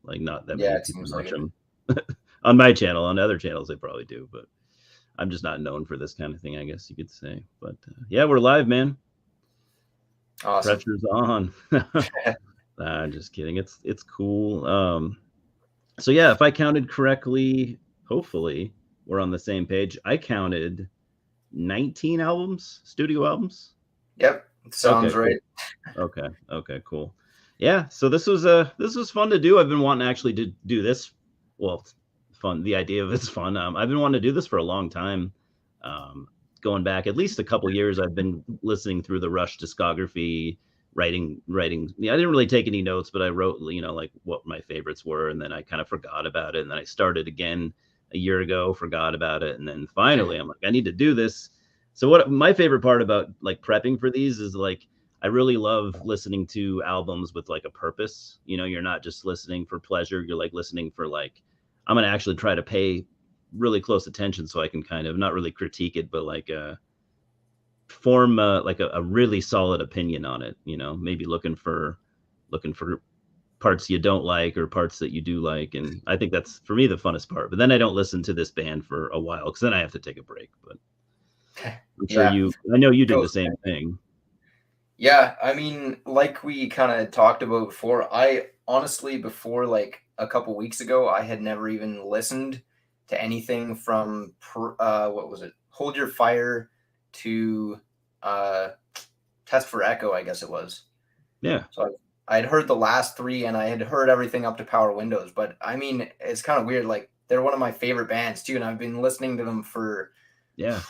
Like not that Yeah, many it people seems like watch it. them on my channel. On other channels, they probably do, but I'm just not known for this kind of thing, I guess you could say. But yeah, we're live, man. Awesome. Pressure's on. Just kidding. It's cool. So yeah, if I counted correctly, hopefully we're on the same page. I counted 19 albums, studio albums. Yep, Okay, sounds right. cool. Okay, cool. Yeah, so this was fun to do. I've been wanting to actually do this. Well, fun. The idea of it's fun. I've been wanting to do this for a long time. Um, Going back at least a couple years, I've been listening through the Rush discography, writing. Yeah, I didn't really take any notes, but I wrote, like what my favorites were, and then I kind of forgot about it, and then I started again a year ago, forgot about it, and then finally I'm like, I need to do this. So what my favorite part about like prepping for these is like I really love listening to albums with like a purpose. You're not just listening for pleasure. You're like listening for like, I'm going to actually try to pay really close attention so I can kind of not really critique it, but like form like a really solid opinion on it. Maybe looking for parts you don't like or parts that you do like. And I think that's for me the funnest part. But then I don't listen to this band for a while because then I have to take a break. But I'm sure Yeah, I know you do the goes. same thing. Yeah, I mean, like we kind of talked about before, I honestly, before like a couple weeks ago, I had never even listened to anything from what was it? Hold Your Fire to uh Test for Echo, I guess it was. Yeah. So I had heard the last three, and I had heard everything up to Power Windows. But I mean, it's kind of weird. Like they're one of my favorite bands too, and I've been listening to them for Yeah.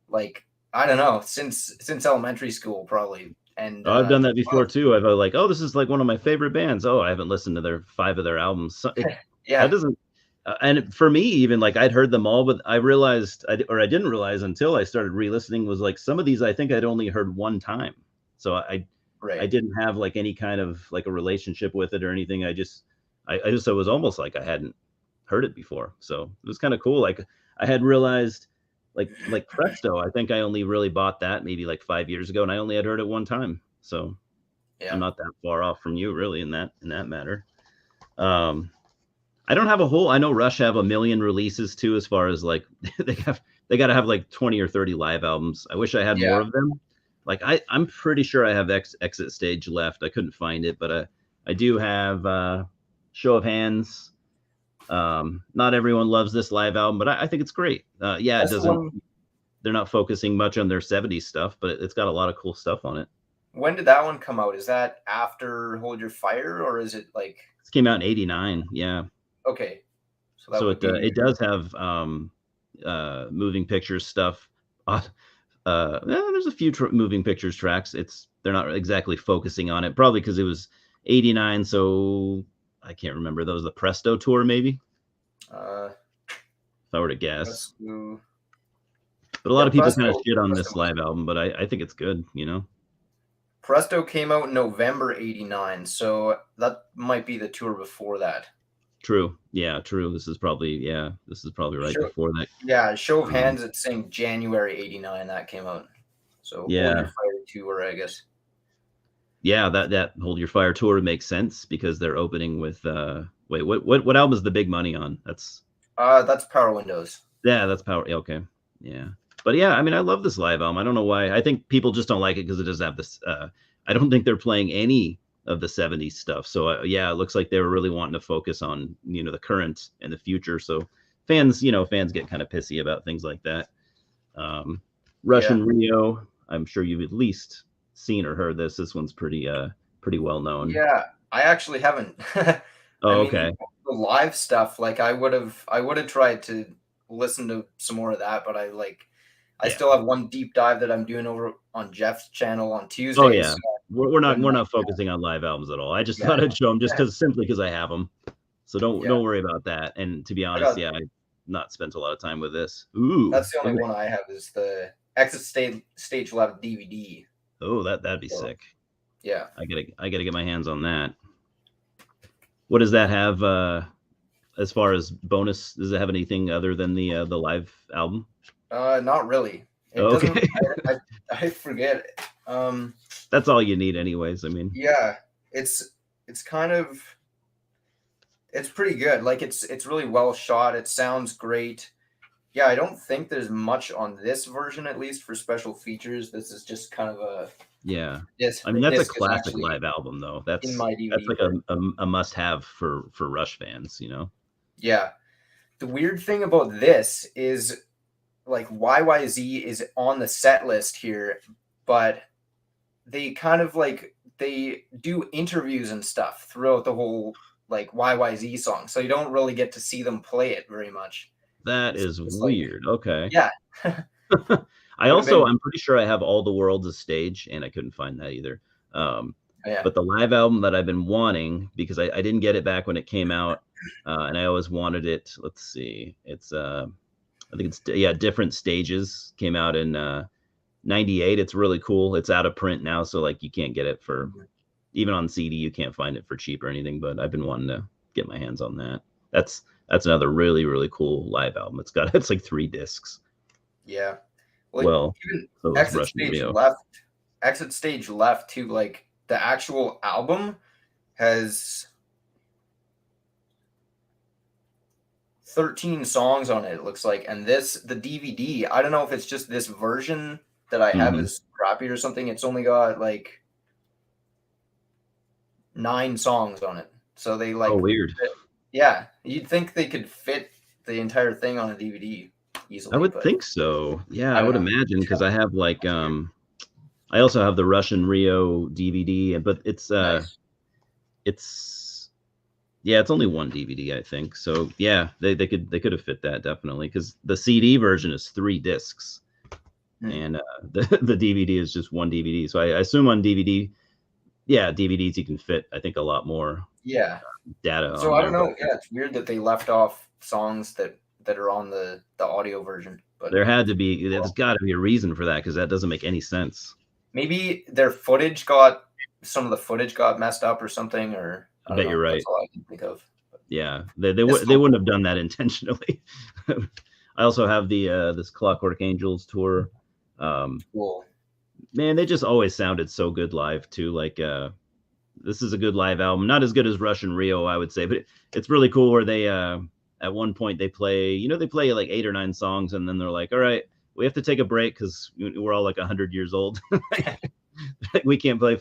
like I don't know since elementary school probably. And Oh, I've done that before too. I've like, oh, this is like one of my favorite bands. Oh, I haven't listened to their 5 of their albums. So that yeah, doesn't. And for me, even like I'd heard them all, but I realized, or I didn't realize until I started re-listening, was like some of these I think I'd only heard one time. So I right. didn't have like any kind of like a relationship with it or anything. I just it was almost like I hadn't heard it before. So it was kind of cool. Like I had realized like Presto, I think I only really bought that maybe like 5 years ago, and I only had heard it one time. So I'm Yeah. not that far off from you really in that matter. Um, I don't have a whole. I know Rush have a million releases too, as far as like they got to have like 20 or 30 live albums. I wish I had Yeah. more of them. Like I'm pretty sure I have Exit Stage left. I couldn't find it, but I do have Show of Hands. Not everyone loves this live album, but I think it's great. Yeah, it That's the doesn't. one. They're not focusing much on their 70s stuff, but it's got a lot of cool stuff on it. When did that one come out? Is that after Hold Your Fire, or is it like This came out in '89. Yeah, okay? So that so would be it does have moving pictures stuff. There's a few moving pictures tracks. They're not exactly focusing on it, probably because it was '89. So I can't remember. That was the Presto tour, maybe, uh if I were to guess. Presto. But a lot Yeah, of people kind of Presto. shit on Presto this live album, but I think it's good. Presto came out in November '89, so that might be the tour before that. True. Yeah, true. This is probably right Show, before that. yeah, Show of Um, Hands. It's saying January '89 that came out. So Hold Your yeah, Fire tour, I guess. yeah. That Hold Your Fire tour makes sense because they're opening with wait, what album is the big money on? That's Power Windows. That's Power. Yeah, okay, yeah. But yeah, I mean, I love this live album. I don't know why. I think people just don't like it because it doesn't have this. I don't think they're playing any of the '70s stuff. So yeah, it looks like they were really wanting to focus on the current and the future. So fans get kind of pissy about things like that. Um, Yeah, Russian Rio. I'm sure you've at least seen or heard this. This one's pretty well known. yeah. I actually haven't. I Oh, mean, okay. the live stuff. Like, I would have tried to listen to some more of that, but I Yeah. still have one deep dive that I'm doing over on Jeff's channel on Oh Tuesdays. yeah. So We're not when we're not focusing on live albums at all. I just yeah, thought I'd show them just simply because I have them. So don't yeah, don't worry about that. And to be I honest, got yeah, I've not spent a lot of time with this. Ooh, that's the look only at one I have is the Exit Stage Left DVD. oh that'd be So sick. yeah, I gotta get my hands on that. What does that have as far as bonus? Does it have anything other than the live album? not really. It doesn't. Okay. I forget. That's all you need anyways. I mean, Yeah, it's it's kind of It's pretty good. Like it's really well shot. It sounds great. Yeah, I don't think there's much on this version, at least for special features. This is just kind of a Yeah. disc. I mean, The that's a disc is classic actually live album, though. in That's my that's DVD like player. a must-have for Rush fans, you know? Yeah. The weird thing about this is like YYZ is on the set list here, but they kind of like they do interviews and stuff throughout the whole like YYZ song. So you don't really get to see them play it very much. That It's is just like, weird. Okay. yeah, I would have also, been, I'm pretty sure I have All the World's a Stage, and I couldn't find that either. Um, yeah. but the live album that I've been wanting, because I didn't get it back when it came out, and I always wanted it. Let's see. It's I think it's yeah, Different Stages came out in '98. It's really cool. It's out of print now, so like you can't get it for even on CD. You can't find it for cheap or anything. But I've been wanting to get my hands on that. That's another really cool live album. It's like 3 discs. Yeah. Well, Well, even so is exit Russian stage Rio. left, exit stage left too. Like the actual album has 13 songs on it. It looks like, and the DVD. I don't know if it's just this version that I have Hmm. is crappy or something. It's only got like 9 songs on it. So they Oh, like, weird. yeah, you'd think they could fit the entire thing on a DVD I easily, would but think so. Yeah, I I don't would know. imagine because I have like I also have the Russian Rio DVD, but Nice. it's yeah, it's only one DVD, I think. So yeah, they could have fit that definitely because the CD version is 3 discs Hmm. and the DVD is just one DVD. So I assume on DVD, yeah, DVDs you can fit I think a lot more Yeah. data So on I there, don't but know. Yeah, it's weird that they left off songs that are on the audio version, but there had to be there's got to be a reason for that because that doesn't make any sense. maybe their footage got some of the footage got messed up or something, or I I don't bet you're know. That's right. all I can think of. But Yeah, it's they still wouldn't cool. have done that intentionally. I also have the this Clockwork Angels tour. Cool. Man, they just always sounded so good live too. Like this is a good live album. Not as good as Russian Rio, I would say, but it's really cool where they at one point they play, they play like 8 or 9 songs, and then they're like, "All right, we have to take a break because we're all like 100 years old. We can't play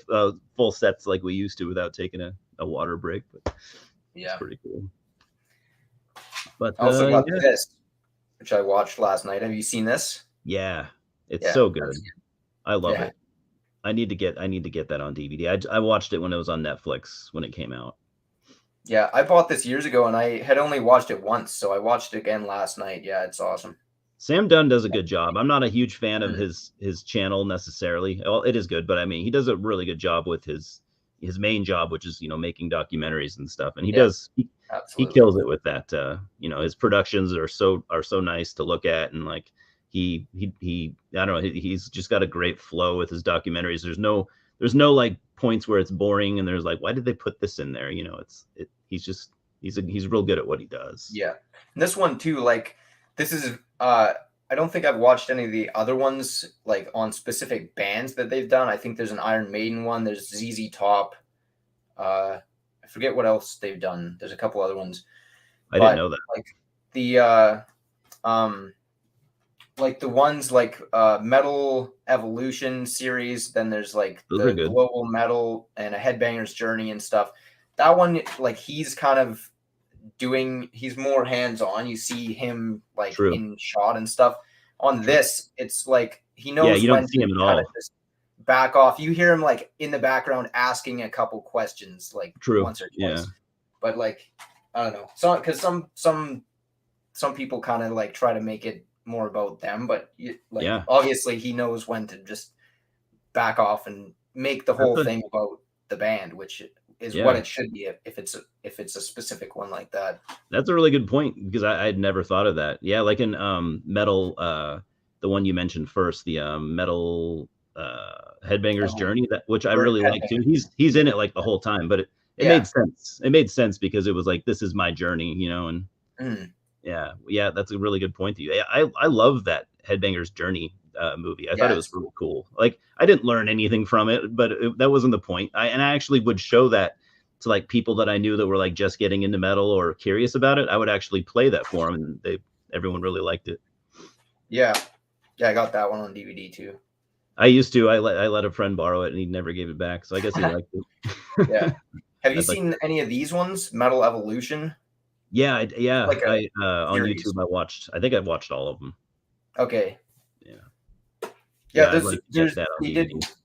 full sets like we used to without taking a water break." But it's Yeah. pretty cool. But I also got yeah, this, which I watched last night. Have you seen this? yeah, it's Yeah, so that's good. I love yeah. it. I need to get that on DVD. I watched it when it was on Netflix when it came out. Yeah, I bought this years ago and I had only watched it once, so I watched it again last night. Yeah, it's awesome. Sam Dunn does a good job. I'm not a huge fan of Mm, his channel necessarily. Well, it is good, but I mean, he does a really good job with his main job, which is making documentaries and stuff. And yeah, he absolutely. kills it with that. His productions are so nice to look at, and like he I don't know, he's just got a great flow with his documentaries. There's no like points where it's boring, and there's like why did they put this in there? He's just he's real good at what he does. Yeah. And this one too, like this is I don't think I've watched any of the other ones like on specific bands that they've done. I think there's an Iron Maiden one, there's ZZ Top. I forget what else they've done. There's a couple other ones. I didn't But know that. like the um like the ones like Metal Evolution series, then there's like Those are the good. Global Metal and a Headbanger's Journey and stuff. That one, like he's kind of he's more hands-on. You see him like True. in shot and stuff. On True. this, it's like he Yeah, knows you don't when see to him at kind of all. just back off. You hear him like in the background asking a couple questions like True. once or Yeah. twice. But like I don't know. So because some people kind of like try to make it more about them, but like Yeah. obviously he knows when to just back off and make the That's whole a thing about the band, which is what yeah. it should be if it's a specific one like that. That's a really good point because I'd never thought of that. Yeah, like in metal, the one you mentioned first, the metal headbanger's Oh, journey, that which I Berg really like too. headbangers. He's in it like the whole time, but it Yeah. made sense. It made sense because it was like this is my journey, and Mm, yeah, that's a really good point to you. I love that Headbanger's Journey movie. I thought it was yes. really cool. Like I didn't learn anything from it, but that wasn't the point. I actually would show that to like people that I knew that were like just getting into metal or curious about it, I would actually play that for them, and everyone really liked it. Yeah, I got that one on DVD too. I used to. I let a friend borrow it, and he never gave it back. So I guess he liked it. Yeah. Have you I'd like seen any of these ones? Metal Evolution? Yeah, Like a on series. YouTube I think I've watched all of them. Okay. Yeah. Yeah, I'd like to check that on DVD.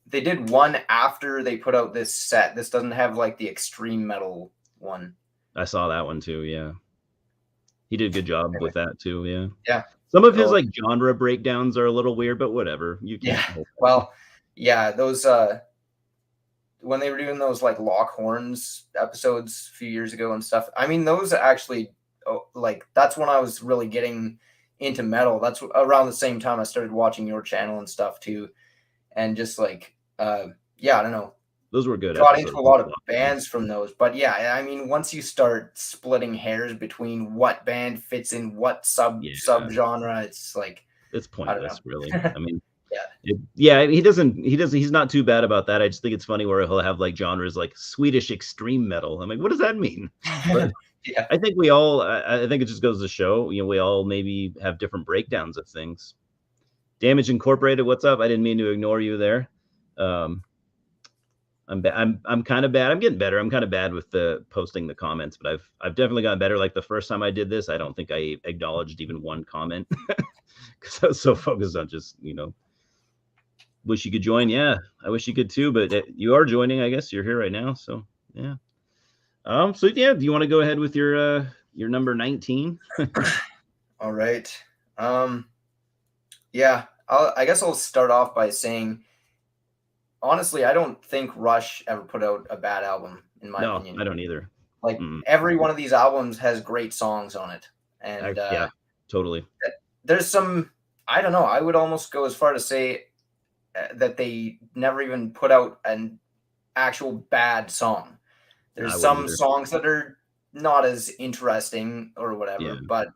They did one after they put out this set. This doesn't have like the extreme metal one. I saw that one too. Yeah, he did a good job with that too. Yeah. Yeah. Some of his like genre breakdowns are a little weird, but whatever. You can't. Yeah. Well, yeah, those when they were doing those like Lock Horns episodes a few years ago and stuff. I mean, those actually like that's when I was really getting into metal. That's around the same time I started watching your channel and stuff too. And just like yeah, I don't know. Those were good. Got into a lot of bands from those. But yeah, I mean, once you start splitting hairs between what band fits in what subgenre, it's like it's pointless, really. I mean, yeah, he's not too bad about that. I just think it's funny where he'll have like genres like Swedish extreme metal. I'm like, what does that mean? But yeah. I think I think it just goes to show, we all maybe have different breakdowns of things. Damage Incorporated, what's up? I didn't mean to ignore you there. I'm kind of bad. I'm getting better. I'm kind of bad with the posting the comments, but I've definitely gotten better. Like the first time I did this, I don't think I acknowledged even one comment because I was so focused on just, wish you could join. Yeah, I wish you could too, but you are joining. I guess you're here right now. So yeah. So yeah, do you want to go ahead with your number 19? All right. Yeah, I guess I'll start off by saying, honestly, I don't think Rush ever put out a bad album, in my opinion. No, I don't either. Like every one of these albums has great songs on it, and yeah, totally. There's some, I don't know, I would almost go as far to say that they never even put out an actual bad song. There's some songs that are not as interesting or whatever, but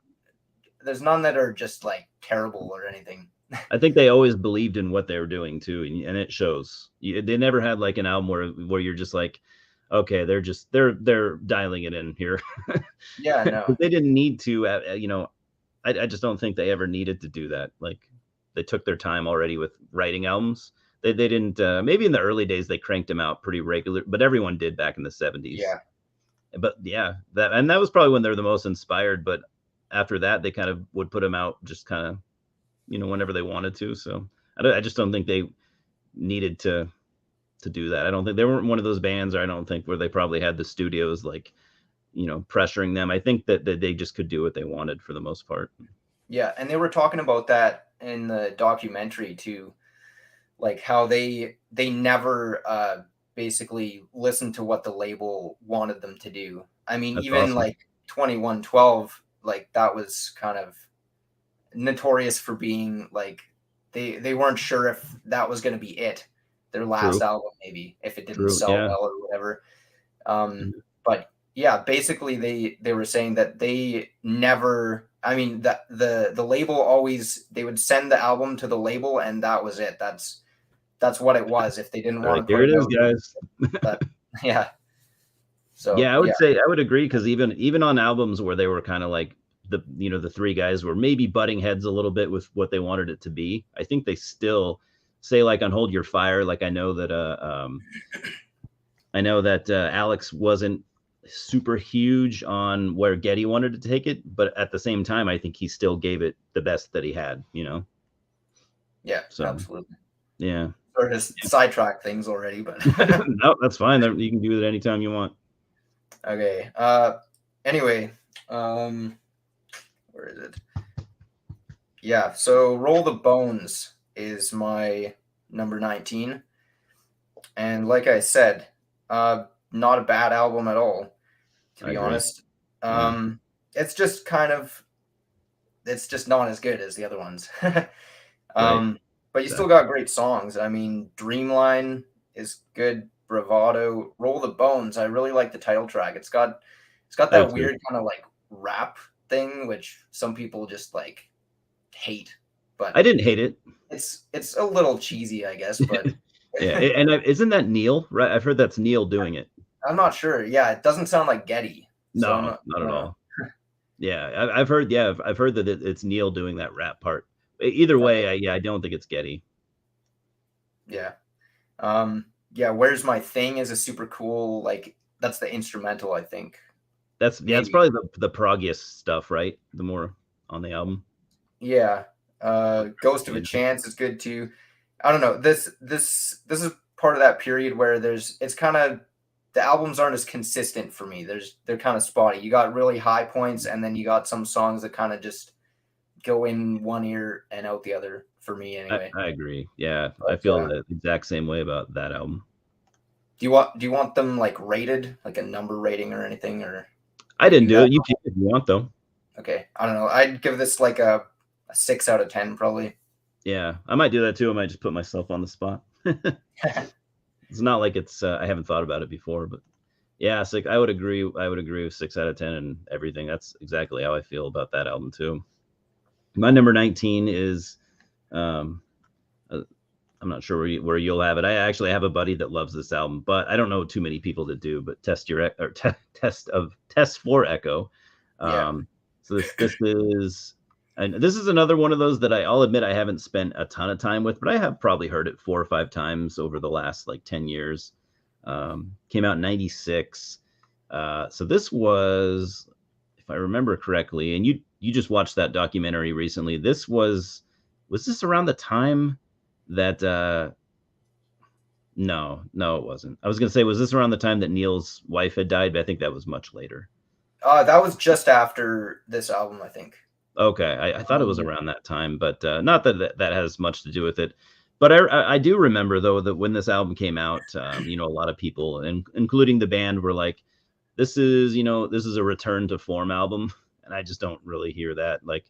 there's none that are just like terrible or anything. I think they always believed in what they were doing too, and it shows. They never had like an album where you're just like, okay, they're dialing it in here. Yeah, no, they didn't need to. I just don't think they ever needed to do that. Like they took their time already with writing albums. They didn't. Maybe in the early days they cranked them out pretty regular, but everyone did back in the 70s. Yeah. But yeah, that was probably when they were the most inspired. But after that, they kind of would put them out just kind of, whenever they wanted to. So I just don't think they needed to do that. I don't think they weren't one of those bands, or I don't think where they probably had the studios like, pressuring them. I think that they just could do what they wanted for the most part. Yeah, and they were talking about that in the documentary too, like how they never basically listened to what the label wanted them to do. I mean, That's even awesome. like 2112, like that was kind of notorious for being like they weren't sure if that was going to be their last album, maybe if it didn't sell well or whatever. But yeah, basically they were saying that they never, I mean, that the label always, they would send the album to the label and that was it. That's what it was. If they didn't want to put it out, guys. But, yeah. So yeah, I would say I would agree, because even on albums where they were kind of like the three guys were maybe butting heads a little bit with what they wanted it to be, I think they still say, like on Hold Your Fire, like I know that Alex wasn't super huge on where Geddy wanted to take it, but at the same time I think he still gave it the best that he had, Yeah, so absolutely. Yeah. Or just sidetrack things already, but no, that's fine. You can do it anytime you want. Okay. Anyway, where is it? Yeah. So Roll the Bones is my number 19, and like I said, not a bad album at all, to be honest. It's just it's just not as good as the other ones. But you still got great songs. I mean, Dreamline is good. Bravado, Roll the Bones. I really like the title track. It's got that weird kind of like rap thing, which some people just like hate. But I didn't hate it. It's a little cheesy, I guess. But yeah, and isn't that Neil? Right, I've heard that's Neil doing it. I'm not sure. Yeah, it doesn't sound like Getty. So I'm No, not, I not at don't know. all. Yeah, I've heard. Yeah, I've heard that it's Neil doing that rap part. Either way, Okay. I don't think it's Getty. Yeah. Yeah, Where's My Thing is a super cool, like that's the instrumental, I think. That's Maybe. probably the proggiest stuff, right? The more on the album. Yeah. Ghost of a Yeah, Chance is good too. I don't know. This is part of that period where it's kind of the albums aren't as consistent for me. They're kind of spotty. You got really high points and then you got some songs that kind of just go in one ear and out the other for me anyway. I agree. Yeah, I But feel the exact same way about that album. do you want them like rated, like a number rating or anything, or I do you didn't do do that? it. You can if you want, though. Okay, I don't know. I'd give this like a 6 out of 10 probably. Yeah, I might do that too. I might just put myself on the spot. It's not like it's I haven't thought about it before, but yeah, it's like I would agree. I would agree with 6 out of 10 and everything. That's exactly how I feel about that album too. My number 19 is um, uh, I'm not sure where you'll have it. I actually have a buddy that loves this album, but I don't know too many people that do. But test for Echo. Yeah. Um, so this is and this is another one of those that I'll admit I haven't spent a ton of time with, but I have probably heard it 4 or 5 times over the last like 10 years. Came out in '96. So this was, if I remember correctly, and you just watched that documentary recently. Was this around the time that no, it wasn't. I was gonna say, was this around the time that Neil's wife had died? But I think that was much later. That was just after this album, I think. Okay, I thought it was Um, around that time, but not that has much to do with it. But I do remember though that when this album came out, a lot of people, including the band, were like, this is a return to form album," and I just don't really hear that. Like,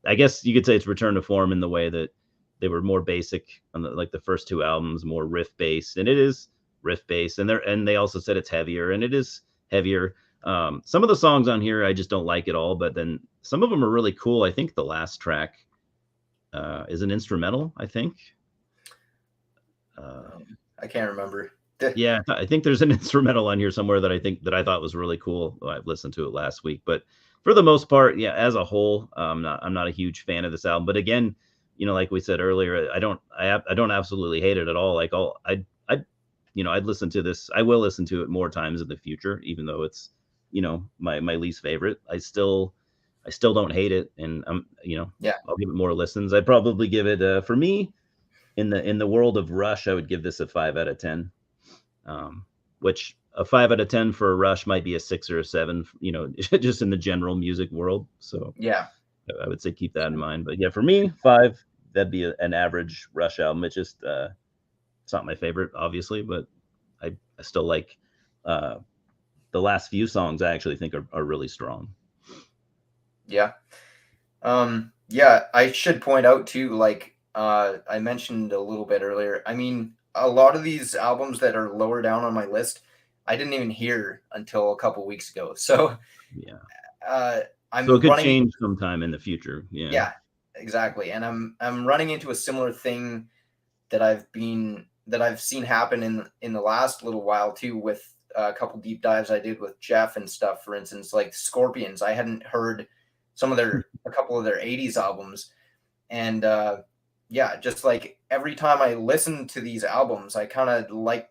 I guess you could say it's return to form in the way that they were more basic on the first two albums, more riff based, and it is riff based, and they also said it's heavier, and it is heavier. Some of the songs on here I just don't like at all, but then some of them are really cool. I think the last track is an instrumental. I think. Uh, I can't remember. yeah, I think there's an instrumental on here somewhere that I thought was really cool. I've listened to it last week, but for the most part, yeah, as a whole, I'm not a huge fan of this album. But again, like we said earlier, I don't absolutely hate it at all. Like I'd listen to this. I will listen to it more times in the future, even though it's my least favorite. I still don't hate it, and Yeah. I'll give it more listens. I'd probably give it for me in the world of Rush, I would give this a 5 out of 10. Which a 5 out of 10 for a Rush might be a 6 or a 7, just in the general music world. So Yeah. I would say keep that in mind. But yeah, for me, 5, that'd be an average Rush album. It's not my favorite, obviously, but I still like the last few songs. I actually think are really strong. Yeah. Yeah, I should point out too, like I mentioned a little bit earlier. I mean, a lot of these albums that are lower down on my list, I didn't even hear until a couple weeks ago. So Yeah. uh So it I'm could running change sometime in the future. Yeah. yeah, exactly. And I'm running into a similar thing that I've seen happen in the last little while too, with a couple deep dives I did with Jeff and stuff. For instance, like Scorpions, I hadn't heard a couple of their '80s albums, and yeah, just like every time I listen to these albums, I kind of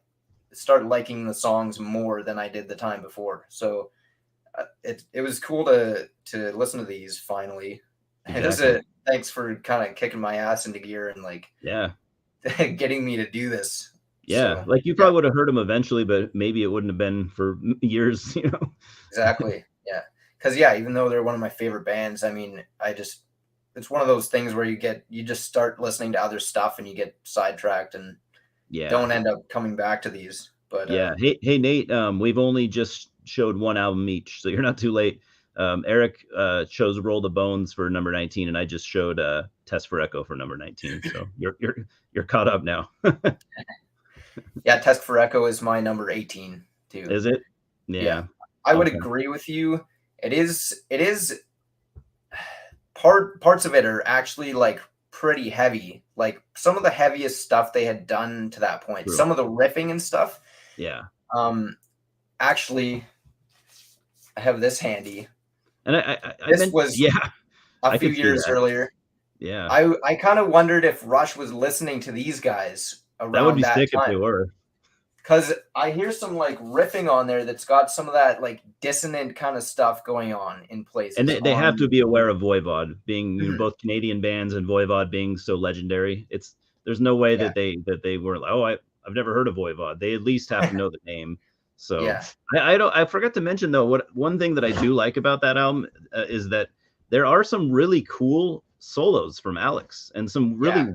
start liking the songs more than I did the time before. So it was cool to listen to these finally. It was Exactly. a thanks for kind of kicking my ass into gear and like Yeah. getting me to do this. Yeah. So Like you yeah, probably would have heard them eventually, but maybe it wouldn't have been for years. exactly. Yeah. Cause yeah, even though they're one of my favorite bands, I mean, it's one of those things where you just start listening to other stuff and you get sidetracked and Yeah. don't end up coming back to these. But Yeah. Hey, Nate. We've only just showed one album each, so you're not too late. Erik chose "Roll the Bones" for number 19, and I just showed "Test for Echo" for number 19. So you're caught up now. yeah, Test for Echo is my number 18 too. Is it? Yeah. Yeah. I would Okay. agree with you. It is parts of it are actually like pretty heavy. Like some of the heaviest stuff they had done to that point. True. Some of the riffing and stuff. Yeah. Um actually, I have this handy. And I This meant, was yeah, a I few could see years that. earlier. Yeah, I kind of wondered if Rush was listening to these guys that would around be that sick if they time. were. Because I hear some like riffing on there that's got some of that like dissonant kind of stuff going on in And places they have to on. be aware of Voivod being, Mhm. both Canadian bands and Voivod being so legendary. There's no way Yeah, that they were like, oh, I've never heard of Voivod. They at least have to know the name. So yeah, I don't I forgot to mention though, what one thing that I do like about that album is that there are some really cool solos from Alex and some really yeah,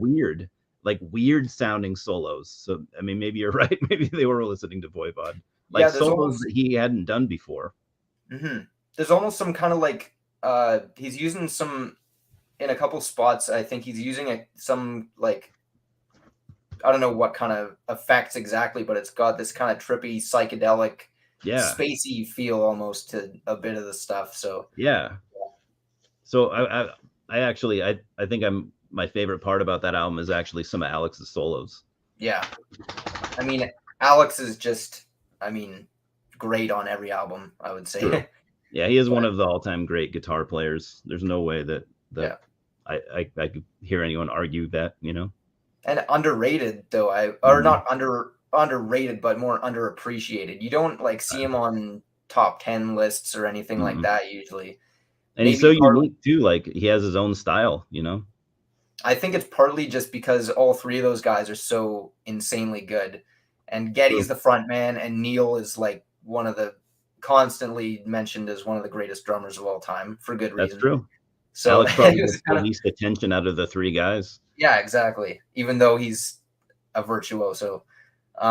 weird sounding solos. So I mean, maybe you're right. Maybe they were listening to Voivod, like yeah. solos that he hadn't done before. There's almost some kind of like he's using some in a couple spots. I think he's using some like I don't know what kind of effects exactly, but it's got this kind of trippy psychedelic Yeah, spacey feel almost to a bit of the stuff. So yeah. So I actually I think I'm my favorite part about that album is actually some of Alex's solos. yeah, I mean, Alex is just, I mean, great on every album, I would True. say. Yeah, he is one But of the all-time great guitar players. There's no way that yeah, I could hear anyone argue that, you know. and underrated though, or Mhm. not underrated, but more underappreciated. You don't like see him on top 10 lists or anything like Mm-mm. that usually. And he's so Maybe partly, unique too. Like he has his own style, you know. I think it's partly just because all three of those guys are so insanely good. And True. Getty's the front man, and Neil is like one of the constantly mentioned as one of the greatest drummers of all time for good That's reason. true. So Alex probably it was gets the kind of least attention out of the three guys. yeah, exactly. Even though he's a virtuoso.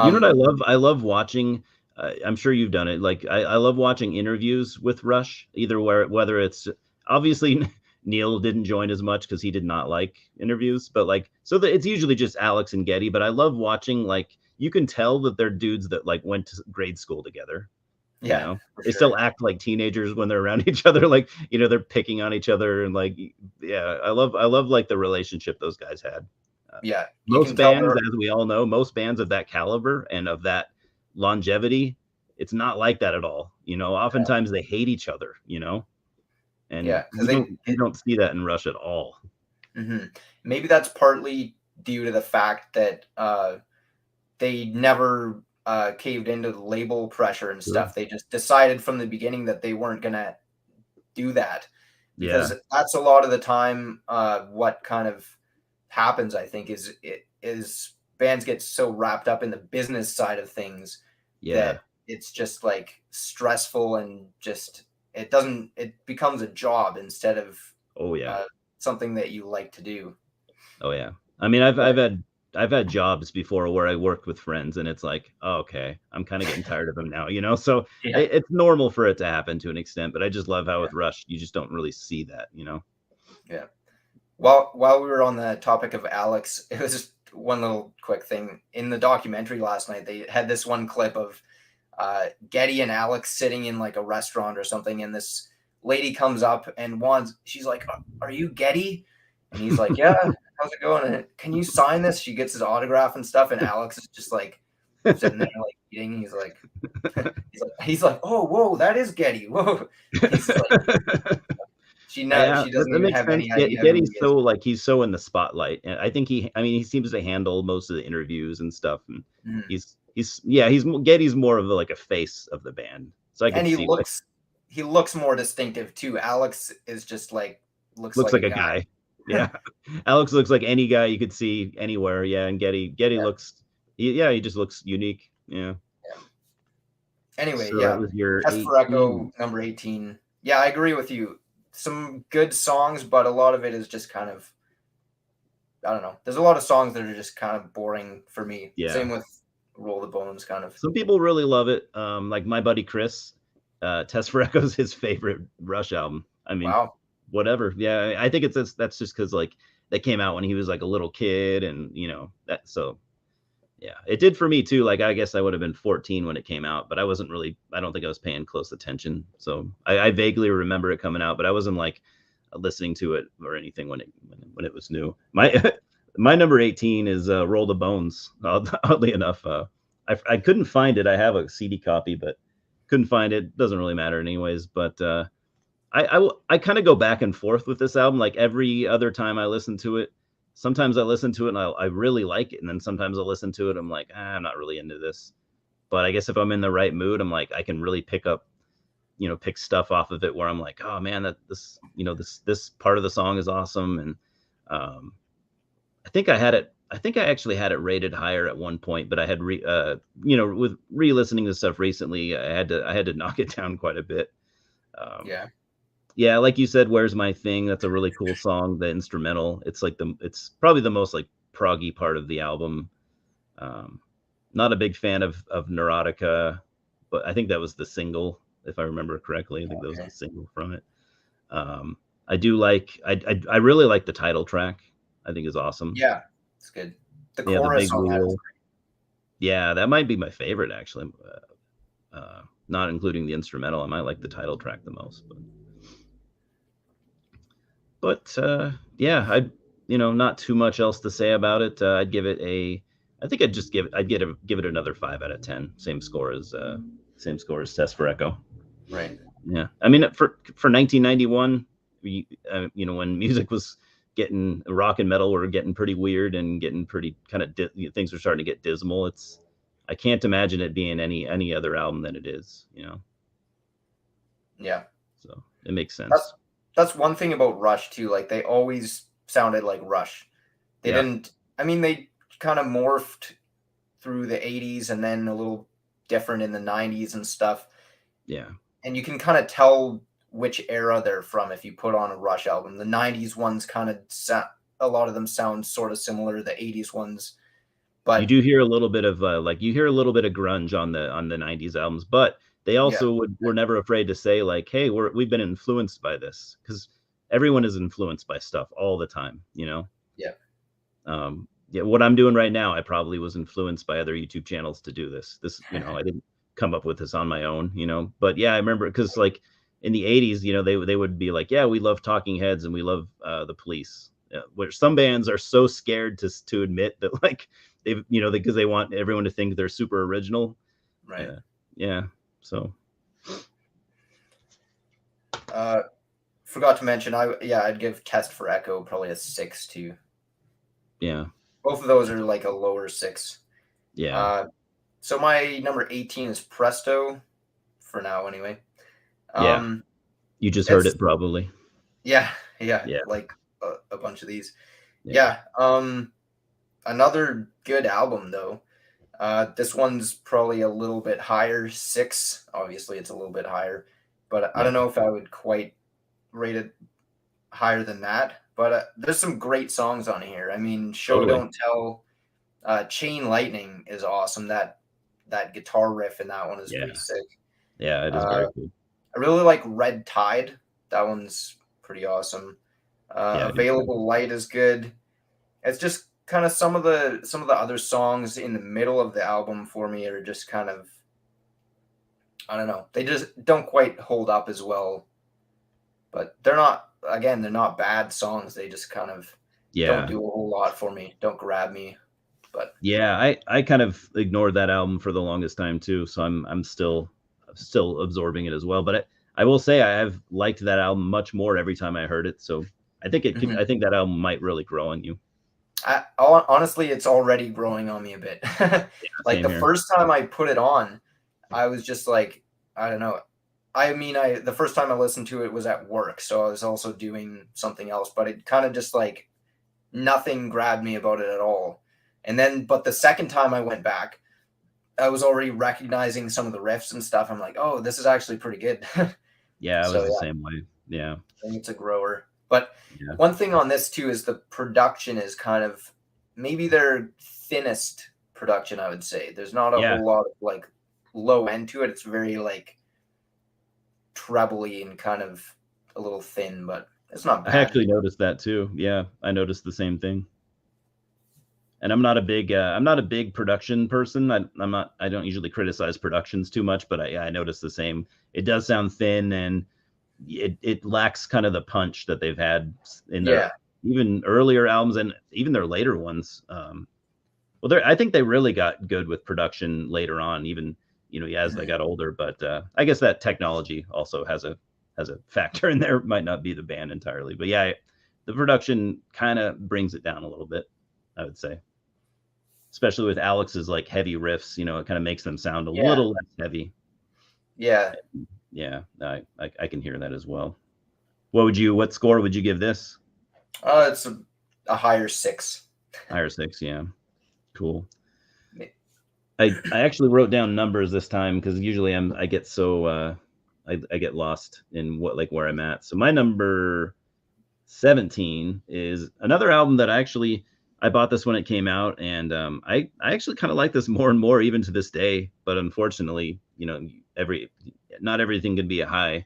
You know what I Um, love? I love watching. I'm sure you've done it. Like I love watching interviews with Rush, either whether it's obviously Neil didn't join as much because he did not like interviews, but like so that it's usually just Alex and Getty. But I love watching like you can tell that they're dudes that like went to grade school together. You yeah, know, for they still sure. act like teenagers when they're around each other. Like they're picking on each other and like yeah, I love like the relationship those guys had. Uh, Yeah, you Most can tell bands, they're as we all know, most bands of that caliber and of that longevity, it's not like that at all. Oftentimes they hate each other, and yeah, because they you don't see that in Rush at all. mhm. Maybe that's partly due to the fact that they never caved into the label pressure and Sure. stuff. They just decided from the beginning that they weren't gonna do that because Yeah. that's a lot of the time what kind of happens. I think is bands get so wrapped up in the business side of things Yeah. that it's just like stressful and just it becomes a job instead of Oh yeah. uh, something that you like to do. Oh yeah. I mean, But I've had jobs before where I worked with friends, and it's like, oh, okay, I'm kind of getting tired of them now, So yeah, it's normal for it to happen to an extent, but I just love how yeah, with Rush, you just don't really see that. yeah. While we were on the topic of Alex, it was just one little quick thing in the documentary last night. They had this one clip of Getty and Alex sitting in like a restaurant or something, and this lady comes up and wants. She's like, "Are you Getty?" And he's like, "Yeah, how's it going? And can you sign this?" She gets his autograph and stuff, and Alex is just like sitting there like eating. He's like, "Oh, whoa, that is Getty. Whoa." He's like, Yeah, she that, doesn't that even makes have sense. any idea who Getty's he is. so like he's so in the spotlight, and I think I mean, he seems to handle most of the interviews and stuff, and Mhm. Getty's more of like a face of the band, so I And could see why. he looks more distinctive too. Alex is just like looks Looks like a like a guy. guy. Yeah, Alex looks like any guy you could see anywhere. Yeah, and Getty Yeah, looks, he just looks unique. Yeah. yeah. Anyway, So that yeah. was your Test for 18. Echo number 18. Yeah, I agree with you. Some good songs, but a lot of it is just kind of I don't know. There's a lot of songs that are just kind of boring for me. Yeah. Same with Roll the Bones kind of. Some people really love it. Like my buddy Chris, Test for Echo's his favorite Rush album. I mean, Wow. whatever. Yeah, I think that's just because like they came out when he was like a little kid, and that. So yeah, it did for me too. Like I guess I would have been 14 when it came out, but I wasn't really. I don't think I was paying close attention. So I vaguely remember it coming out, but I wasn't like listening to it or anything when it was new. My number 18 is Roll the Bones. Oddly enough, I couldn't find it. I have a CD copy, but couldn't find it. Doesn't really matter anyways. But I kind of go back and forth with this album. Like every other time I listen to it, sometimes I listen to it and I really like it, and then sometimes I listen to it, I'm like, I'm not really into this. But I guess if I'm in the right mood, I'm like, I can really pick stuff off of it where I'm like, oh man, that this this part of the song is awesome. And um, I think I actually had it rated higher at one point, but I had with re-listening to stuff recently, I had to knock it down quite a bit. Um, Yeah. yeah, like you said, "Where's My Thing?" That's a really cool song. The instrumental, it's probably the most like proggy part of the album. Um, Not a big fan of Neurotica, but I think that was the single, if I remember correctly. I think that was Okay. the single from it. I do like, I really like the title track. I think is awesome. Yeah, it's good. The Yeah, the chorus big on that is wheel. Yeah, that might be my favorite actually. Not including the instrumental, I might like the title track the most. But yeah, not too much else to say about it. I'd give it a. I think I'd just give it another 5 out of 10. Same score as Test for Echo. right. Yeah, I mean for 1991, when music was getting rock and metal were getting pretty weird and getting pretty kind of things were starting to get dismal. I can't imagine it being any other album than it is. Yeah. So it makes That's sense. that's one thing about Rush too. Like they always sounded like Rush. They Yeah, didn't. I mean, they kind of morphed through the '80s and then a little different in the '90s and stuff. yeah. And you can kind of tell which era they're from if you put on a Rush album. The '90s ones kind of a lot of them sound sort of similar. The '80s ones, You but do hear a little bit of you hear a little bit of grunge on the 90s albums, but they yeah, also were never afraid to say like, hey, we've been influenced by this, because everyone is influenced by stuff all the time. yeah, Yeah, what I'm doing right now, I probably was influenced by other YouTube channels to do I didn't come up with this on my own. But yeah, I remember, because like in the 80s, they would be like, yeah, we love Talking Heads and we love the Police, where some bands are so scared to admit that, like, because they want everyone to think they're super original. right. Yeah, yeah. So Uh, Forgot to mention, I'd give Test for Echo probably a 6 too. yeah, Both of those are like a lower 6. yeah, Uh, so my number 18 is Presto for now, anyway. yeah. Um, You just heard it's it probably. yeah, yeah, Yeah, like a bunch of these. yeah, Yeah, another good album though. This one's probably a little bit higher, 6. Obviously, it's a little bit higher, but I yeah. don't know if I would quite rate it higher than that. But there's some great songs on here. I mean, Show Totally. Don't Tell, Chain Lightning is awesome. That guitar riff in that one is Yeah, pretty sick. yeah. It is Uh, very cool. I really like Red Tide. That one's pretty awesome. Yeah, I do too. Available Light is good. It's just kind of some of the other songs in the middle of the album for me are just kind of, I don't know. They just don't quite hold up as well. But they're not bad songs. They just kind of don't Yeah. do a whole lot for me. Don't grab me. But Yeah, I kind of ignored that album for the longest time too, so I'm still absorbing it as well. But I will say I've liked that album much more every time I heard it. So mhm. I think that album might really grow on you. Honestly, it's already growing on me a bit. Like Same the here. first time I put it on, I was just like, I don't know. I mean, I the first time I listened to it was at work, so I was also doing something else, but it kind of just like nothing grabbed me about it at all. And then, but the second time I went back, I was already recognizing some of the riffs and stuff. I'm like, oh, this is actually pretty good. Yeah, I So was the yeah, same way. Yeah. I think it's a grower. But Yeah. one thing on this too is the production is kind of maybe their thinnest production, I would say. There's not a Yeah. whole lot of like low end to it. It's very like trebly and kind of a little thin, but it's not I bad. actually noticed that too. Yeah, I noticed the same thing. And I'm not a big production person. I don't usually criticize productions too much, but I noticed the same. It does sound thin, and it lacks kind of the punch that they've had in their Yeah. even earlier albums and even their later ones. Well, I think they really got good with production later on. Even as I got older. But I guess that technology also has a factor in there. It might not be the band entirely, but yeah, the production kind of brings it down a little bit, I would say, especially with Alex's like heavy riffs. It kind of makes them sound a Yeah. little less heavy. Yeah. Yeah, I can hear that as well. What score would you give this? It's a higher 6. Higher 6, yeah. Cool. I actually wrote down numbers this time because usually I get so I get lost in where I'm at. So my number 17 is another album that I bought this when it came out, and I actually kind of like this more and more even to this day. But unfortunately, not everything can be a high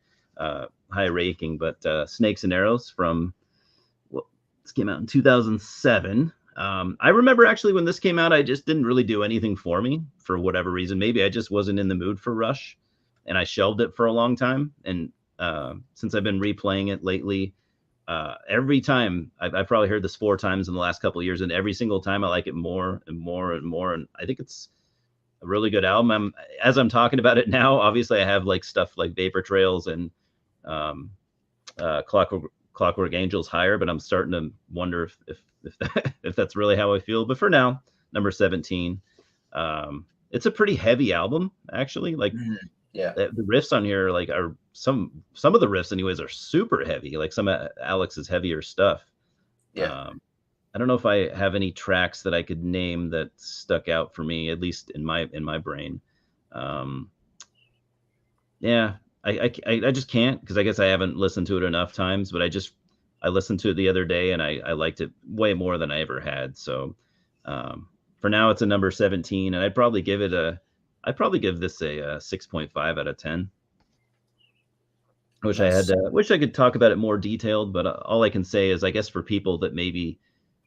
ranking. But Snakes and Arrows from this came out in 2007. I remember actually when this came out, I just didn't really do anything for me for whatever reason. Maybe I just wasn't in the mood for Rush, and I shelved it for a long time. And since I've been replaying it lately, every time I've probably heard this 4 times in the last couple of years, and every single time I like it more and more and more. And I think it's a really good album. As I'm talking about it now, obviously I have like stuff like Vapor Trails and um, Clockwork Angels higher, but I'm starting to wonder if that's really how I feel. But for now, number 17. It's a pretty heavy album, actually. Like Yeah. the riffs on here, like are some of the riffs, anyways, are super heavy. Like some of Alex's heavier stuff. Yeah. I don't know if I have any tracks that I could name that stuck out for me, at least in my brain. Yeah, I just can't because I guess I haven't listened to it enough times. But I listened to it the other day and I liked it way more than I ever had. So for now, it's a number 17, and I'd probably give this a 6.5 out of 10. Nice. Wish I could talk about it more detailed, but all I can say is I guess for people that maybe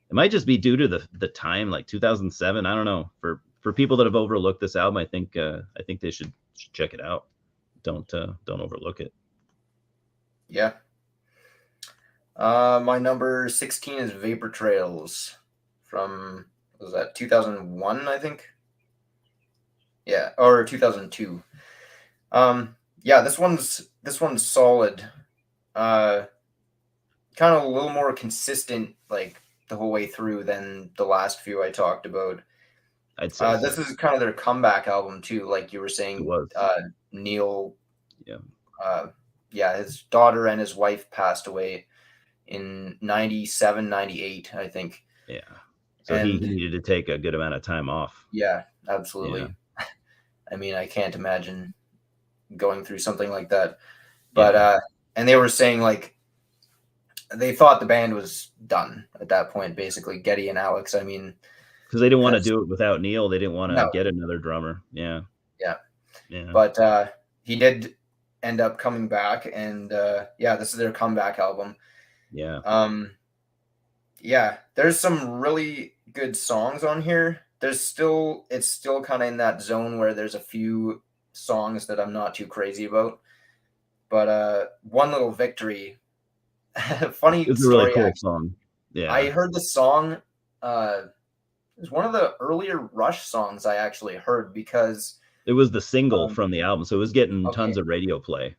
it might just be due to the time, like 2007. I don't know. For people that have overlooked this album, I think they should check it out. Don't overlook it. Yeah. My number 16 is Vapor Trails from, was that 2001, I think? Yeah, or 2002. Yeah, this one's solid. Kind of a little more consistent like the whole way through than the last few I talked about. I'd say This is kind of their comeback album too, like you were it saying. was. Neil, Yeah. Yeah, his daughter and his wife passed away in 97, 98, I think. Yeah. So he And needed to take a good amount of time off. yeah, Yeah. absolutely. I mean, I can't imagine going through something like that. But Yeah. and they were saying like they thought the band was done at that point, basically, Geddy and Alex. I mean, Because they didn't want to because do it without Neil. They didn't want to no, get another drummer. Yeah. yeah. Yeah. But he did end up coming back, and yeah, this is their comeback album. Yeah. Yeah, there's some really good songs on here. It's still kind of in that zone where there's a few songs that I'm not too crazy about. But One Little Victory, funny It's a really story cool actually. song. I Yeah. heard the song. It was one of the earlier Rush songs I actually heard because It was the single from the album, so it was getting okay, tons of radio play.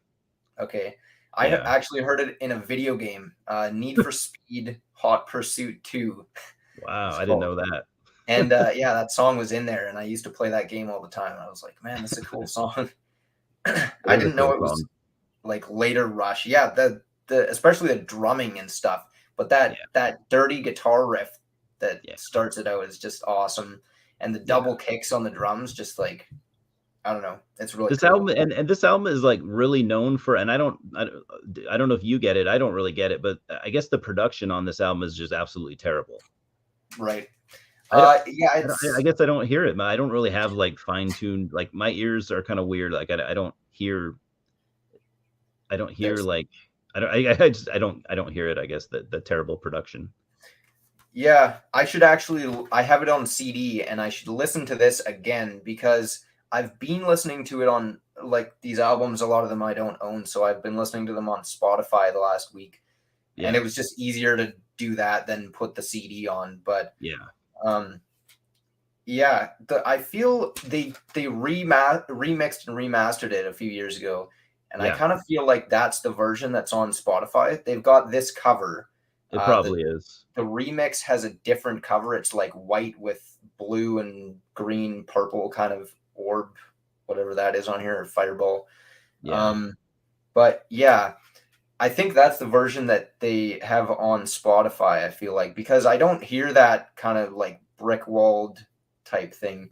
okay. I Yeah. actually heard it in a video game, Need for Speed Hot Pursuit 2. Wow, It's I didn't called. know that. And yeah, that song was in there, and I used to play that game all the time. I was like, man, this is a cool song. It I is a didn't know cool it was song. like later Rush. Yeah, the especially the drumming and stuff, but Yeah. that dirty guitar riff that Yeah. starts it out is just awesome, and the Yeah. double kicks on the drums, just like I don't know, it's really This cool. album and this album is like really known for, and I don't know if you get it. I don't really get it, but I guess the production on this album is just absolutely terrible. Right. I don't, Yeah, I it's guess I don't hear it. I don't really have like fine tuned. Like my ears are kind of weird. Like I don't hear. I don't hear there's like I don't hear it. I guess the terrible production. yeah, I have it on CD and I should listen to this again because I've been listening to it on like these albums, a lot of them I don't own, so I've been listening to them on Spotify the last week. And Yeah. it was just easier to do that than put the CD on. But Yeah. um Yeah, I feel they remixed and remastered it a few years ago, and I Yeah, kind of feel like that's the version that's on Spotify. They've got this cover. it The probably is. the remix has a different cover. It's like white with blue and green, purple kind of orb, whatever that is on here, or fireball. Yeah. Um, but yeah, I think that's the version that they have on Spotify, I feel like, because I don't hear that kind of like brick walled type thing.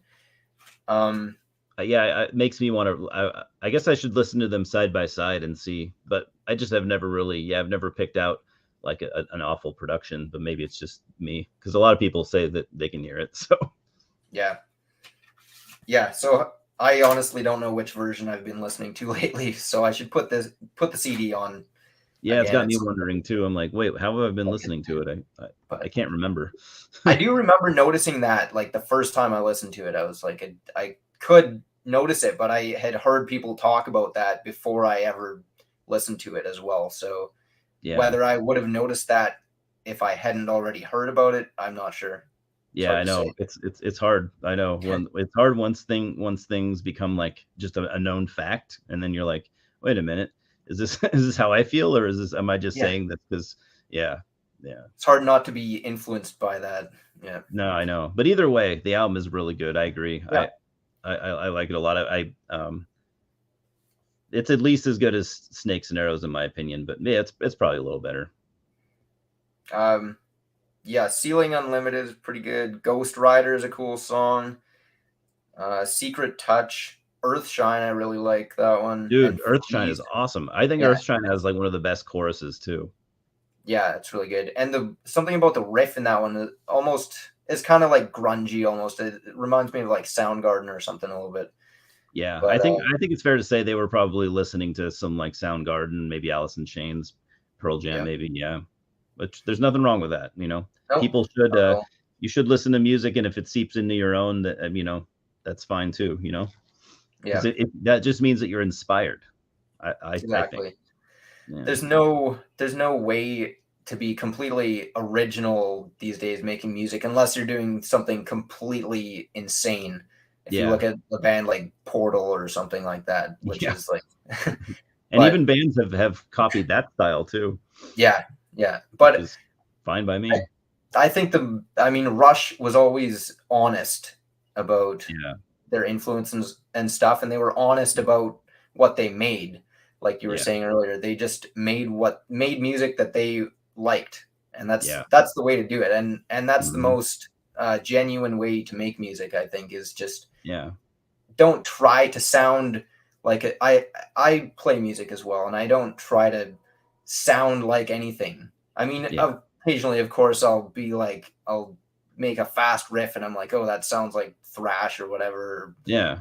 Um, Yeah, it makes me want to. I guess I should listen to them side by side and see. But I just have never really. Yeah, I've never picked out like an awful production. But maybe it's just me because a lot of people say that they can hear it. So yeah. Yeah, so I honestly don't know which version I've been listening to lately, so I should put the CD on yeah, it's again got at me some wondering too. I'm like, wait, how have I been point. listening to it? I But can't remember. I do remember noticing that like the first time I listened to it, I was like I could notice it, but I had heard people talk about that before I ever listened to it as well. So Yeah, whether I would have noticed that if I hadn't already heard about it, I'm not sure. It's yeah, hard I to say. know. It's hard. I know when it's hard once things become like just a known fact, and then you're like, wait a minute, is this is this how I feel, or is this am I just Yeah, saying that because yeah, yeah. it's hard not to be influenced by that. Yeah. No, I know. But either way, the album is really good. I agree. Yeah. I like it a lot. It's at least as good as Snakes and Arrows in my opinion, but yeah, it's probably a little better. Um, yeah, Ceiling Unlimited is pretty good. Ghost Rider is a cool song. Secret Touch, Earthshine, I really like that one. Dude, And Earthshine is Freeze, awesome. I think yeah, Earthshine has like one of the best choruses too. yeah, it's really good. And the something about the riff in that one almost is kind of like grungy almost. It reminds me of like Soundgarden or something a little bit. Yeah, But I think it's fair to say they were probably listening to some like Soundgarden, maybe Alice in Chains, Pearl Jam, yeah, maybe. Yeah, but there's nothing wrong with that. nope, People should not at all. you should listen to music, and if it seeps into your own, that that's fine too. Because Yeah, that just means that you're inspired. I think. exactly. Yeah. There's no way to be completely original these days making music unless you're doing something completely insane. If you Yeah. look at a band like Portal or something like that, which Yeah. is like And but even bands have copied that style too, yeah, yeah. which But is fine by I, me. I think I mean Rush was always honest about Yeah. their influences and stuff, and they were honest about what they made. Like you were Yeah. saying earlier, they just made music that they liked, and Yeah. that's the way to do it. And that's the Mhm. most genuine way to make music. I think is just Yeah. don't try to sound like it. I play music as well, and I don't try to sound like anything. I mean, Yeah. occasionally, of course, I'll make a fast riff, and I'm like, oh, that sounds like thrash or whatever. Yeah.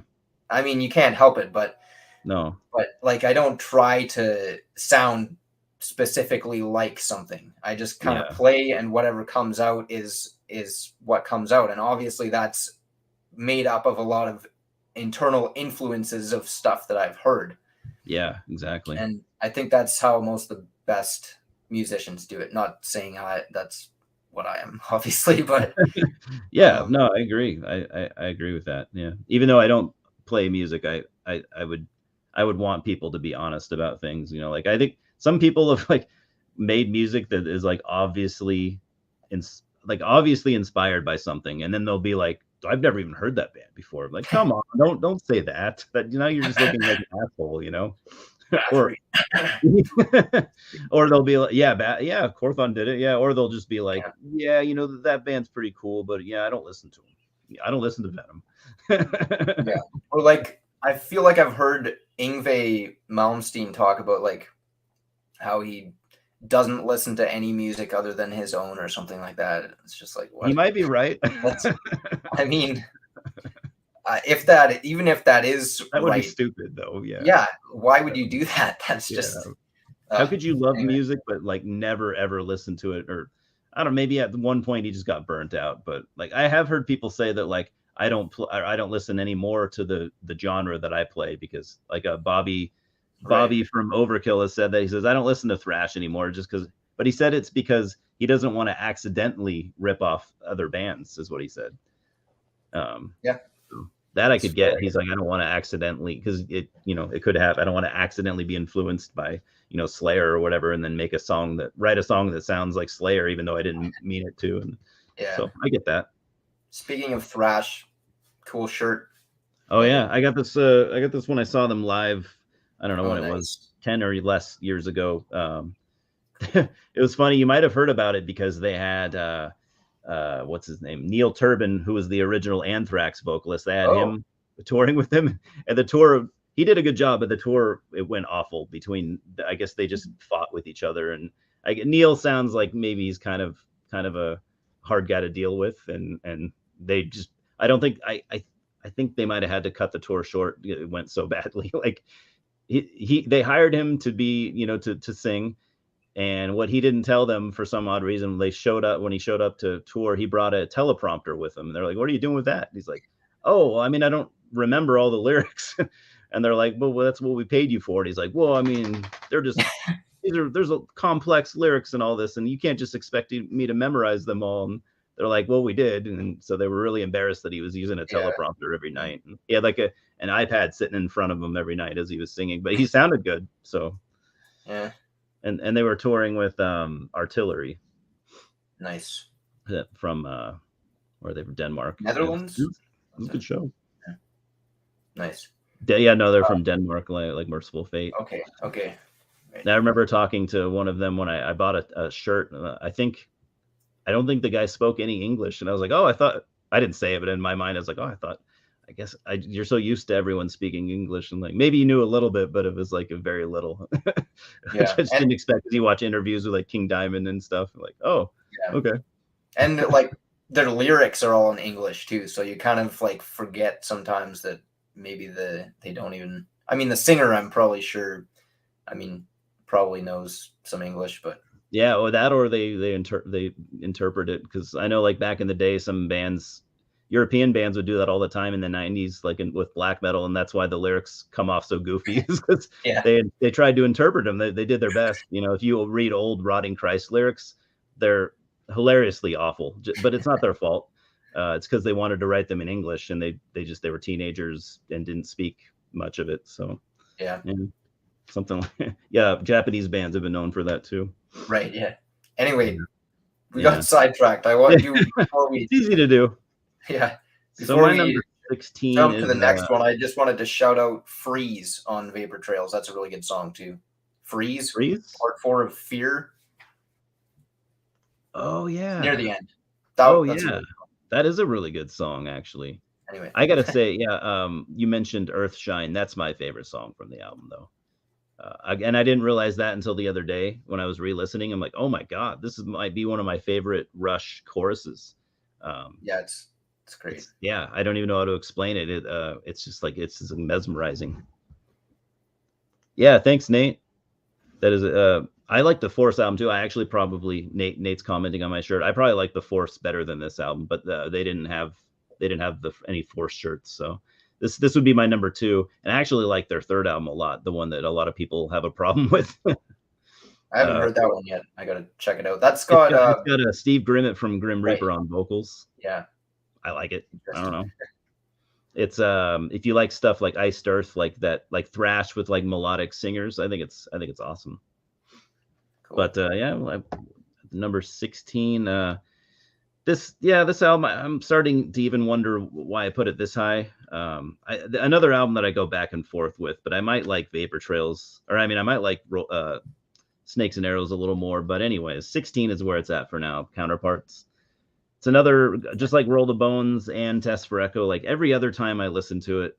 I mean, you can't help it, No. but like I don't try to sound specifically like something. I just kind of Yeah. play, and whatever comes out is what comes out, and obviously that's made up of a lot of internal influences of stuff that I've heard. Yeah, exactly. And I think that's how most of the best musicians do it. Not saying that's what I am, obviously, but Yeah, um, no, I agree. I agree with that. Yeah. Even though I don't play music, I would want people to be honest about things, like I think some people have like made music that is like obviously inspired by something, and then they'll be like, I've never even heard that band before. I'm like, come on, don't say that. That you're just looking like an asshole. Or Bathory. or they'll be like, yeah, yeah, Corthon did it, yeah. Or they'll just be like, Yeah, yeah, that band's pretty cool, but yeah, I don't listen to them. Yeah, I don't listen to yeah. Venom. Or like I feel like I've heard Yngwie Malmsteen talk about like how he doesn't listen to any music other than his own or something like that. It's just like He what? might be right. That's I mean, if that even if that is That would be right, stupid, though. Yeah, yeah. Why would you do that? That's yeah. just How could you love anyway. music but like never ever listen to it? Or I don't know, maybe at one point he just got burnt out. But like I have heard people say that like I don't listen anymore to the genre that I play because like Right. Bobby from Overkill has said that he says I don't listen to thrash anymore just because. But he said it's because he doesn't want to accidentally rip off other bands, is what he said. Yeah. So that I It's could get. very He's like, I don't want to accidentally, because it could have. I don't want to accidentally be influenced by Slayer or whatever, and then write a song that sounds like Slayer, even though I didn't mean it to. And yeah. so I get that. Speaking of thrash, cool shirt. Oh Like yeah, it. I got this. I got this when I saw them live. I don't know Oh, when it was, nice. 10 or less years ago. It was funny. You might have heard about it because they had what's his name, Neil Turbin, who was the original Anthrax vocalist. They had Oh, him touring with them, and the tour. He did a good job, but the tour it went awful. I guess they just fought with each other, and Neil sounds like maybe he's kind of a hard guy to deal with, and they just. I don't think I think they might have had to cut the tour short. It went so badly. Like they hired him to be to sing, and what he didn't tell them, for some odd reason, when he showed up to tour, he brought a teleprompter with him. And they're like, "What are you doing with that?" And he's like, "Oh, well, I mean, I don't remember all the lyrics." And they're like, "Well, that's what we paid you for." And he's like, "Well, I mean, there's a complex lyrics and all this, and you can't just expect me to memorize them all." And they're like, "Well, we did." And so they were really embarrassed that he was using a yeah. teleprompter every night. And he had like an iPad sitting in front of him every night as he was singing, but he sounded good. So, Yeah. and they were touring with Artillery Nice. from where they were, Denmark. It Netherlands? was What's a good that? show. Yeah. Nice. Yeah, no, they're from Denmark, like Merciful Fate. Okay. Okay. Right. And I remember talking to one of them when I bought a shirt. I don't think the guy spoke any English, and I was like, "Oh, I thought." I didn't say it, but in my mind, I was like, "Oh, I guess you're so used to everyone speaking English, and like maybe you knew a little bit, but it was like a very little." I Yeah. just didn't expect, because you watch interviews with like King Diamond and stuff. Like, oh, Yeah. okay. And like their lyrics are all in English too, so you kind of like forget sometimes that maybe they don't even. I mean, the singer, I'm probably sure. I mean, probably knows some English, but Yeah, or they interpret it, because I know, like, back in the day, some bands, European bands, would do that all the time in the '90s, like with black metal, and that's why the lyrics come off so goofy, is because yeah, they tried to interpret them. They did their best. If you read old Rotting Christ lyrics, they're hilariously awful, but it's not their fault. It's because they wanted to write them in English, and they were teenagers and didn't speak much of it. So yeah, yeah, something like yeah, Japanese bands have been known for that too. right, yeah. Anyway, we Yeah. got sidetracked. I want to before we It's easy to do. yeah So before my we number 16 jump to the is next one. I just wanted to shout out "Freeze" on Vapor Trails. That's a really good song too. "Freeze," Freeze. Part 4 of "Fear." Oh Near yeah. the end. Oh That's a yeah. really That is a really good song, actually. anyway. I gotta say, yeah. You mentioned Earthshine. That's my favorite song from the album, though. And I didn't realize that until the other day when I was re-listening. I'm like, oh my god, might be one of my favorite Rush choruses. Yeah, it's great. Yeah, I don't even know how to explain it. It's just mesmerizing. Yeah, thanks, Nate. That is I like the Force album too. I actually probably Nate's commenting on my shirt. I probably like the Force better than this album, but they didn't have any Force shirts, so this would be my number 2. And I actually like their third album a lot, the one that a lot of people have a problem with. I haven't heard that one yet. I gotta check it out. That's it's got got it's got a Steve Grimmett from Grim right. Reaper on vocals. Yeah. I like it. I don't Interesting. know. It's if you like stuff like Iced Earth, like that, like thrash with like melodic singers, I think it's awesome. Cool. But yeah, number 16. This album, I'm starting to even wonder why I put it this high. Another album that I go back and forth with, but I might like Vapor Trails, or I mean, I might like Snakes and Arrows a little more. But anyways, 16 is where it's at for now. Counterparts. It's another, just like Roll the Bones and Test for Echo. Like every other time I listen to it,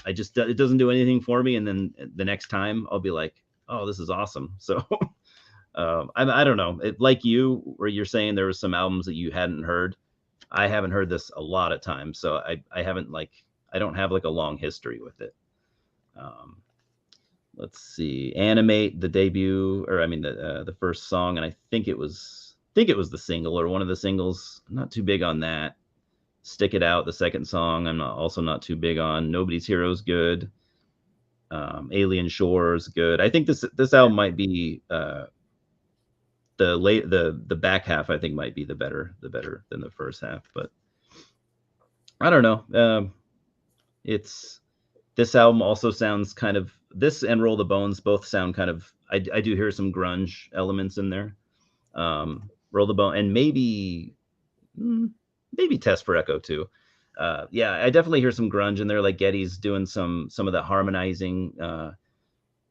it doesn't do anything for me, and then the next time I'll be like, oh, this is awesome. So I don't know. Like you, where you're saying there was some albums that you hadn't heard. I haven't heard this a lot of times, so I haven't I don't have like a long history with it. Um, let's see, Animate, the debut, or I mean the first song, and I think it was the single or one of the singles. I'm not too big on that. Stick It Out, the second song, I'm also not too big on. Nobody's Hero's good. Alien Shores good. I think this album might be the back half, I think, might be the better than the first half. But I don't know. It's this album also sounds kind of, this and Roll the Bones both sound kind of, I do hear some grunge elements in there. Roll the Bone, and maybe Test for Echo too. Yeah, I definitely hear some grunge in there. Like Geddy's doing some of the harmonizing.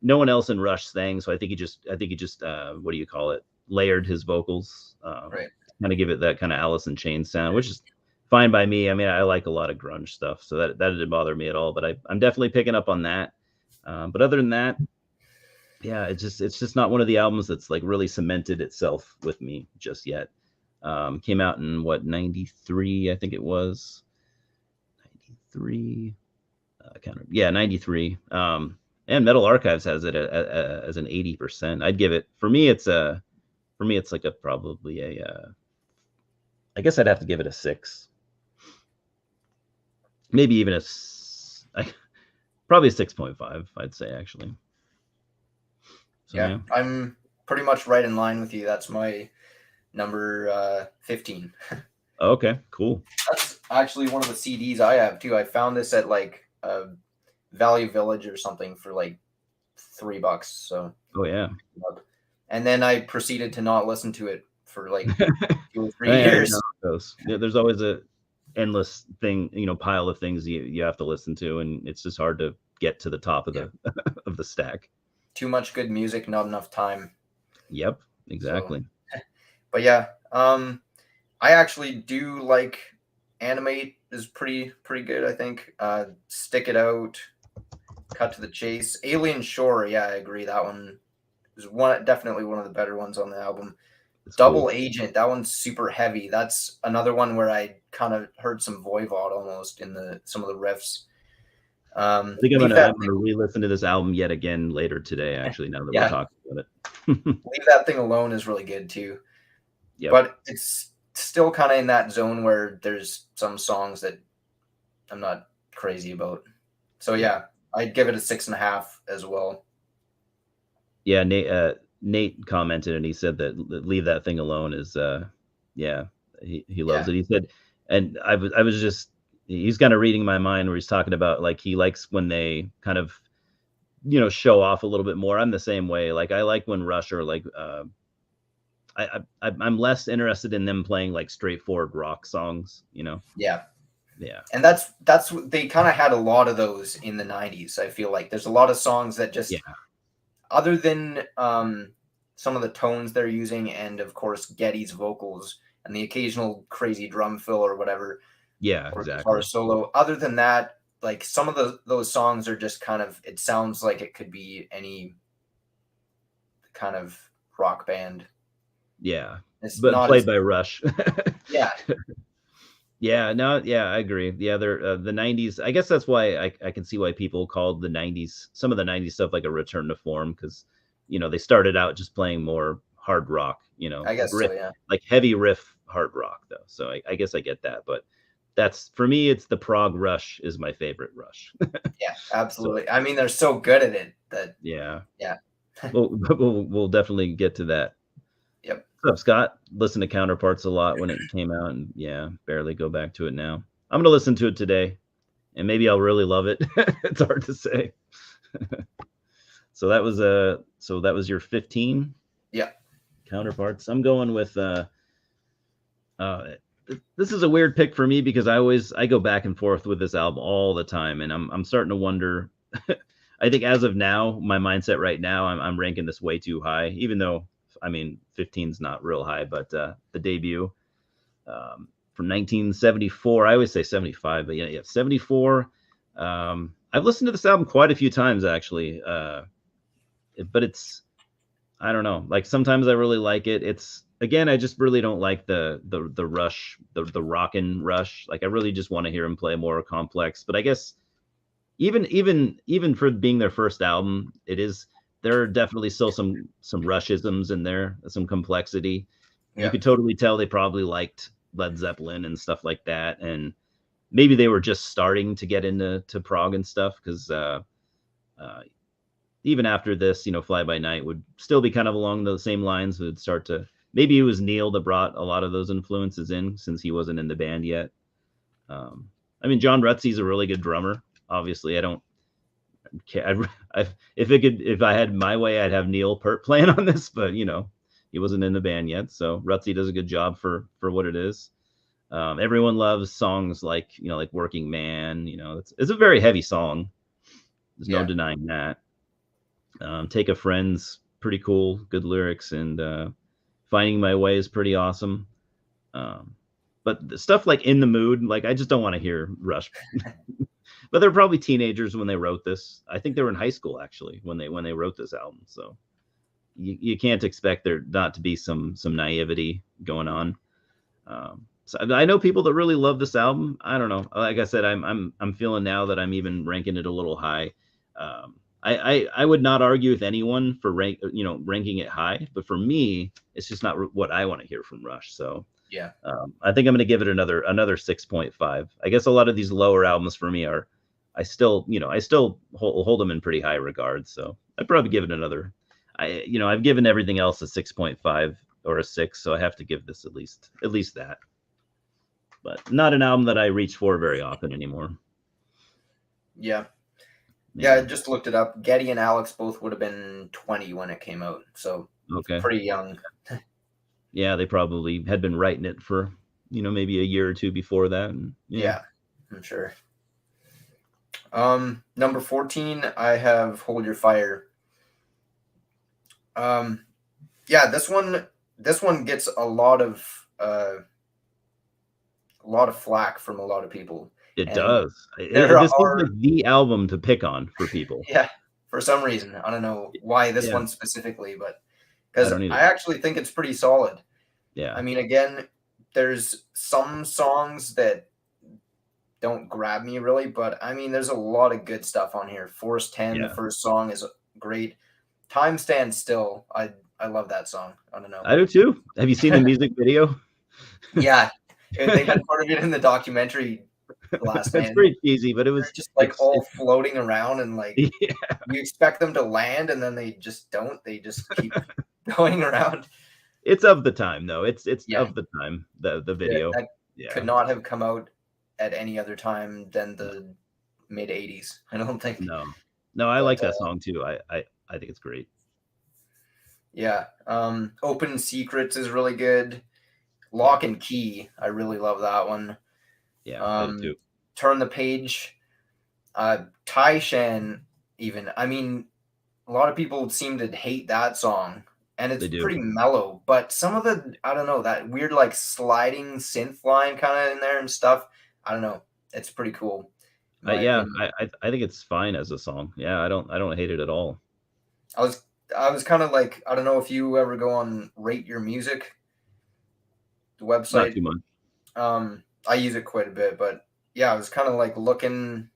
No one else in Rush sang, so I think he just what do you call it? Layered his vocals, Right. kind of give it that kind of Alice in Chains sound, which is fine by me. I mean, I like a lot of grunge stuff, so that didn't bother me at all. But I'm definitely picking up on that. But other than that, yeah, it's just not one of the albums that's like really cemented itself with me just yet. Came out in what, 93, I think it was. 93. Yeah, 93. And Metal Archives has it as an 80%. I'd give it, for me it's like a probably a I guess I'd have to give it a 6. Maybe even probably a 6.5, I'd say actually. So Yeah, yeah. I'm pretty much right in line with you. That's my number 15. Okay, cool. That's actually one of the CDs I have too. I found this at like Value Village or something for like $3. So, Oh yeah. and then I proceeded to not listen to it for like 2 or 3 Yeah, you know years. how it goes. Yeah, there's always a endless thing, pile of things you have to listen to, and it's just hard to get to the top of Yeah, the of the stack. too much good music, not enough time. Yep, So, exactly. but yeah, I actually do like Animate is pretty good. I think Stick It Out, Cut to the Chase, Alien Shore. Yeah, I agree. That one is definitely one of the better ones on the album. It's Double cool. Agent, that one's super heavy. That's another one where I kind of heard some Voivod almost in some of the riffs. I think I'm Leave gonna that I'm gonna re-listen to this album yet again later today, actually, now that we're yeah, talking about it. Leave That Thing Alone is really good too. Yep. But it's still kind of in that zone where there's some songs that I'm not crazy about. So Yeah. yeah, I'd give it a 6.5 as well. Yeah, Nate commented and he said that Leave That Thing Alone is yeah, he loves Yeah, it. He said, and I was just, he's kind of reading my mind where he's talking about like he likes when they kind of, show off a little bit more. I'm the same way. Like I like when Rush or like I'm less interested in them playing like straightforward rock songs. yeah. Yeah. And that's what they kind of had a lot of those in the 90s. I feel like there's a lot of songs that Yeah. just other than some of the tones they're using and of course Geddy's vocals and the occasional crazy drum fill or whatever Yeah, or guitar exactly. solo, other than that, like some of those songs are just kind of, it sounds like it could be any kind of rock band. Yeah. It's But not played as by Rush. yeah, Yeah, no, yeah, I agree. Yeah, they're the 90s. I guess that's why I can see why people called the 90s, some of the 90s stuff, like a return to form, because they started out just playing more hard rock, I like guess so, riff, yeah. like heavy riff hard rock though. So I guess I get that, but that's, for me, it's the prog Rush is my favorite Rush. Yeah, So absolutely. I mean, they're so good at it that yeah, yeah. we'll definitely get to that. Yep. What's up, Scott? Listen to Counterparts a lot when it came out, and yeah, barely go back to it now. I'm gonna listen to it today, and maybe I'll really love it. It's hard to say. So that was your 15 Yeah. Counterparts. I'm going with uh this is a weird pick for me because I go back and forth with this album all the time, and I'm starting to wonder. I think as of now, my mindset right now, I'm ranking this way too high, even though I mean 15 is not real high, but the debut from 1974. I always say 75, but yeah, 74. I've listened to this album quite a few times actually, but I don't know. Like sometimes I really like it. It's, again, I just really don't like the Rush, the rockin' Rush. Like I really just want to hear him play more complex. But I guess even for being their first album, there are definitely still some Rushisms in there, some complexity. You Yeah. could totally tell they probably liked Led Zeppelin and stuff like that, and maybe they were just starting to get into prog and stuff because uh, even after this, Fly By Night would still be kind of along those same lines. Would start to, maybe it was Neil that brought a lot of those influences in since he wasn't in the band yet. Um, I mean, John Rutsey's a really good drummer. Obviously, I don't care. If I had my way, I'd have Neil Peart playing on this, but he wasn't in the band yet. So Rutsey does a good job for what it is. Everyone loves songs like like Working Man. It's a very heavy song. There's no denying that. Take a Friend's pretty cool, good lyrics, and Finding My Way is pretty awesome. But the stuff like In the Mood, like I just don't want to hear Rush. But they're probably teenagers when they wrote this. I think they were in high school actually when they wrote this album. So you can't expect there not to be some naivety going on. So I know people that really love this album. I don't know. Like I said, I'm feeling now that I'm even ranking it a little high. I would not argue with anyone for ranking it high, but for me, it's just not what I want to hear from Rush. So Yeah. I think I'm going to give it another 6.5. I guess a lot of these lower albums for me are, I still hold them in pretty high regard. So I'd probably give it another. I've given everything else a 6.5 or a 6, so I have to give this at least that. But not an album that I reach for very often anymore. Yeah. Yeah, I just looked it up. Geddy and Alex both would have been 20 when it came out, so okay, pretty young. Yeah, they probably had been writing it for maybe a year or two before that. And, yeah, I'm sure. Number 14, I have Hold Your Fire. Yeah, this one gets a lot of flack from a lot of people. It and does. This is like the album to pick on for people. Yeah, for some reason. I don't know why this one specifically, but because I actually think it's pretty solid. Yeah. I mean, again, there's some songs that don't grab me really, but I mean, there's a lot of good stuff on here. Force 10, the first song is great. Time Stands Still. I love that song. I don't know. I do too. Have you seen the music video? Yeah. They had part of it in the documentary last night. It's pretty cheesy, but it was just all floating around and you expect them to land and then they just don't. They just keep going around. It's of the time though. It's of the time, the video. That could not have come out at any other time than the mid 80s. I don't think. No, I like that song too. I think it's great. Yeah. Open Secrets is really good. Lock and Key, I really love that one. Yeah, I do too. Turn the Page. Tai Shan, even. I mean, a lot of people seem to hate that song, and it's pretty mellow. But some of the, I don't know, that weird sliding synth line kind of in there and stuff. I don't know. It's pretty cool. I think it's fine as a song. Yeah, I don't hate it at all. I was kind of I don't know if you ever go on Rate Your Music, the website. Not too much. I use it quite a bit, but yeah, I was kind of looking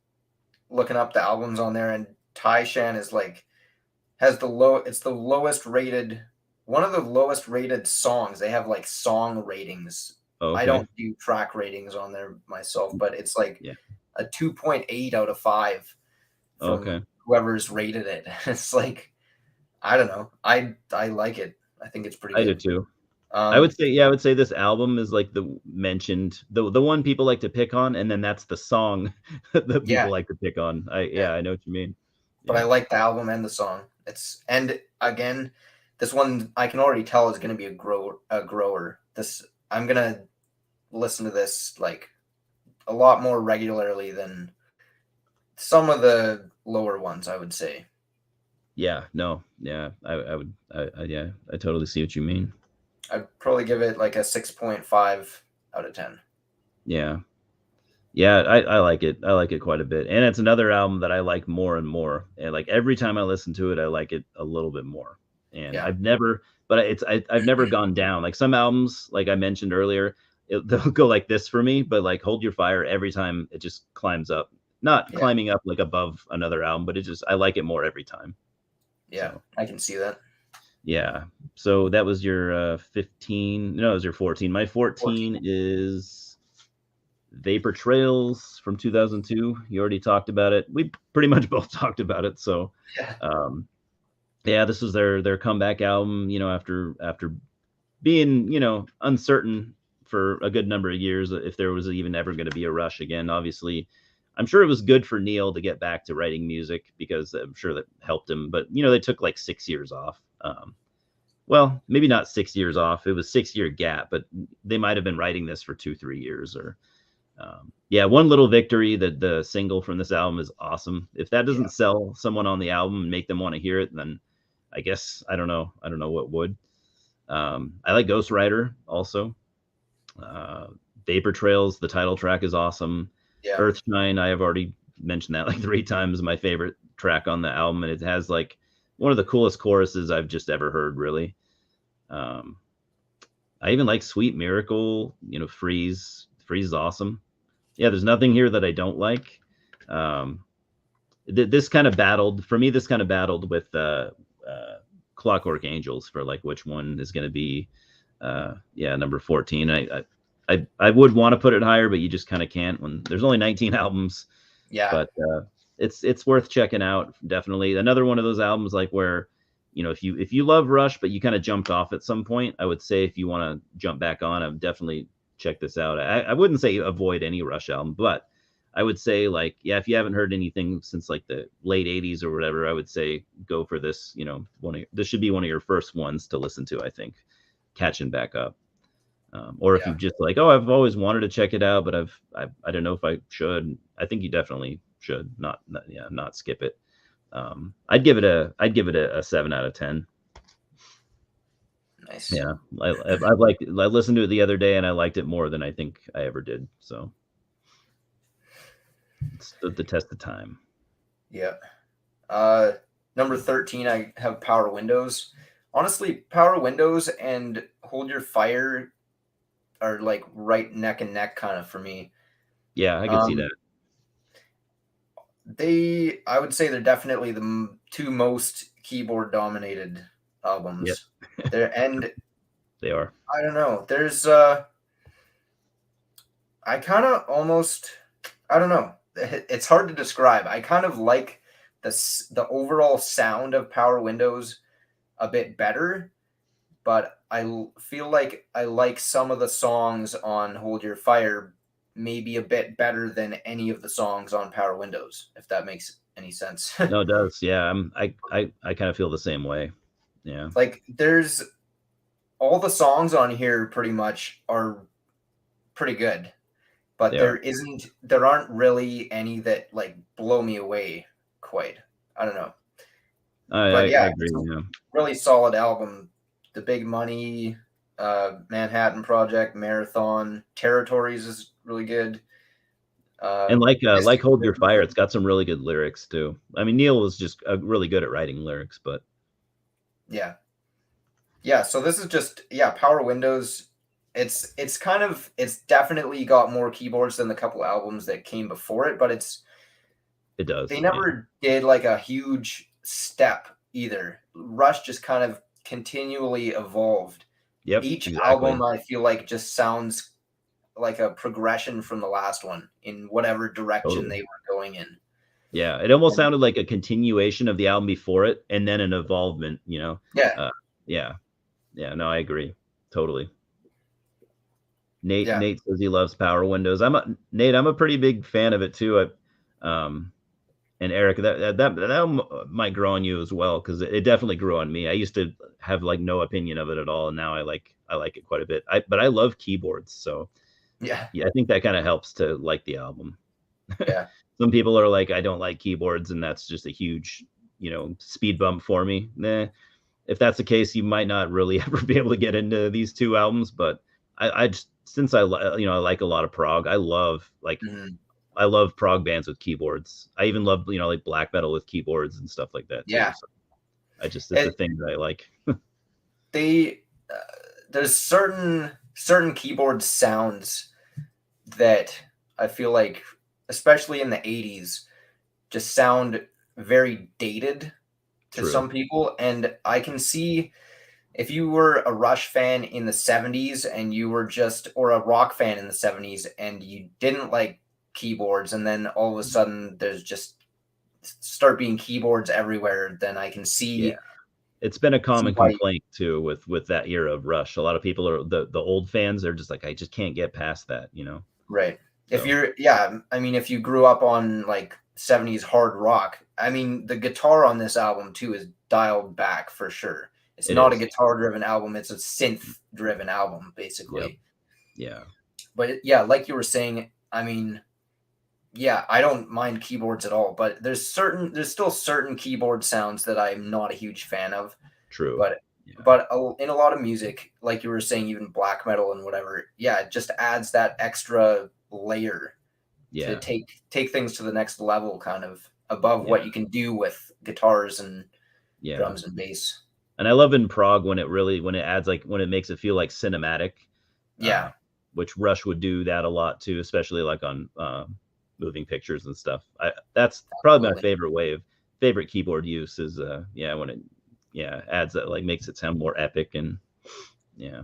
up the albums on there, and Tai Shan is has it's the lowest rated, one of the lowest rated songs. They have song ratings. Okay. I don't do track ratings on there myself, but it's a 2.8 out of 5 from whoever's rated it. It's I don't know. I like it. I think it's pretty good. I do too. I would say this album is the mentioned, the one people like to pick on, and then that's the song that people like to pick on. I know what you mean. But I like the album and the song. And again, this one I can already tell is going to be a grower. I'm going to listen to this a lot more regularly than some of the lower ones, I would say. Yeah, no. Yeah, I would I totally see what you mean. I'd probably give it a 6.5 out of 10. Yeah. Yeah, I like it. I like it quite a bit. And it's another album that I like more and more. And every time I listen to it, I like it a little bit more. And I've never gone down. Some albums, like I mentioned earlier, they'll go like this for me, but Hold Your Fire, every time it just climbs up. Not climbing up above another album, but I like it more every time. Yeah, so. I can see that. Yeah. So that was your 15. No, it was your 14. My 14 is Vapor Trails from 2002. You already talked about it. We pretty much both talked about it. So, this was their comeback album. After being uncertain for a good number of years if there was even ever going to be a Rush again. Obviously, I'm sure it was good for Neil to get back to writing music because I'm sure that helped him. But they took like 6 years off. Well, maybe not 6 years off. It was 6 year gap, but they might have been writing this for 2-3 years or. Yeah, One Little Victory, the single from this album is awesome. If that doesn't sell someone on the album and make them want to hear it, then I guess I don't know what would. I like Ghost Rider also. Vapor Trails, the title track is awesome. Yeah. Earthshine, I have already mentioned that like 3 times. My favorite track on the album, and it has like one of the coolest choruses I've just ever heard. Really, I even like Sweet Miracle. Freeze. Freeze is awesome. Yeah, there's nothing here that I don't like. This kind of battled for me. This kind of battled with Clockwork Angels for like which one is going to be number 14. I would want to put it higher, but you just kind of can't when there's only 19 albums. Yeah. But it's worth checking out. Definitely another one of those albums like where if you love Rush but you kind of jumped off at some point, I would say if you want to jump back on, I would definitely check this out. I wouldn't say avoid any Rush album, but I would say like, yeah, if you haven't heard anything since like the late 80s or whatever, I would say go for this. This should be one of your first ones to listen to, I think, catching back up. Or if you just like, oh, I've always wanted to check it out, but I don't know if I should. I think you definitely should not skip it. I'd give it a 7 out of 10. Nice. Yeah, I listened to it the other day and I liked it more than I think I ever did. So it stood the test of time. Yeah. Number 13, I have Power Windows. Honestly, Power Windows and Hold Your Fire are like right neck and neck kind of for me. Yeah, I can see that. I would say they're definitely the two most keyboard dominated albums. Yep. They are. I don't know. There's I kind of almost, I don't know. It's hard to describe. I kind of like the overall sound of Power Windows a bit better, but I feel like I like some of the songs on Hold Your Fire maybe a bit better than any of the songs on Power Windows, if that makes any sense. No, it does. Yeah, I kind of feel the same way. Yeah. Like there's all the songs on here pretty much are pretty good, but there aren't really any that like blow me away quite. I don't know. I agree. Yeah. Really solid album. The Big Money, Manhattan Project, Marathon, Territories is really good. And like Hold Your Fire, it's got some really good lyrics too. I mean, Neil was just really good at writing lyrics, but yeah. So this is just Power Windows. It's definitely got more keyboards than the couple albums that came before it, but it does. They never did like a huge step either. Rush just kind of continually evolved. Yep. Each album I feel like just sounds like a progression from the last one in whatever direction they were going in. Yeah, it almost sounded like a continuation of the album before it and then an evolvement, Yeah. Yeah, no, I agree. Totally. Nate says he loves Power Windows. Nate, I'm a pretty big fan of it too. And Erik, that might grow on you as well, because it definitely grew on me. I used to have like no opinion of it at all, and now I like it quite a bit. But I love keyboards, so yeah, I think that kind of helps to like the album. Yeah. Some people are like, I don't like keyboards, and that's just a huge, speed bump for me. Nah, if that's the case, you might not really ever be able to get into these two albums. But I just, since I like a lot of prog, I love I love prog bands with keyboards. I even love, like black metal with keyboards and stuff like that too. Yeah. So it's a thing that I like. There's certain keyboard sounds that I feel like, especially in the 80s, just sound very dated to some people. And I can see if you were a Rush fan in the 70s and you were or a rock fan in the 70s and you didn't like keyboards, and then all of a sudden there's just start being keyboards everywhere, then I can see It's been a See common why, complaint too with that era of Rush. A lot of people are the old fans. They're just like, I just can't get past that, you know. right? If So you're, yeah, I mean, if you grew up on like 70s hard rock, I mean, the guitar on this album too is dialed back for sure. It's it not a is. guitar driven album, it's a synth driven album, Yep. basically. Yeah. But yeah, like you were saying, I mean, yeah, I don't mind keyboards at all, but there's still certain keyboard sounds that I'm not a huge fan of. True. But Yeah. but in a lot of music, like you were saying, even black metal and whatever, yeah, it just adds that extra layer to Yeah. take things to the next level, kind of above Yeah. what you can do with guitars and Yeah. drums and bass. And I love in prog when it adds like when it makes it feel like cinematic, uh, Yeah, which Rush would do that a lot too, especially like on moving pictures and stuff. That's probably my absolutely. favorite keyboard use is yeah when it adds that like makes it sound more epic and yeah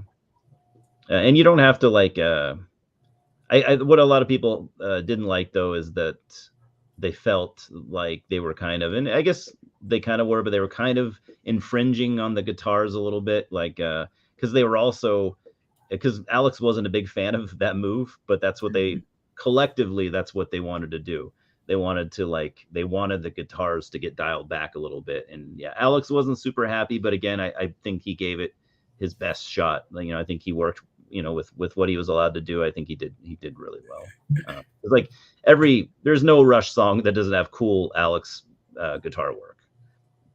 and you don't have to like what a lot of people didn't like though is that they felt like they were kind of, and I guess they kind of were, but they were kind of infringing on the guitars a little bit, like because they were also because Alex wasn't a big fan of that move, but that's what they Mhm. collectively that's what they wanted to do. They wanted the guitars to get dialed back a little bit, and yeah, Alex wasn't super happy, but again, I think he gave it his best shot. Like, I think he worked, with what he was allowed to do. I think he did really well. It's like there's no Rush song that doesn't have cool Alex guitar work,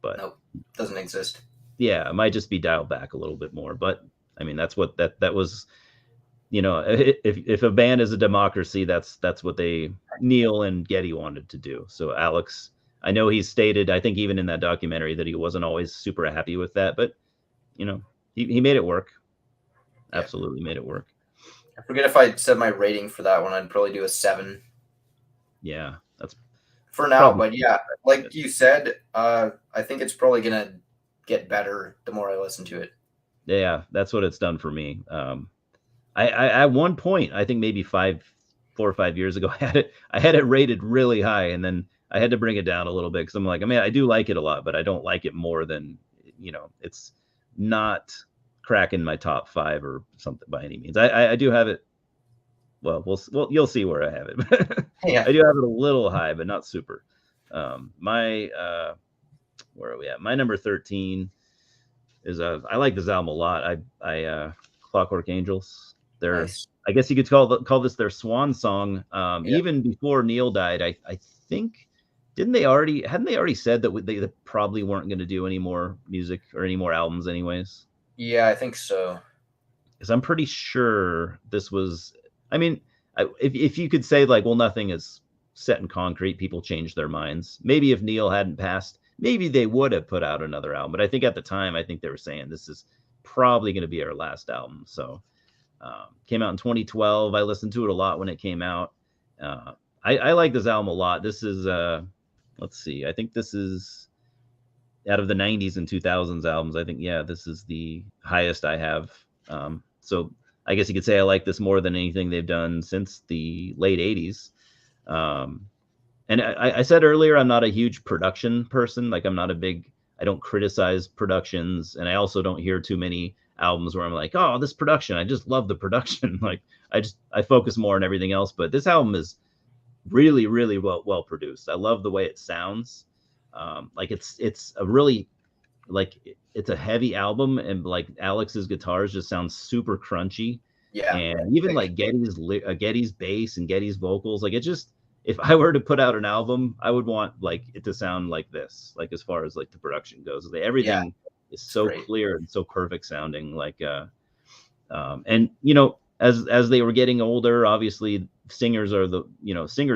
but Nope, doesn't exist. yeah, it might just be dialed back a little bit more. But I mean, that's what that was. If a band is a democracy, that's what they Neil and Geddy wanted to do. So Alex, I know he stated, I think even in that documentary, that he wasn't always super happy with that, but he made it work. Yeah, Absolutely made it work. I forget if I said my rating for that one. I'd probably do a 7 Yeah, that's for now. probably But yeah, like you said, I think it's probably gonna get better the more I listen to it. yeah, that's what it's done for me. I at one point, I think maybe 4 or 5 years ago, I had it rated really high, and then I had to bring it down a little bit because I'm like, I mean, I do like it a lot, but I don't like it more than it's not cracking my top five or something by any means. I do have it. Well, you'll see where I have it. Yeah, I do have it a little high, but not super. My where are we at? My number 13 is I like this album a lot. I Clockwork Angels. They're nice. I guess you could call this their swan song. Yeah, Even before Neil died, I think hadn't they already said that they probably weren't going to do any more music or any more albums anyways? yeah, I think so. Because I'm pretty sure this was. I mean, if you could say like, well, nothing is set in concrete, people change their minds. Maybe if Neil hadn't passed, maybe they would have put out another album. But I think at the time, I think they were saying this is probably going to be our last album. So came out in 2012. I listened to it a lot when it came out. I like this album a lot. This is let's see. I think this is out of the 90s and 2000s albums. I think yeah, this is the highest I have. So I guess you could say I like this more than anything they've done since the late 80s. Um, and I said earlier, I'm not a huge production person. Like I don't criticize productions, and I also don't hear too many albums where I'm like, oh, this production, I just love the production. Like I focus more on everything else. But this album is really, really well produced. I love the way it sounds. Like it's a really like it's a heavy album, and like Alex's guitars just sound super crunchy, Yeah, and even thick. like Getty's bass and Getty's vocals, like it just if I were to put out an album, I would want like it to sound like this, like as far as like the production goes. Yeah, Everything is it's so great. clear and so perfect sounding. Like and as they were getting older, obviously singers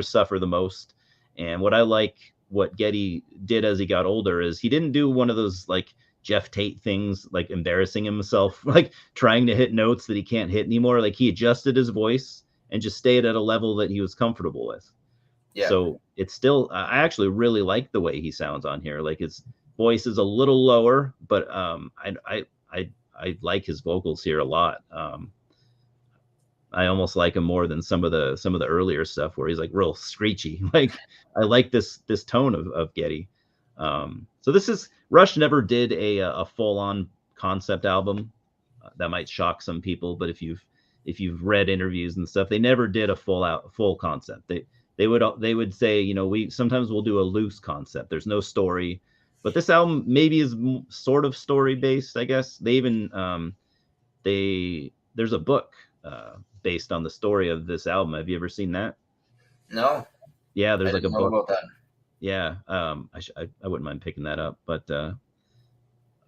suffer the most. And what Getty did as he got older is he didn't do one of those like Jeff Tate things, like embarrassing himself, like trying to hit notes that he can't hit anymore. Like he adjusted his voice and just stayed at a level that he was comfortable with. Yeah, So it's still, I actually really like the way he sounds on here. Like his voice is a little lower, but I like his vocals here a lot. I almost like him more than some of the earlier stuff where he's like real screechy. Like I like this tone of Getty. So this is Rush never did a full on concept album. That might shock some people, but if you've read interviews and stuff, they never did a full concept. They would say, you know, we sometimes we'll do a loose concept. There's no story, but this album maybe is sort of story based, I guess. They even there's a book based on the story of this album. Have you ever seen that? No, Yeah, I there's like a didn't know book. about that. Yeah, I wouldn't mind picking that up, but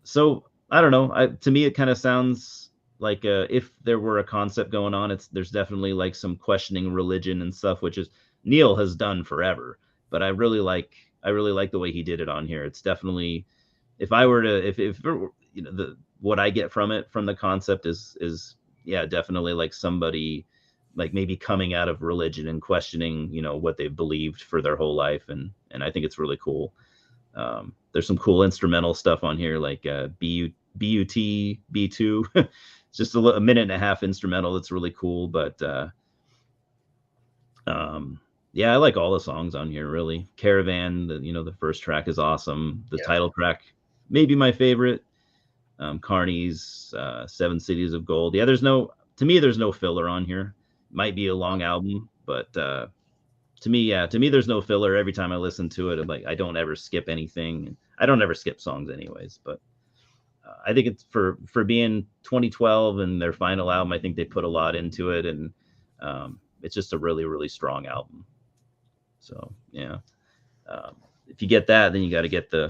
so I don't know. To me, it kind of sounds like if there were a concept going on, there's definitely like some questioning religion and stuff, which is Neil has done forever. But I really like the way he did it on here. It's definitely, if I were to if it were, you know, the what I get from it, from the concept is yeah, definitely like somebody like maybe coming out of religion and questioning, you know, what they've believed for their whole life, and I think it's really cool. There's some cool instrumental stuff on here, like B2. It's just a minute and a half instrumental. That's really cool. But yeah, I like all the songs on here. Really, Caravan. The first track is awesome. The Yeah. title track, maybe my favorite. Carney's Seven Cities of Gold. Yeah, to me, there's no filler on here. Might be a long album, but to me, there's no filler. Every time I listen to it, I'm like, I don't ever skip anything. I don't ever skip songs anyways, but I think it's for being 2012 and their final album. I think they put a lot into it, and it's just a really, really strong album. So yeah, if you get that, then you got to get the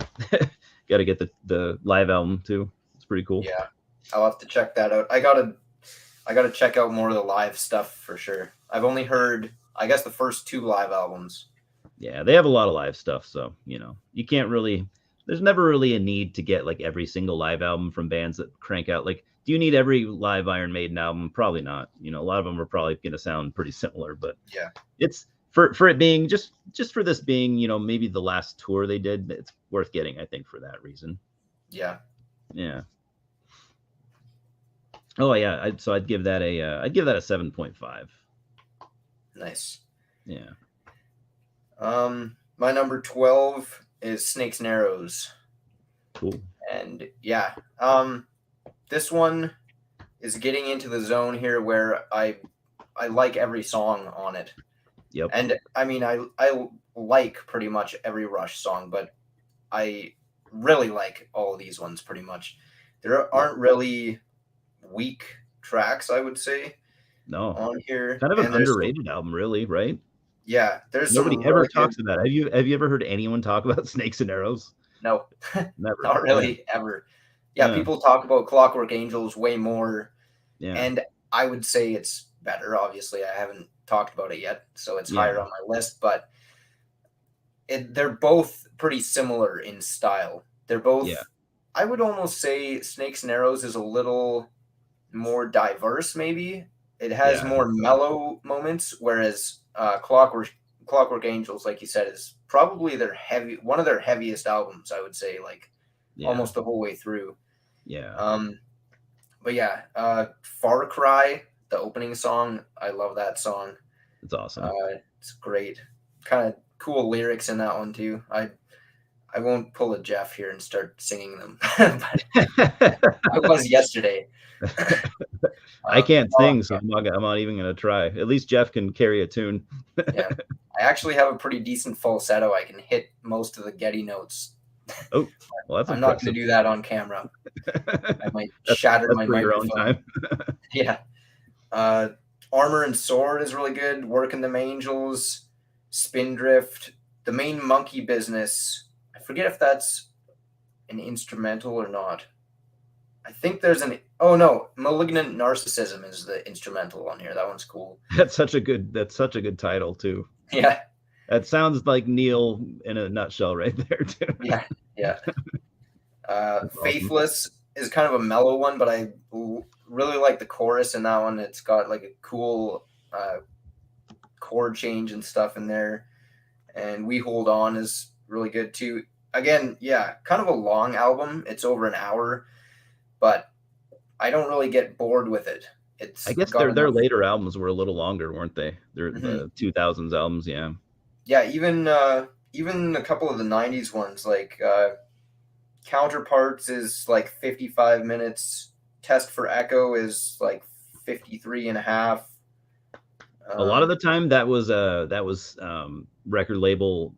the live album too. It's pretty cool. Yeah, I'll have to check that out. I gotta check out more of the live stuff for sure. I've only heard, I guess, the first two live albums. Yeah, they have a lot of live stuff, so you can't really. There's never really a need to get like every single live album from bands that crank out. Like, do you need every live Iron Maiden album? Probably not. A lot of them are probably going to sound pretty similar, but yeah, it's for it being just for this being maybe the last tour they did. It's worth getting, I think, for that reason. Yeah. Oh yeah, so I'd give that a 7.5. Nice. Yeah. My number 12 is Snakes and Arrows. Cool. And yeah, this one is getting into the zone here where I like every song on it. Yep. And I mean, I like pretty much every Rush song, but I really like all of these ones pretty much. There aren't really weak tracks, I would say. No. On here. Kind of an underrated album, really, right? Yeah, there's nobody ever talks about it. Have you ever heard anyone talk about Snakes and Arrows? No, never. Not really, ever. Yeah, people talk about Clockwork Angels way more. Yeah. And I would say it's better. Obviously, I haven't talked about it yet, so it's higher on my list. But they're both pretty similar in style. They're both. Yeah. I would almost say Snakes and Arrows is a little more diverse. Maybe it has more mellow moments, whereas Clockwork Angels, like you said, is probably one of their heaviest albums, I would say, like almost the whole way through. Yeah. But yeah, Far Cry, the opening song, I love that song. It's awesome. It's great. Kind of cool lyrics in that one too. I won't pull a Jeff here and start singing them, but I was yesterday. I can't sing, so I'm not even going to try. At least Jeff can carry a tune. Yeah, I actually have a pretty decent falsetto. I can hit most of the Getty notes. Oh, well, that's I'm not going to do that on camera. I might shatter my microphone. Your own time. Yeah. Armor and Sword is really good. Working Them Angels, Spindrift, The Main Monkey Business. I forget if that's an instrumental or not. I think there's Malignant Narcissism is the instrumental on here. That one's cool. That's such a good title too. Yeah. That sounds like Neil in a nutshell right there too. Yeah. Faithless is kind of a mellow one, but I really like the chorus in that one. It's got like a cool chord change and stuff in there. And We Hold On is really good too. Again, kind of a long album. It's over an hour. But I don't really get bored with it. I guess their later albums were a little longer, weren't they? The 2000s albums, yeah. Yeah, even a couple of the 90s ones, like Counterparts is like 55 minutes. Test for Echo is like 53 and a half. A lot of the time that was record labels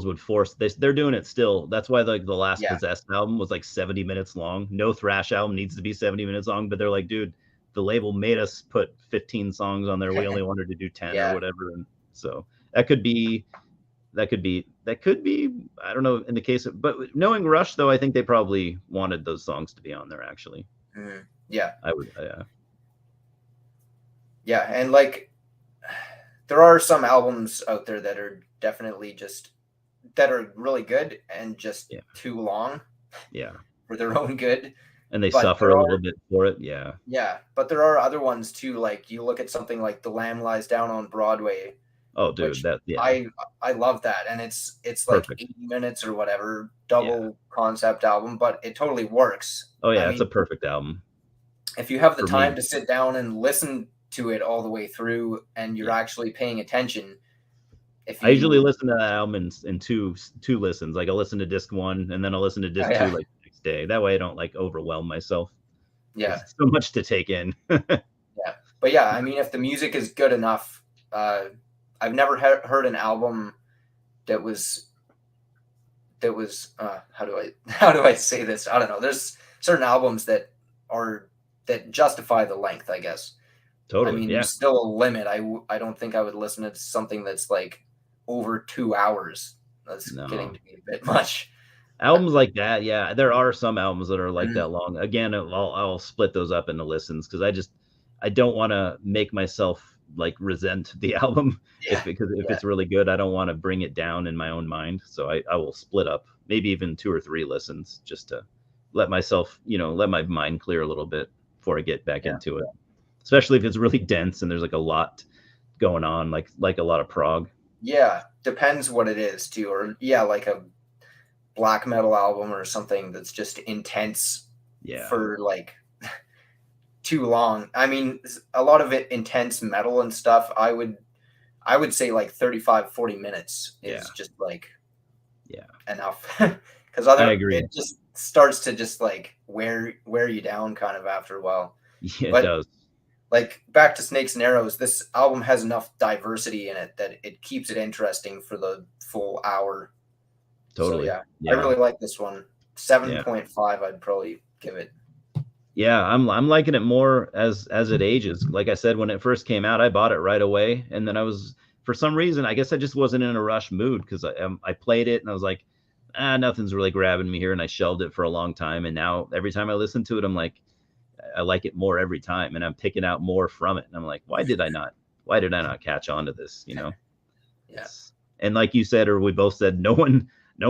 would force this. They're doing it still. That's why like the last Yeah, Possessed album was like 70 minutes long. No thrash album needs to be 70 minutes long, but they're like, dude, the label made us put 15 songs on there. We only wanted to do 10 or yeah. whatever. And so that could be I don't know in the case of, but knowing Rush though, I think they probably wanted those songs to be on there actually. Yeah. I would Yeah, and like there are some albums out there that are definitely just that are really good and just yeah. too long Yeah. for their own good. And they But suffer there a are little bit for it. Yeah. yeah, but there are other ones too. Like you look at something like The Lamb Lies Down on Broadway, Oh, dude, which that yeah, I love that, and it's like perfect. 80 minutes or whatever, Yeah. double concept album, but it totally works. Oh I yeah, it's a mean, perfect album if you have the for time me. to sit down and listen to it all the way through and you're Yeah. actually paying attention, if I usually you listen to that album in two listens. Like I'll listen to disc one and then I'll listen to oh, disc two yeah, like the next day. That way I don't like overwhelm myself because yeah, it's so much to take in. yeah. But yeah, I mean, if the music is good enough, I've never heard an album that was how do I how do I say this? I don't know. There's certain albums that are that justify the length, I guess. I Totally. mean, Yeah. there's still a limit. I don't think I would listen to something that's like over 2 hours. That's getting No. to be a bit much. But Albums like that, yeah, there are some albums that are like mm, that long. Again, I'll split those up into listens because I don't want to make myself like resent the album if yeah, because if yeah, it's really good, I don't want to bring it down in my own mind. So I will split up maybe even two or three listens just to let myself, let my mind clear a little bit before I get back yeah, into it. Especially if it's really dense and there's like a lot going on, like a lot of prog. yeah. Depends what it is too, or yeah, like a black metal album or something that's just intense Yeah. for like too long. I mean, a lot of it intense metal and stuff. I would say like 35, 40 minutes Yeah. is just like Yeah. enough because I other agree. it just starts to just like wear you down kind of after a while. Yeah, it But does. like back to Snakes and Arrows, this album has enough diversity in it that it keeps it interesting for the full hour. So Totally. yeah, I Yeah. really like this one. Yeah. 7.5 I'd probably give it. Yeah, I'm liking it more as it ages. Like I said, when it first came out, I bought it right away, and then I was for some reason, I guess I just wasn't in a rush mood because I played it and I was like, nothing's really grabbing me here, and I shelved it for a long time. And now every time I listen to it, I'm like, I like it more every time, and I'm picking out more from it. And I'm like, why did I not catch on to this? Yeah. It's and like you said, or we both said, no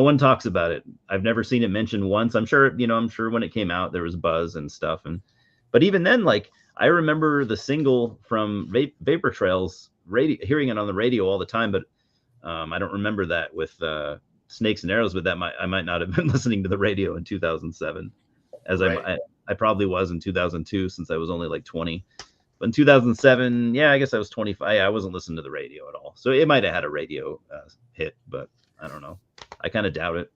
one talks about it. I've never seen it mentioned once. I'm sure when it came out there was buzz and stuff, but even then, like I remember the single from Vapor Trails, hearing it on the radio all the time, but I don't remember that with Snakes and Arrows. But I might not have been listening to the radio in 2007, as Right. I probably was in 2002 since I was only like 20. But in 2007, yeah, I guess I was 25. I wasn't listening to the radio at all, so it might have had a radio hit, but I don't know. I kind of doubt it.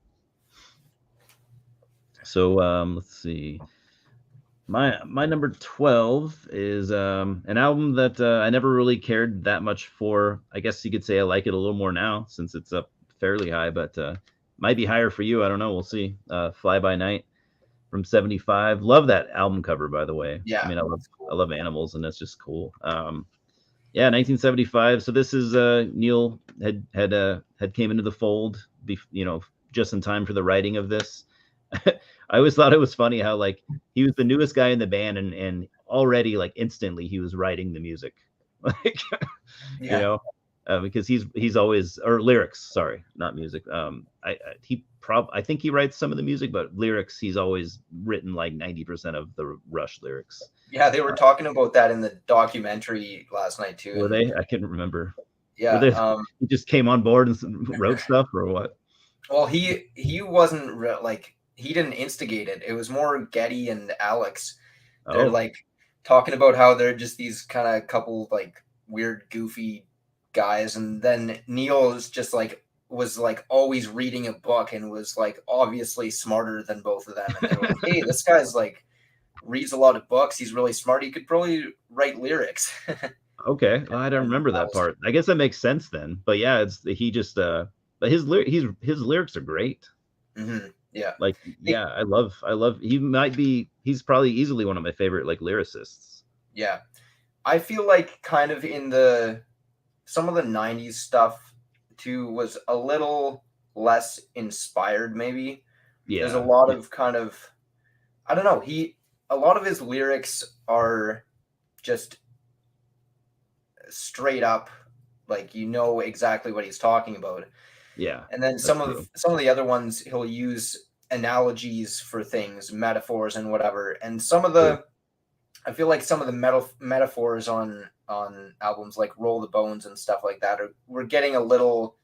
So let's see. My number 12 is an album that I never really cared that much for. I guess you could say I like it a little more now since it's up fairly high, but might be higher for you. I don't know. We'll see. Fly By Night from 75. Love that album cover, by the way. I Yeah. mean, I love That's I cool. love animals, and that's just cool. Yeah, 1975. So this is Neil had came into the fold, just in time for the writing of this. I always thought it was funny how like he was the newest guy in the band, and already like instantly he was writing the music, like you Yeah. know, because he's always or lyrics. Sorry, not music. I think he writes some of the music, but lyrics he's always written like 90% of the Rush lyrics. Yeah, they were talking about that in the documentary last night too. Were And they? I couldn't remember. Were yeah, they? He just came on board and wrote stuff, or what? well, he wasn't like he didn't instigate it. It was more Getty and Alex. They're Oh, like talking about how they're just these kind of couple like weird, goofy guys, and then Neil is just like was like always reading a book and was like obviously smarter than both of them. And they were like, hey, this guy's like reads a lot of books. He's really smart. He could probably write lyrics. Okay, I don't remember that was, part. I guess that makes sense then. But yeah, it's he just but his lyrics are great. yeah. Like yeah, I love he's probably easily one of my favorite like lyricists. Yeah. I feel like kind of in some of the 90s stuff too was a little less inspired maybe. There's a Yeah. lot of kind of, I don't know, a lot of his lyrics are just straight up, like you know exactly what he's talking about. Yeah. And then That's some true. of the other ones he'll use analogies for things, metaphors and whatever. And some of True. the I feel like some of the metaphors on albums like Roll the Bones and stuff like that we're getting a little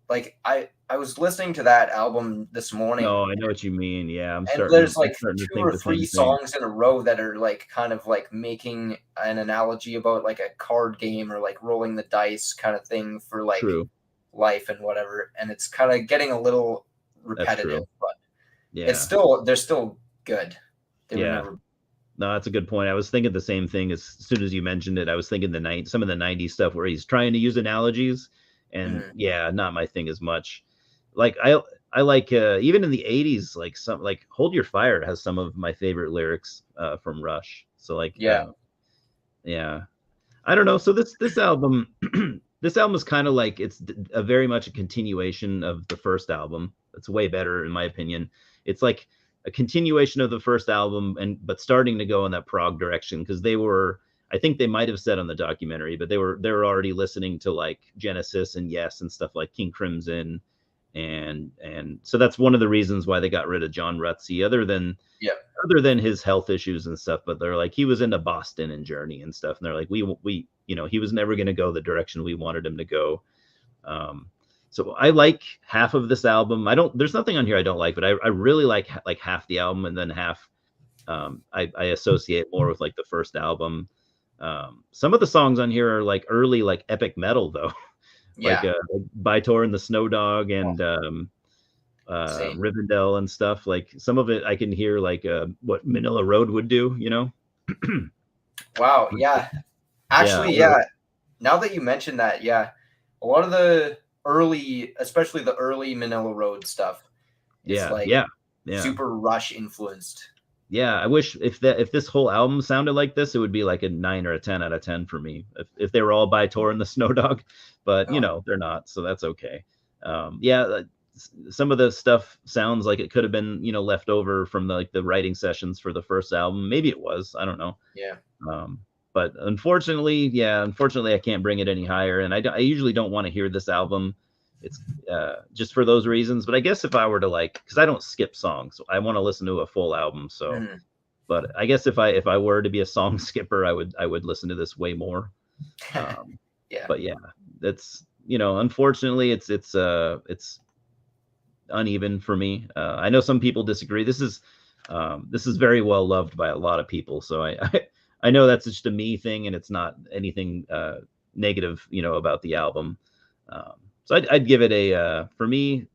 like I was listening to that album this morning, No, I know what you mean. Yeah, and there's I'm like starting to two think or the three same thing. songs in a row that are like kind of like making an analogy about like a card game or like rolling the dice kind of thing for like True. life and whatever, and it's kind of getting a little That's repetitive, true. but Yeah. they're still good. They were Yeah. never. No, that's a good point. I was thinking the same thing as soon as you mentioned it. I was thinking some of the 90s stuff where he's trying to use analogies and Mhm. yeah, not my thing as much. Like I like even in the 80s like some like Hold Your Fire has some of my favorite lyrics from Rush. So like Yeah, yeah. I don't know. So this album this album is kind of like it's a very much a continuation of the first album. It's way better in my opinion. It's like a continuation of the first album and but starting to go in that prog direction because they were I think they might have said on the documentary, but they were already listening to like Genesis and Yes and stuff like King Crimson and so that's one of the reasons why they got rid of John Rutsey yeah, other than his health issues and stuff, but they're like he was into Boston and Journey and stuff, and they're like we he was never going to go the direction we wanted him to go. Um, so I like half of this album. I don't. There's nothing on here I don't like, but I really like half the album, and then half I associate more with like the first album. Some of the songs on here are like early like epic metal though, like yeah. Bytor and the Snow Dog Oh, and same. Rivendell and stuff. Like some of it I can hear like what Manila Road would do, you know? Wow. Yeah. Yeah. Actually, yeah. Now that you mentioned that, yeah, a lot of the early, especially the early Manila Road stuff, is Yeah. like Yeah. Yeah. super Rush influenced. Yeah. I wish if this whole album sounded like this, it would be like a 9 or a 10 out of 10 for me. If they were all by Tor and the Snow Dog, but Oh, they're not, so that's okay. Yeah, some of the stuff sounds like it could have been, left over from the like the writing sessions for the first album. Maybe it was, I don't know. yeah. Um, but unfortunately, I can't bring it any higher. And I usually don't want to hear this album. It's just for those reasons. But I guess if I were to like, because I don't skip songs, so I want to listen to a full album. So, Mhm. but I guess if I were to be a song skipper, I would listen to this way more. Um, Yeah. but yeah, that's unfortunately, it's uneven for me. I know some people disagree. This is very well loved by a lot of people. So I know that's just a me thing, and it's not anything negative, about the album. So I'd give it a for me.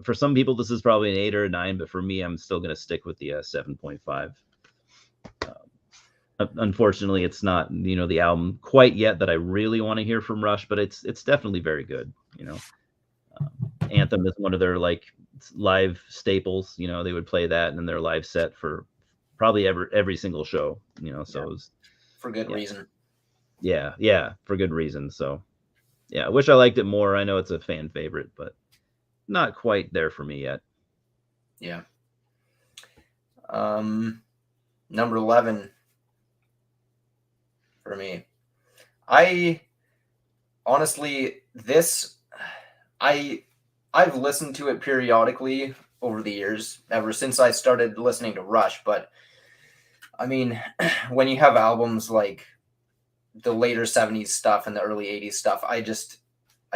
For some people, this is probably an 8 or a 9, but for me, I'm still going to stick with the 7.5. Unfortunately, it's not the album quite yet that I really want to hear from Rush, but it's definitely very good. Anthem is one of their like live staples. They would play that in their live set for probably every single show. So Yeah. it was, For good yeah, reason. yeah, for good reason. So yeah, I wish I liked it more. I know it's a fan favorite, but not quite there for me yet. Yeah. Number 11 for me. I honestly this I I've listened to it periodically over the years, ever since I started listening to Rush, but I mean, when you have albums like the later 70s stuff and the early 80s stuff, I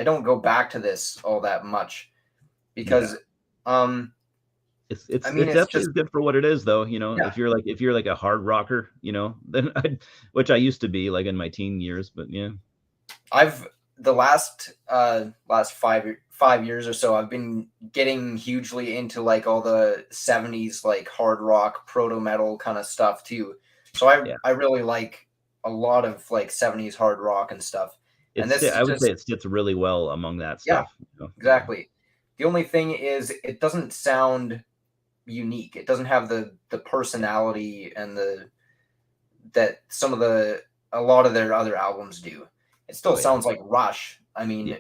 don't go back to this all that much Yeah, because um it's it's I mean it it's definitely is just good for what it is, though. yeah. If you're like a hard rocker, then which I used to be like in my teen years, but yeah, I've the last 5 years or so, I've been getting hugely into like all the 70s like hard rock, proto metal kind of stuff too. So Yeah, I really like a lot of like 70s hard rock and stuff. And this is I would say just, it sits really well among that yeah, stuff. Yeah, exactly. The only thing is it doesn't sound unique. It doesn't have the yeah, personality and the that some of the a lot of their other albums do. It still oh yeah, sounds like Rush. I yeah, mean,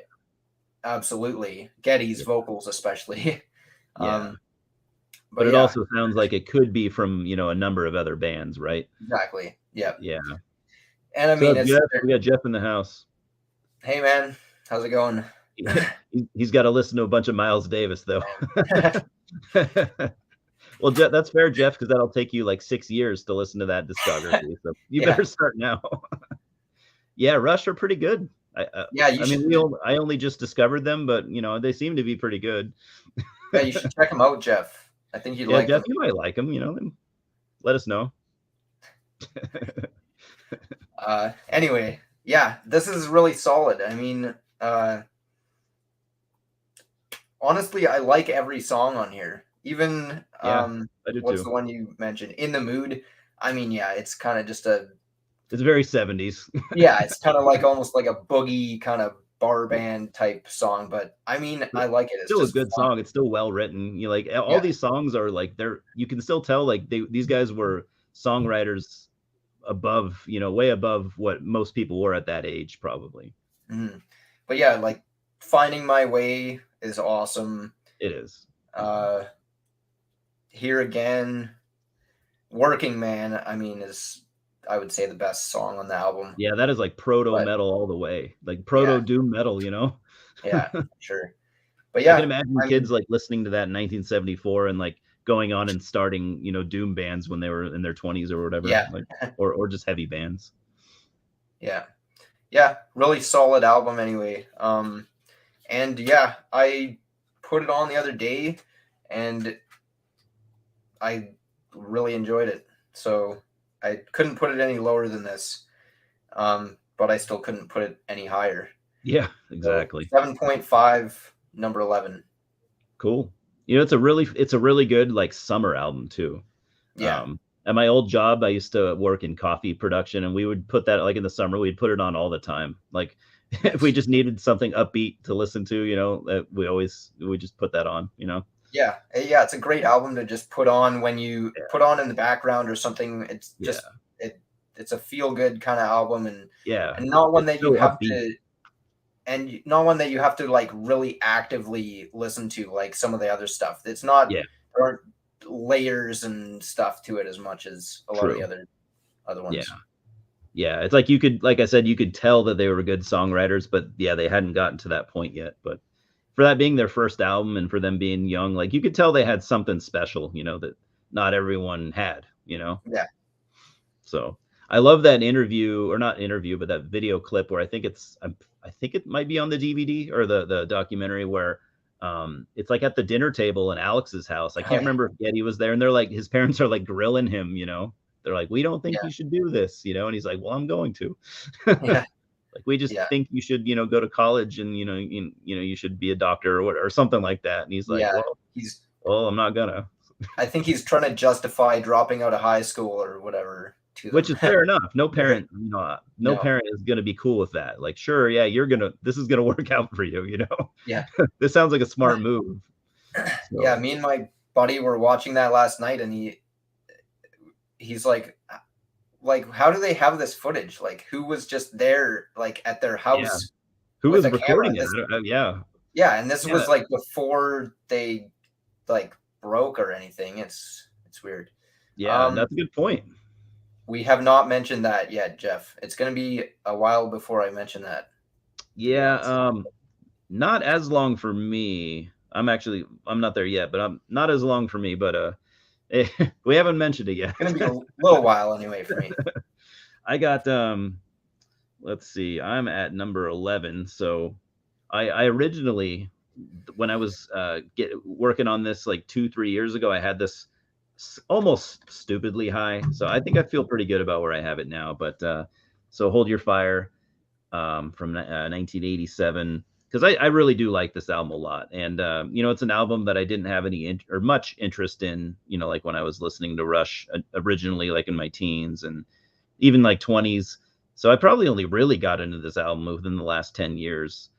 absolutely. Geddy's yeah, vocals especially. yeah. um But but it yeah, also sounds like it could be from a number of other bands, right? exactly. Yeah. Yeah. And I So mean up, it's Jeff, we got Jeff in the house. hey man, how's it going? He's got to listen to a bunch of Miles Davis though. Well, Jeff, that's fair, Jeff, because that'll take you like 6 years to listen to that discography. So you Yeah. better start now. Yeah, Rush are pretty good. Yeah, you I mean, should I only just discovered them, but they seem to be pretty good. yeah, you should check them out, Jeff. I think you'd Yeah, like Jeff, them. you might like them. Then let us know. Anyway, yeah, this is really solid. I mean, honestly, I like every song on here. Even Yeah, I do what's too. the one you mentioned? In the Mood. I mean, yeah, it's kind of just a It's very 70s. yeah, it's kind of like almost like a boogie kind of bar Yeah. band type song, but I mean, But I like it. It's still a just good fun. song. It's still well written. You like all Yeah. these songs are like you can still tell like these guys were songwriters above, way above what most people were at that age, probably. Mhm. But yeah, like Finding My Way is awesome. It is. Uh Here Again, Working Man, I mean, is I would say the best song on the album. Yeah, that is like proto But metal all the way. Like yeah, proto doom metal. yeah, sure. But I can yeah, imagine I kids mean, like listening to that in 1974 and like going on and starting, doom bands when they were in their 20s or whatever, yeah, like or just heavy bands. yeah, yeah, really solid album anyway. And yeah, I put it on the other day, and I really enjoyed it. So I couldn't put it any lower than this, but I still couldn't put it any higher. Yeah, So exactly. 7.5, number 11. Cool. It's a really good like summer album too. Yeah. At my old job, I used to work in coffee production, and we would put that like in the summer. We'd put it on all the time. Like if we Nice. just needed something upbeat to listen to, we just put that on. Yeah. Yeah. It's a great album to just put on when you Yeah, put on in the background or something. It's yeah, just, it's a feel good kind of album, yeah. and not one It's that you so have upbeat. to, and not one that you have to like really actively listen to like some of the other stuff. It's not, Yeah, there aren't layers and stuff to it as much as a lot of the true. other Yeah, ones. yeah. It's like like I said, you could tell that they were good songwriters, but yeah, they hadn't gotten to that point yet. But for that being their first album and for them being young, like you could tell they had something special, that not everyone had. Yeah. So I love that interview, or not interview, but that video clip where I think it might be on the DVD or the documentary where it's like at the dinner table in Alex's house. I Oh, can't yeah. remember if Getty was there, and they're like his parents are like grilling him. They're like, we don't think Yeah. you should do this, and he's like, well, I'm going to. Yeah. Like we just Yeah. think you should, go to college and you should be a doctor or something like that. And he's like, Yeah. well, He's, I'm not gonna. I think he's trying to justify dropping out of high school or whatever to Which them. is fair enough. No Right. parent, no No. parent is gonna be cool with that. Like, sure, yeah, this is gonna work out for you. Yeah. This sounds like a smart move. Yeah. So Me and my buddy were watching that last night, and he's like, how do they have this footage? Like, who was just there, like at their yeah, house who with was a camera? recording And it? this, Yeah, yeah, and this yeah, was like before they like broke or anything. It's weird. yeah. Um, That's a good point. we have not mentioned that yet, Jeff. It's gonna be a while before I mention that, to be Yeah, honest. not as long for me. I'm not there yet, but I'm not as long for me. But we haven't mentioned it yet. It's gonna be a little while anyway for me. I got let's see, I'm at number 11. So I originally, when I was working on this like 2-3 years ago, I had this almost stupidly high. So I think I feel pretty good about where I have it now. But so hold your fire. from 1987, because I really do like this album a lot. And it's an album that I didn't have any or much interest in, like when I was listening to Rush originally, like in my teens and even like 20s. So I probably only really got into this album within the last 10 years.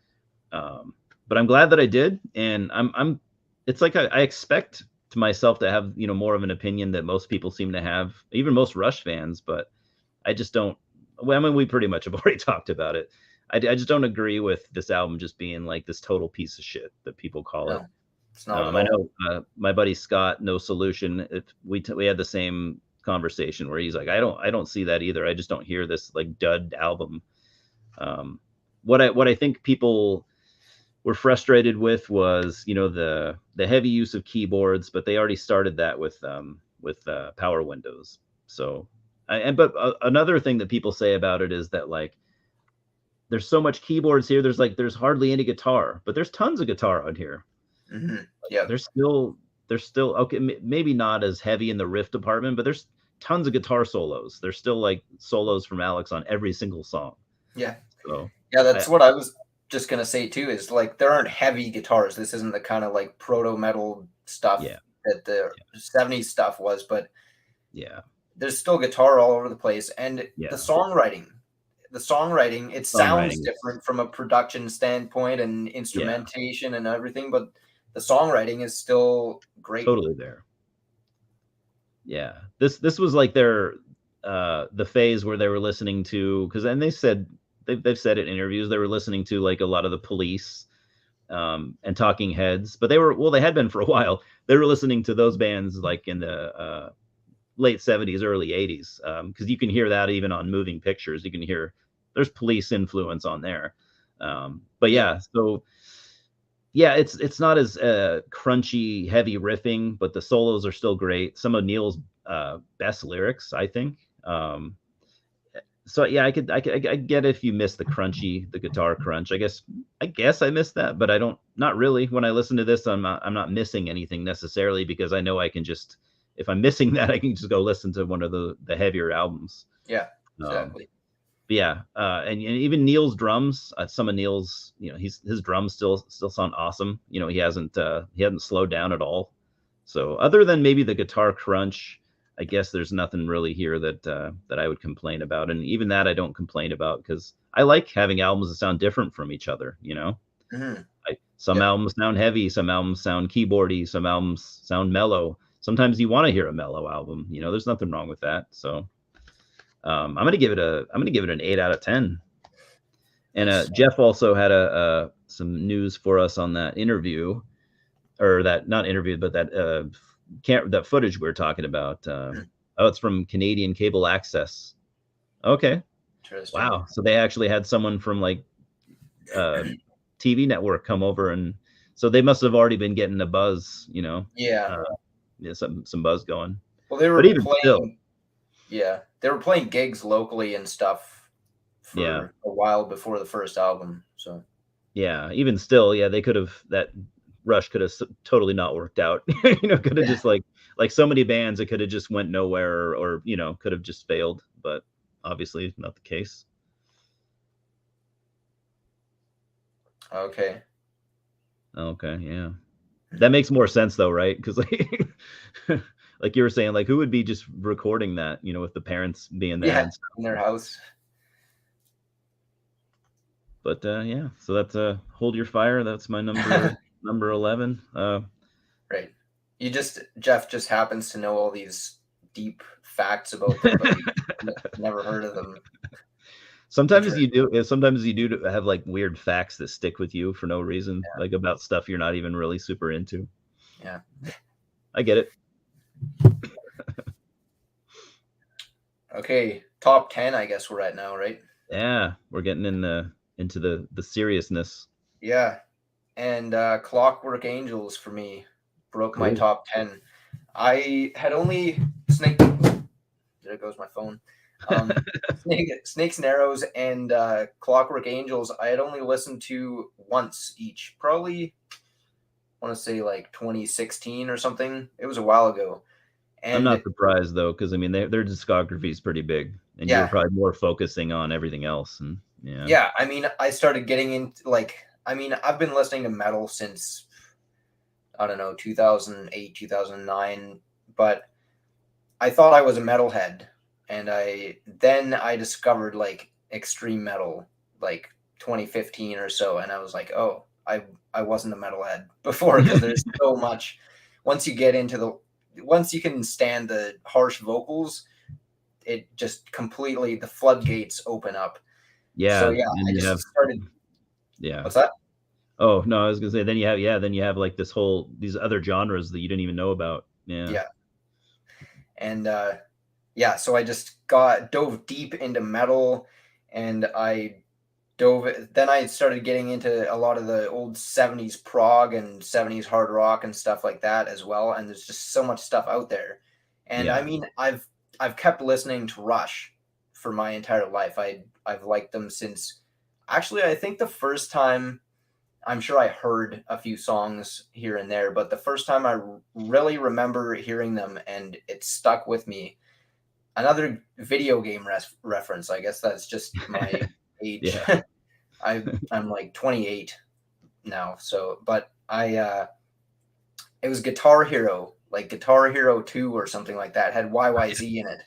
But I'm glad that I did, and I'm it's like I expect to myself to have more of an opinion that most people seem to have, even most Rush fans, but I just don't. Well, I mean, we pretty much have already talked about it. I just don't agree with this album just being like this total piece of shit that people call it. No, it's not at I all. know my buddy Scott, No Solution. We had the same conversation where he's like, I don't see that either. I just don't hear this like dud album. Um, what I think people were frustrated with was the heavy use of keyboards, but they already started that with power windows. So but another thing that people say about it is that like there's so much keyboards here, there's hardly any guitar, but there's tons of guitar on here. Yeah, There's still okay, maybe not as heavy in the riff department, but there's tons of guitar solos. There's still like solos from Alex on every single song. yeah, So that's what I was just gonna say too, is like there aren't heavy guitars. This isn't the kind of like proto metal stuff yeah, that the 70s stuff was, but yeah, there's still guitar all over the place. And yeah. the songwriting, it sounds Songwriting different from a production standpoint and instrumentation and everything, but the songwriting is still great. totally there. Yeah, this was like their the phase where they were listening to, because and they've said it in interviews, they were listening to like a lot of the Police and Talking Heads, but they had been for a while. They were listening to those bands like in the late 70s, early 80s, because you can hear that even on Moving Pictures. You can hear there's Police influence on there. But yeah, so yeah, it's not as crunchy, heavy riffing, but the solos are still great. Some of Neil's best lyrics, I think. So yeah, I get if you miss the guitar crunch. I guess I missed that, but I don't, not really. When I listen to this, I'm not missing anything necessarily, because I know I can just, if I'm missing that, I can just go listen to one of the heavier albums. Yeah, Um, exactly. but yeah, and even Neil's drums, some of Neil's, his drums still sound awesome. He hasn't slowed down at all. So other than maybe the guitar crunch, I guess there's nothing really here that I would complain about. And even that I don't complain about, because I like having albums that sound different from each other. Some Yeah. albums sound heavy, some albums sound keyboardy, some albums sound mellow. Sometimes you want to hear a mellow album. There's nothing wrong with that. So I'm gonna give it an 8 out of 10. And Nice. Jeff also had some news for us on that interview, or that not interview, but that footage we were talking about. It's from Canadian Cable Access. Okay, Interesting. wow. So they actually had someone from like TV network come over, and so they must have already been getting a buzz. Yeah. Some buzz going. Well, they were But even playing. still, Yeah, they were playing gigs locally and stuff for a while before the first album. So yeah, even still, yeah, they could have, that Rush could have totally not worked out. Could have just like so many bands, it could have just went nowhere, or could have just failed. But obviously not the case. Okay, yeah, that makes more sense though, right? Because like like you were saying, like who would be just recording that, with the parents being there and stuff. in their house. But yeah, so that's Hold Your Fire. That's my number 11. Right. Jeff just happens to know all these deep facts about them, but never heard of them. Sometimes you do have like weird facts that stick with you for no reason, like about stuff you're not even really super into. Yeah, I get it. Okay, top 10, I guess we're at now, right? Yeah, we're getting into the seriousness. Yeah, and Clockwork Angels for me broke my Cool. top 10. I had only there goes my phone. Snakes and Arrows and Clockwork Angels, I had only listened to once each. Probably, I want to say like 2016 or something. It was a while ago. And I'm not surprised though, because I mean their discography is pretty big, and you were probably more focusing on everything else. And Yeah. Yeah, I mean, I started getting into like, I mean, I've been listening to metal since, I don't know, 2008, 2009, but I thought I was a metalhead, and I discovered like extreme metal like 2015 or so, and I was like, oh, I wasn't a metalhead before, because there's so much. Once you get into once you can stand the harsh vocals, it just completely, the floodgates open up. So Yeah, yeah, and I you just have started. yeah. What's that? Oh, no, I was gonna say then you have like these other genres that you didn't even know about. Yeah. Yeah, and yeah, so I just got dove deep into metal, and then I started getting into a lot of the old 70s prog and 70s hard rock and stuff like that as well, and there's just so much stuff out there. And I Yeah. mean, I've kept listening to Rush for my entire life. I've liked them since, actually, I think the first time, I'm sure I heard a few songs here and there, but the first time I really remember hearing them and it stuck with me. Another video game reference. I guess that's just my age. Yeah. I'm like 28 now, so but it was Guitar Hero, like Guitar Hero 2 or something like that, had YYZ in it.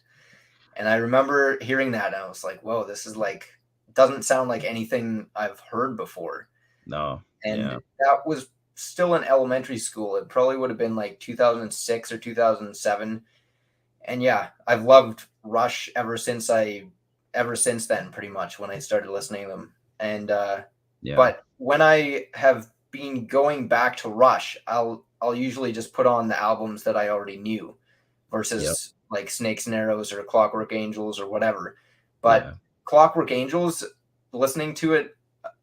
And I remember hearing that and I was like, "Whoa, this is like, doesn't sound like anything I've heard before." No. Yeah. And that was still in elementary school. It probably would have been like 2006 or 2007. And yeah, I've loved Rush ever since then, pretty much, when I started listening to them. And Yeah. but when I have been going back to Rush, I'll usually just put on the albums that I already knew, Yep. versus like Snakes and Arrows or Clockwork Angels or whatever. But Yeah. Clockwork Angels, listening to it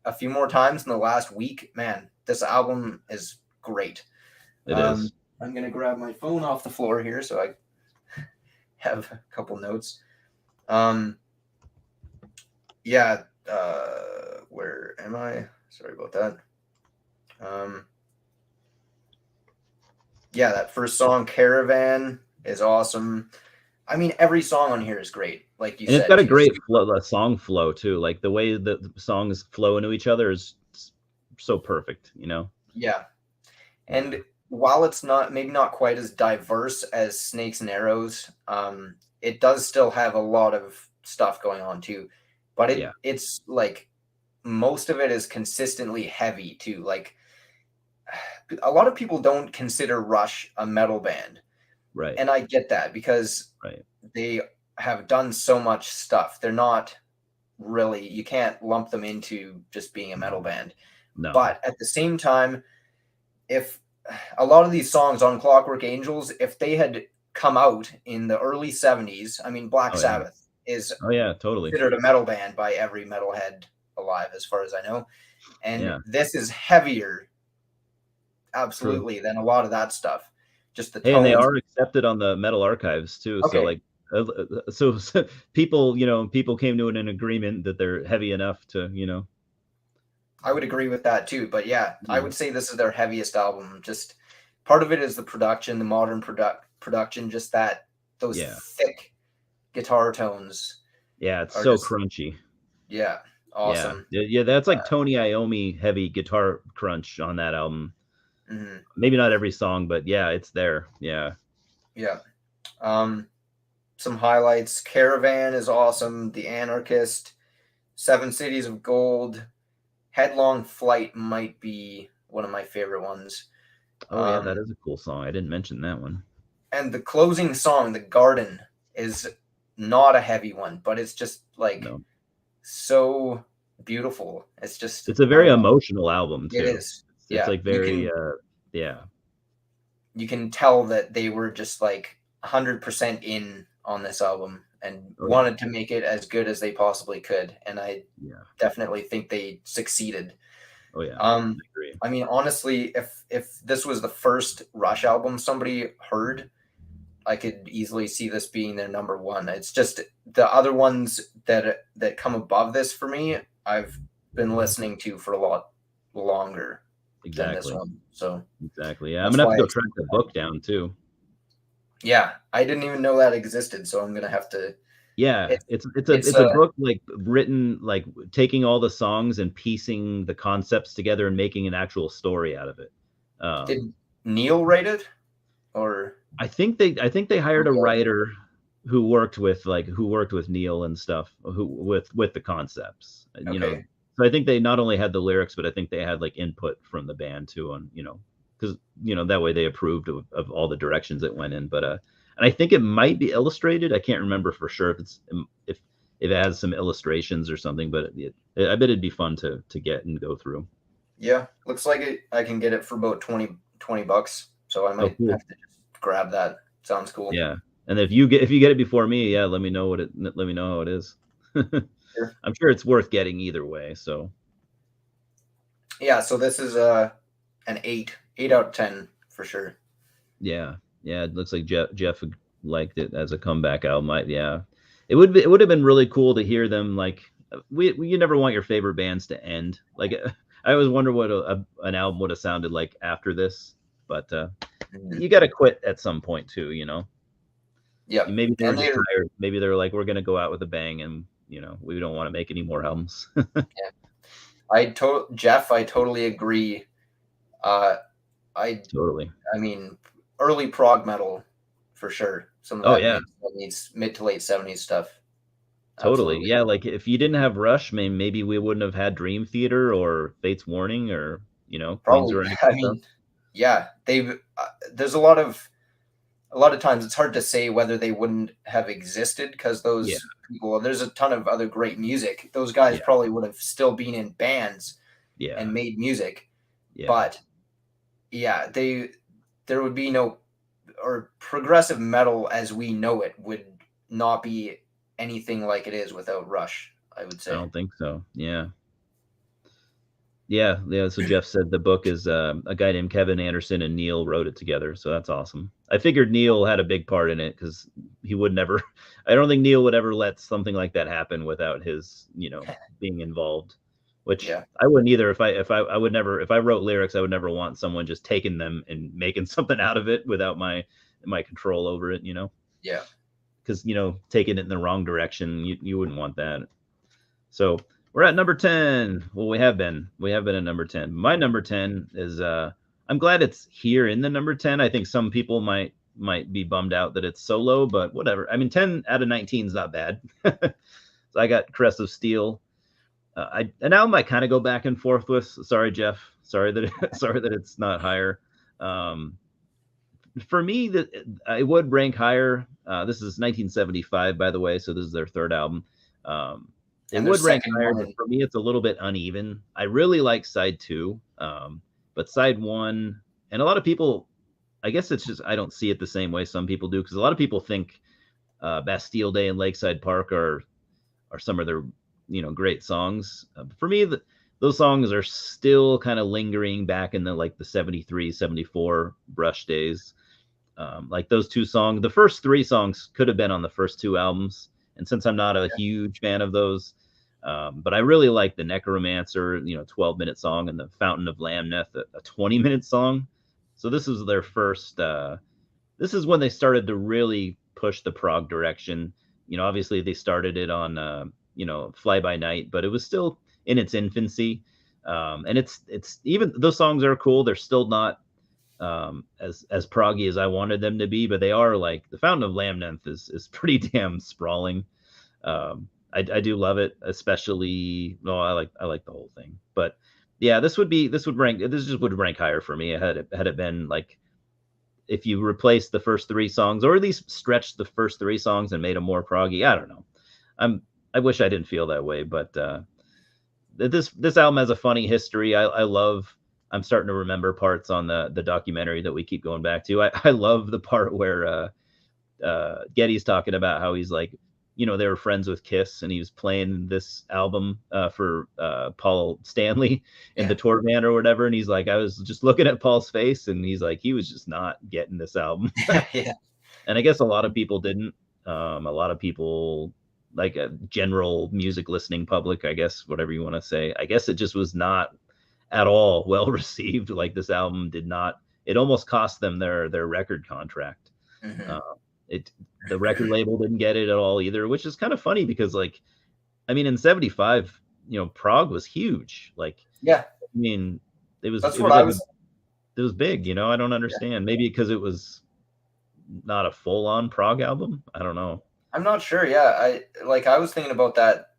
a few more times in the last week, man, this album is great. It is. I'm gonna grab my phone off the floor here so I have a couple notes. Um, yeah, where am I? Sorry about that. Um, yeah, that first song, Caravan, is awesome. I mean, every song on here is great, like you And it's said got a too. great flow, a song flow too. Like the way that the songs flow into each other is so perfect, you know? Yeah, Yeah. and while it's not, maybe not quite as diverse as Snakes and Arrows, it does still have a lot of stuff going on too. But Yeah. it's like most of it is consistently heavy too. Like, a lot of people don't consider Rush a metal band, Right. and I get that, because Right. they have done so much stuff. They're not really, you can't lump them into just being a metal band. No. But at the same time, if a lot of these songs on Clockwork Angels, if they had come out in the early 70s, I mean, Black Oh yeah. Sabbath is Oh yeah, totally. considered a metal band by every metalhead alive, as far as I know. And Yeah. this is heavier, True. absolutely, than a lot of that stuff. Just the Hey, and they tones. are accepted on the Metal Archives too. So Okay, like so people, people came to an agreement that they're heavy enough to, I would agree with that too. But yeah, I yeah. would say this is their heaviest album. Just part of it is the production, the modern production, just that, those Yeah. thick guitar tones Yeah, it's are so just, crunchy. yeah, Yeah. awesome. Yeah, that's like Tony Iommi heavy guitar crunch on that album. Mhm. Maybe not every song, but yeah, it's there. Yeah. Yeah. Um, some highlights: Caravan is awesome. The Anarchist, Seven Cities of Gold, Headlong Flight might be one of my favorite ones. Oh yeah, that Um, is a cool song. I didn't mention that one. and the closing song, The Garden, is not a heavy one, but it's just like No. so beautiful. It's just, It's a I very don't know. emotional album It too. is. It's Yeah. like very yeah. You can tell that they were just like 100% in on this album and Oh yeah. wanted to make it as good as they possibly could. And I Yeah. definitely think they succeeded. Oh yeah. Um, I agree. I mean, honestly, if this was the first Rush album somebody heard, I could easily see this being their number one. It's just the other ones that come above this for me, I've been listening to for a lot longer than this Exactly. one. So Exactly. Yeah. I'm that's gonna have why to go it's, track the book down too. yeah, I didn't even know that existed, so I'm gonna have to. Yeah, It's it's a book like written like taking all the songs and piecing the concepts together and making an actual story out of it. did Neil write it or I think they hired a okay? writer who worked with Neil and stuff who with the concepts. You know, Okay. so I think they not only had the lyrics, but I think they had like input from the band too on, you know, because you know that way they approved of all the directions it went in. But and I think it might be illustrated. I can't remember for sure if it's if it has some illustrations or something, but I bet it'd be fun to get and go through. Yeah, looks like it. I can get it for about 20 bucks. So I Oh, might cool. have to just grab that. Sounds cool. Yeah. And if you get it before me, yeah, let me know how it is. Sure. I'm sure it's worth getting either way. So Yeah, so this is an 8 out of 10 for sure. yeah, yeah, it looks like Jeff liked it as a comeback album. Yeah, it would have been really cool to hear them like you never want your favorite bands to end. Like I always wonder what an album would have sounded like after this, but Mhm. you got to quit at some point too, you know. Yep. Maybe they were And just they're tired. Maybe they were like, we're gonna go out with a bang, and you know, we don't want to make any more albums. yeah. Jeff, I totally agree. Uh I Totally. I mean early prog metal for sure. Some of Oh that yeah, mid to late 70s stuff. totally. Absolutely. Yeah, like if you didn't have Rush, maybe we wouldn't have had Dream Theater or Fate's Warning or you know Queens of Probably. Rhyme I and stuff. mean, yeah, they've there's a lot of times it's hard to say whether they wouldn't have existed because Yeah, those people, there's a ton of other great music. Those guys yeah, probably would have still been in bands yeah, and made music, yeah. but yeah, there would be no, or progressive metal as we know it would not be anything like it is without Rush, I would I say. don't think so. Yeah, yeah, yeah. So Jeff said the book is a guy named Kevin Anderson and Neil wrote it together. So that's awesome. I figured Neil had a big part in it because he would never. I don't think Neil would ever let something like that happen without his, you know, being involved. Which Yeah, I wouldn't either. I would never if I wrote lyrics, I would never want someone just taking them and making something out of it without my control over it. You know, yeah. because you know taking it in the wrong direction, you wouldn't want that. So we're at number 10. Well, we have been at number 10. My number 10 is I'm glad it's here in the number 10. I think some people might be bummed out that it's so low, but whatever. I mean, 10 out of 19 is not bad. So I got Crest of Steel. An album I kind of go back and forth with. Sorry, Jeff. Sorry that sorry that it's not higher. Um, for me, that I would rank higher. This is 1975, by the way, so this is their third album. It And their would rank second higher, one, but for me, it's a little bit uneven. I really like side two, but side one, and a lot of people, I guess it's just I don't see it the same way some people do because a lot of people think Bastille Day and Lakeside Park are some of their great songs. For me, those songs are still kind of lingering back in the like the 73, 74 Brush days. Like those two songs, the first three songs could have been on the first two albums. And since I'm not a huge fan of those, but I really like the Necromancer, 12-minute song, and the Fountain of Lamneth, a 20-minute song. So this is their first. This is when they started to really push the prog direction. Obviously they started it on Fly By Night, but it was still in its infancy. And it's even those songs are cool. They're still not as proggy as I wanted them to be, but they are like the Fountain of Lamneth is pretty damn sprawling. I do love it, especially. No, I like the whole thing, but yeah, this just would rank higher for me. Had it been like if you replaced the first three songs, or at least stretched the first three songs and made them more proggy. I don't know. I wish I didn't feel that way, but this album has a funny history. I love. I'm starting to remember parts on the documentary that we keep going back to. I love the part where Getty's talking about how he's like, they were friends with Kiss, and he was playing this album for Paul Stanley in the yeah, tour van or whatever, and he's like, I was just looking at Paul's face, and he's like, he was just not getting this album. yeah, And I guess a lot of people didn't. A lot of people, like a general music listening public, I guess, whatever you want to say, I guess it just was not at all well received. Like this album did not. It almost cost them their record contract. Uh, hmm The record label didn't get it at all either, which is kind of funny because like, I mean, in '75, prog was huge. Like, Yeah, I mean, that's it what was I like was. it was big. I don't Yeah. understand. Maybe because it was not a full on prog album. I don't know. I'm not sure. Yeah, I was thinking about that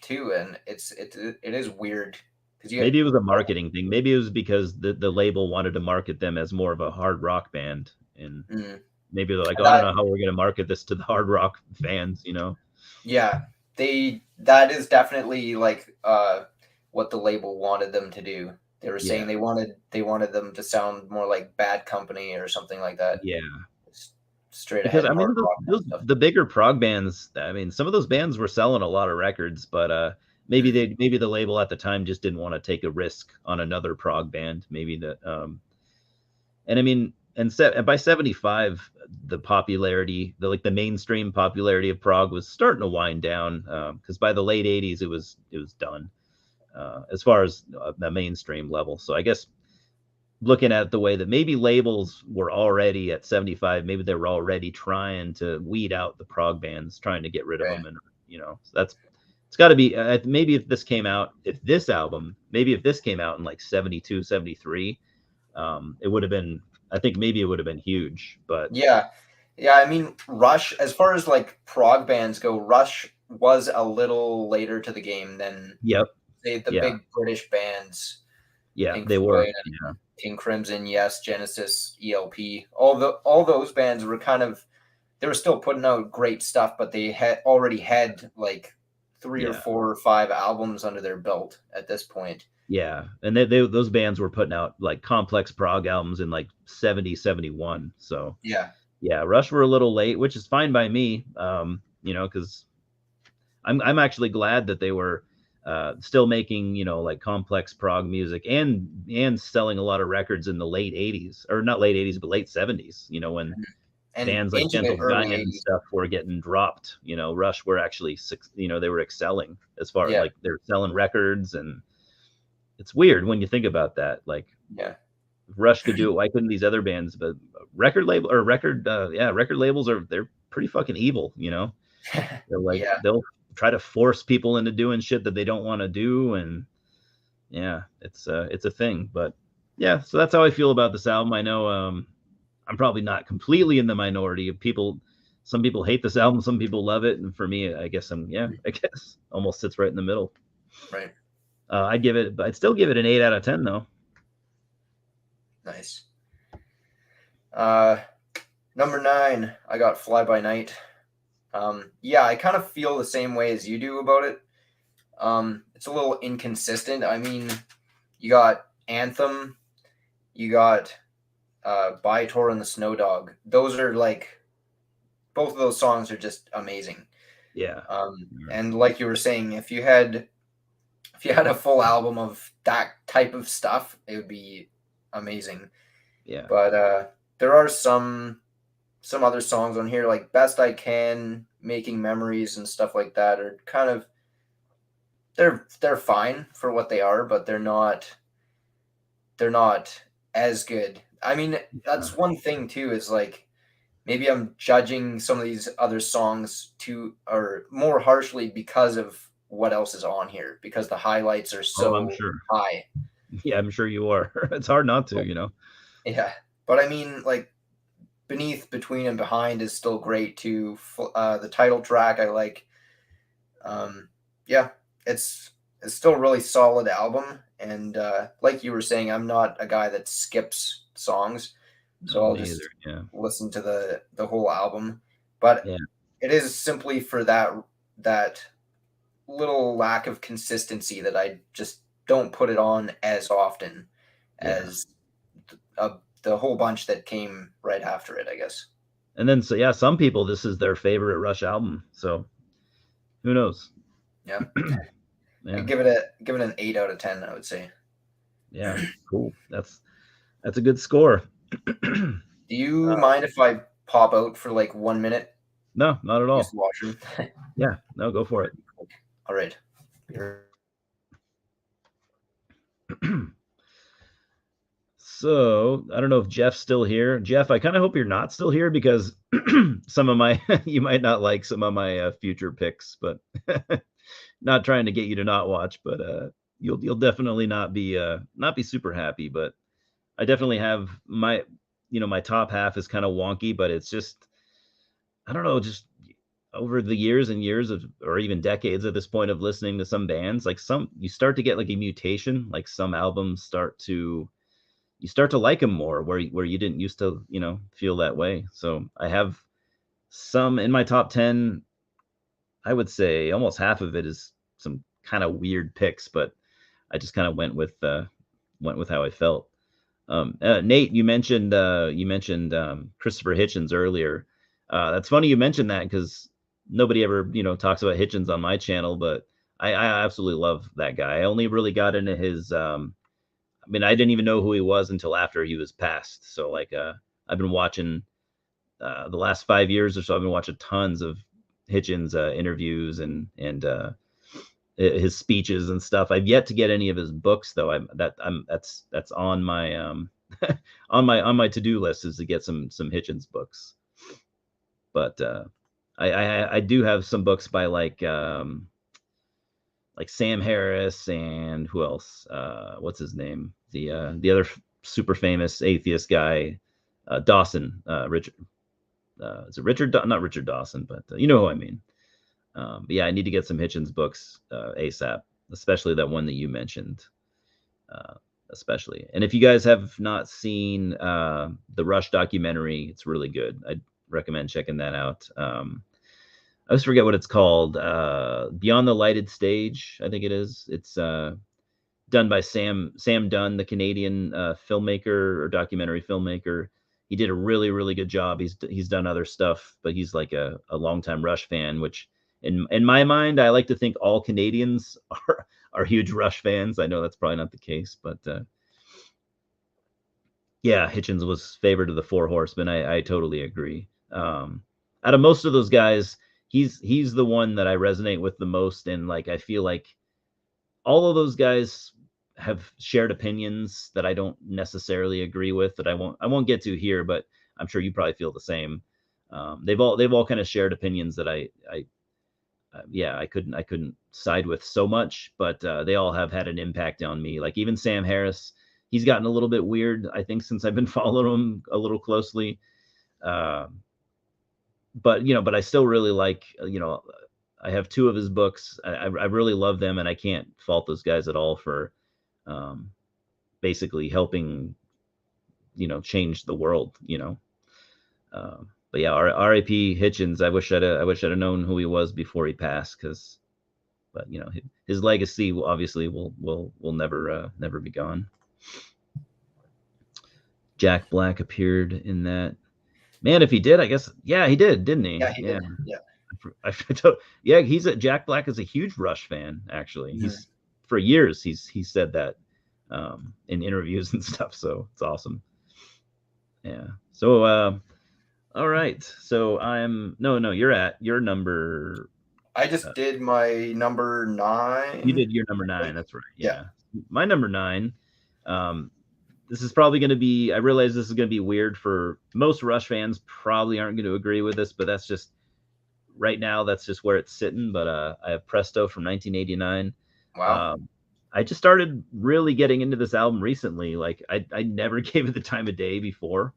too, and it is weird because you. Maybe it was a marketing thing. Maybe it was because the label wanted to market them as more of a hard rock band, and Mm, maybe they're like, oh, I don't that know how we're going to market this to the hard rock fans. Yeah, that is definitely like what the label wanted them to do. They were saying Yeah, they wanted them to sound more like Bad Company or something like that. yeah. S- Straight Because ahead I hard mean, rock kind of stuff. the bigger prog bands. I mean, some of those bands were selling a lot of records, but Mm, maybe the label at the time just didn't want to take a risk on another prog band. Maybe that and I mean, and by '75, the popularity, the mainstream popularity of prog was starting to wind down. Because by the late '80s, it was done as far as the mainstream level. So I guess looking at the way that maybe labels were already at '75, maybe they were already trying to weed out the prog bands, trying to get rid of right. them, and so that's it's got to be maybe if this came out in like '72, '73, it would have been. I think maybe it would have been huge, but Yeah. Yeah, I mean Rush, as far as like prog bands go, Rush was a little later to the game than yep, the yeah, big British bands, yeah, Pink they were, Floyd, yeah, King Crimson, Yes, Genesis, ELP. All those bands were kind of they were still putting out great stuff, but they had already had like three or yeah, four or five albums under their belt at this point. yeah, and those bands were putting out like complex prog albums in like '70, '71. So Yeah, yeah, Rush were a little late, which is fine by me. Because I'm actually glad that they were still making like complex prog music and selling a lot of records in the late '80s, or not late '80s but late '70s. When and bands like into the Gentle early Giant and '80s. stuff were getting dropped. Rush were actually they were excelling as far Yeah, like they're selling records, and it's weird when you think about that. Like yeah, if Rush could do it, why couldn't these other bands? But record labels they're pretty fucking evil. They're like yeah, they'll try to force people into doing shit that they don't want to do, and yeah, it's a thing. But yeah, so that's how I feel about this album. I know I'm probably not completely in the minority of people. Some people hate this album, some people love it, and for me, I guess I guess almost sits right in the middle. right. I'd still give it an 8 out of 10 though. Nice. Uh, Number 9, I got Fly By Night. Yeah, I kind of feel the same way as you do about it. It's a little inconsistent. I mean, you got Anthem, you got By Tor and the Snow Dog. Those are like both of those songs are just amazing. Yeah, And like you were saying, if you had a full album of that type of stuff, it would be amazing. yeah, But there are some other songs on here like Best I Can, Making Memories and stuff like that are kind of they're fine for what they are, but they're not as good. I mean, that's one thing too is like maybe I'm judging some of these other songs too or more harshly because of what else is on here because the highlights are oh, I'm so sure. high. Yeah, I'm sure you are. It's hard not to, But, yeah, but I mean, like Beneath, Between, and Behind is still great too. The title track I like. Yeah, it's it's still a really solid album, and like you were saying, I'm not a guy that skips songs, so No, I'll me either. just Yeah, listen to the whole album. But yeah, it is simply for that little lack of consistency that I just don't put it on as often yeah. as the whole bunch that came right after it, I guess. And then so yeah, some people this is their favorite Rush album. So who knows? Yeah. I Yeah, give it an 8 out of 10, I would say. yeah, cool. That's a good score. Do you mind if I pop out for like 1 minute? No, not at Use all. the washroom. Yeah, no, go for it. All right. So I don't know if Jeff's still here. Jeff, I kind of hope you're not still here because some of my you might not like some of my future picks, but not trying to get you to not watch, but you'll definitely not be super happy. But I definitely have my my top half is kind of wonky, but it's just I don't know, just over the years and years of or even decades at this point of listening to some bands, like some you start to get like a mutation, like some albums you start to like them more where you didn't used to, feel that way. So I have some in my top 10. I would say almost half of it is some kind of weird picks, but I just kind of went with how I felt. Nate, you mentioned Christopher Hitchens earlier. That's funny you mentioned that because nobody ever talks about Hitchens on my channel, but I absolutely love that guy. I only really got into his. I mean, I didn't even know who he was until after he was passed. So like, I've been watching the last 5 years or so. I've been watching tons of Hitchens interviews and his speeches and stuff. I've yet to get any of his books though. That's on my on my to-do list is to get some Hitchens books. But I do have some books by like Sam Harris and who else? What's his name? The other super famous atheist guy, Dawson, Richard. Is it Richard? Not Richard Dawson, but you know who I mean. But yeah, I need to get some Hitchens books ASAP, especially that one that you mentioned, especially. And if you guys have not seen the Rush documentary, it's really good. I'd recommend checking that out. I always forget what it's called. Beyond the Lighted Stage, I think it is. It's done by Sam Dunn, the Canadian filmmaker or documentary filmmaker. He did a really, really good job. He's done other stuff, but he's like a longtime Rush fan, which in my mind, I like to think all Canadians are huge Rush fans. I know that's probably not the case, but yeah, Hitchens was favorite of the Four Horsemen. I totally agree. Out of most of those guys, he's the one that I resonate with the most, and like I feel like all of those guys have shared opinions that I don't necessarily agree with that I won't get to here, but I'm sure you probably feel the same. They've all kind of shared opinions that yeah, I couldn't side with so much, but they all have had an impact on me. Like even Sam Harris, he's gotten a little bit weird, I think, since I've been following him a little closely. Uh, but I still really like, I have two of his books. I really love them, and I can't fault those guys at all for um, basically helping, change the world. But yeah, R.I.P. Hitchens. I wish I'd have known who he was before he passed, but his legacy obviously will never be gone. Jack Black appeared in that. Man, if he did, I guess yeah, he did, didn't he? Yeah, he did. Yeah. Yeah, Jack Black is a huge Rush fan. Actually, he's for years he's said that in interviews and stuff. So it's awesome. Yeah. So all right. So no, you're number. I just did my number 9. You did your number 9. That's right. Yeah. My number 9. This is probably going to be. I realize this is going to be weird for most Rush fans. Probably aren't going to agree with this, but that's just right now. That's just where it's sitting. But I have Presto from 1989. Wow. I just started really getting into this album recently. Like I never gave it the time of day before,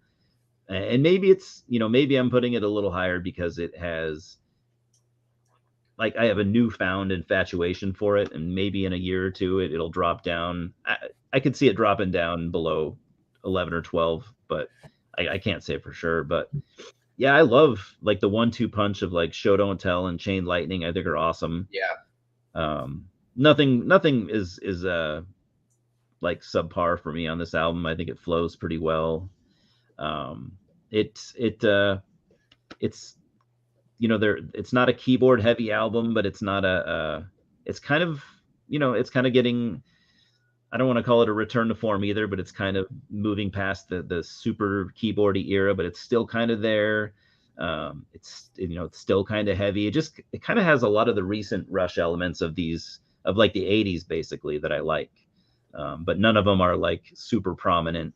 and maybe it's maybe I'm putting it a little higher because it has. Like I have a newfound infatuation for it, and maybe in a year or two it'll drop down. I could see it dropping down below 11 or 12, but I can't say for sure. But yeah, I love like the 1-2 punch of like Show Don't Tell and Chain Lightning. I think are awesome. Yeah. Nothing is like subpar for me on this album. I think it flows pretty well. It's it's not a keyboard heavy album, but it's not it's kind of it's kind of getting, I don't want to call it a return to form either, but it's kind of moving past the super keyboardy era, but it's still kind of there. It's still kind of heavy. It kind of has a lot of the recent Rush elements of like the 80s basically that I like. But none of them are like super prominent.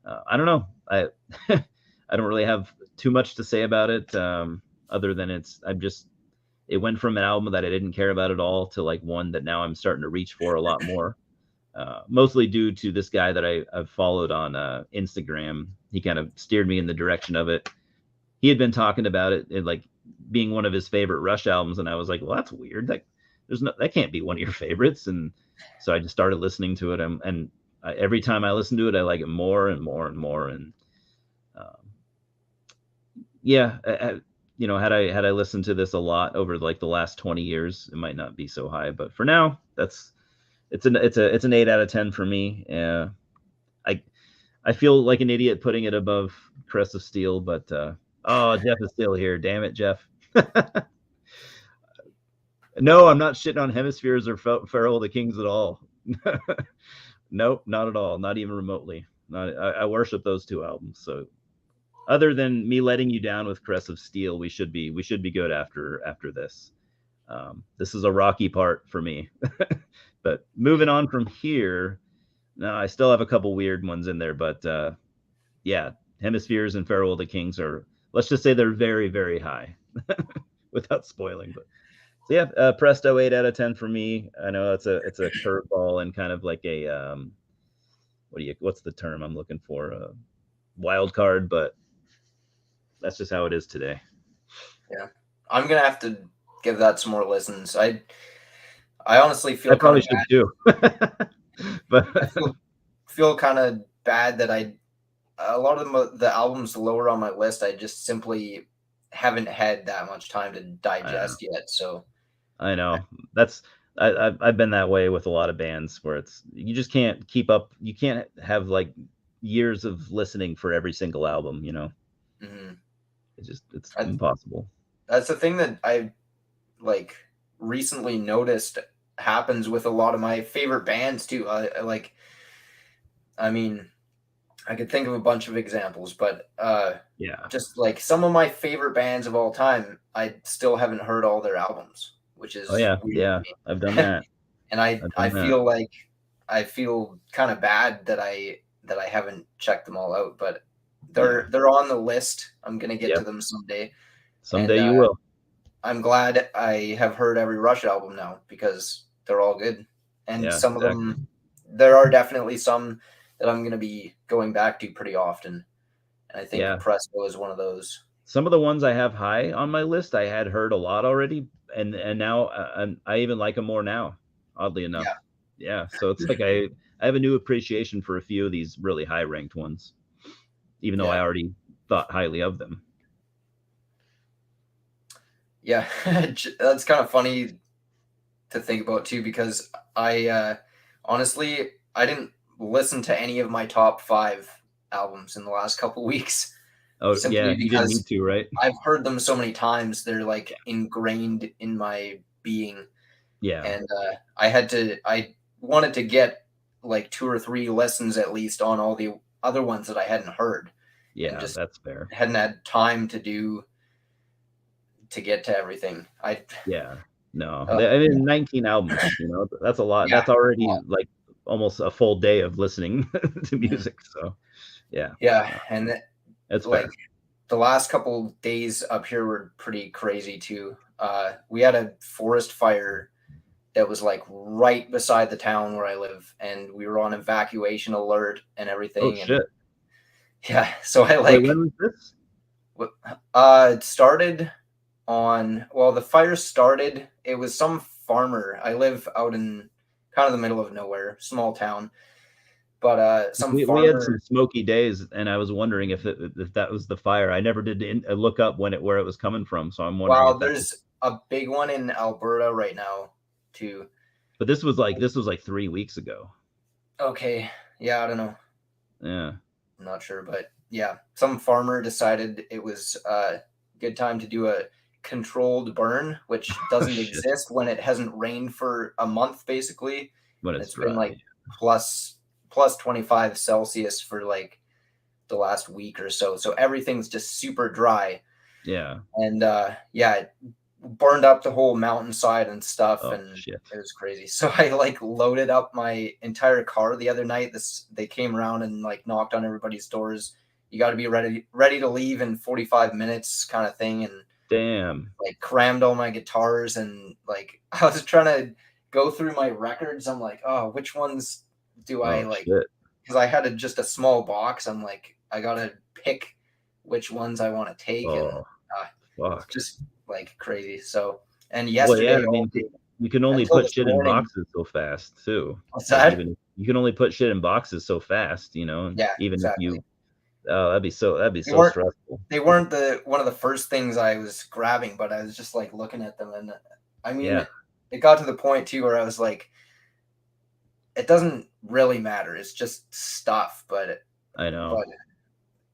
I don't know. I I don't really have too much to say about it, other than it went from an album that I didn't care about at all to like one that now I'm starting to reach for a lot more. Mostly due to this guy that I've followed on Instagram. He kind of steered me in the direction of it. He had been talking about it like being one of his favorite Rush albums, and I was like, well, that's weird. That can't be one of your favorites. And so I just started listening to it, and every time I listen to it, I like it more and more and more. And um, yeah, had I listened to this a lot over like the last 20 years, it might not be so high. But for now, it's an 8 out of 10 for me. I I feel like an idiot putting it above Crest of Steel, but oh, Jeff is still here. Damn it, Jeff. No, I'm not shitting on Hemispheres or Farewell to Kings at all. Nope, not at all. Not even remotely. I worship those two albums. So other than me letting you down with Crest of Steel, we should be good after this. This is a rocky part for me. But moving on from here, no, I still have a couple weird ones in there, but yeah, Hemispheres and Farewell to Kings are, let's just say they're very, very high without spoiling. But so yeah, Presto 8 out of 10 for me. I know it's a curveball and kind of like a what's the term I'm looking for? Wild card, but that's just how it is today. Yeah, I'm gonna have to give that some more listens. I honestly feel I kind probably of should bad. too. But I feel kind of bad that a lot of the albums lower on my list, I just simply haven't had that much time to digest yet. So I know that's I've been that way with a lot of bands where it's you just can't keep up. You can't have like years of listening for every single album. mhm. It's I, impossible. that's the thing that I like recently noticed happens with a lot of my favorite bands too. I mean, I could think of a bunch of examples, but Yeah. just like some of my favorite bands of all time, I still haven't heard all their albums, which Oh is yeah. weird Yeah. I've done to me. that. And I I've I done that. feel like I feel kind of bad that I haven't checked them all out, but Yeah. they're on the list. I'm gonna get to Yep. them someday, Someday and you will. I'm glad I have heard every Rush album now because they're all good. And Yeah. some of Exactly. them, there are definitely some that I'm going to be going back to pretty often. And I think Yeah. Presto is one of those. Some of the ones I have high on my list, I had heard a lot already, and now I even like them more now. Oddly enough. Yeah. Yeah. So it's like I have a new appreciation for a few of these really high ranked ones, even though I Yeah. already thought highly of them. Yeah. That's kind of funny to think about too, because honestly, I didn't listen to any of my top 5 albums in the last couple weeks Oh yeah, simply you didn't need because to, right? I've heard them so many times. They're like ingrained in my being. Yeah. And I wanted to get like 2 or 3 lessons at least on all the other ones that I hadn't heard and Yeah, just that's fair. hadn't had time to get to everything. Yeah. No, I Yeah, mean 19 albums, that's a lot. yeah, That's already like almost a full day of listening to mhm, music. So yeah, yeah, no, and it's like fair. the last couple days up here were pretty crazy too. We had a forest fire that was like right beside the town where I live, and we were on evacuation alert and Oh everything. And shit. yeah, so I Wait, when like was this? it started on, well, the fire started, it was some farmer. I live out in kind of the middle of nowhere, small town, but some We had some farmer. smoky days, and I was wondering if that was the fire. I never did look up where it was coming from, so I'm wondering Wow, if that was. there's a big one in Alberta right now too. But this was like 3 weeks ago. Okay, yeah, I don't know, Yeah. I'm not sure, but yeah, some farmer decided it was a good time to do a controlled burn, which Oh doesn't shit. exist when it hasn't rained for a month basically, When and it's it's been dry. like plus 25 Celsius for like the last week or so. So everything's just super dry. Yeah. And yeah, burned up the whole mountainside and stuff, Oh and shit. it was crazy. So I like loaded up my entire car the other night. They came around and like knocked on everybody's doors. You got to be ready to leave in 45 minutes, kind of thing, and Damn. like crammed all my guitars, and like I was trying to go through my records. I'm like, oh, which ones do I Oh like? shit. Because I had just a small box. I'm like, I gotta pick which ones I want to take, and Oh it's fuck. just like crazy. So, and Well, yeah. yesterday I all mean, day you can only until put this shit in morning. boxes so fast too. What's Like that? even you can only put shit in boxes so fast, and Yeah, even if exactly. you, oh, that'd be They so weren't stressful. they weren't the one of the first things I was grabbing, but I was just like looking at them, and I mean, Yeah, it got to the point too where I was like, it doesn't really matter. It's just stuff, I know. but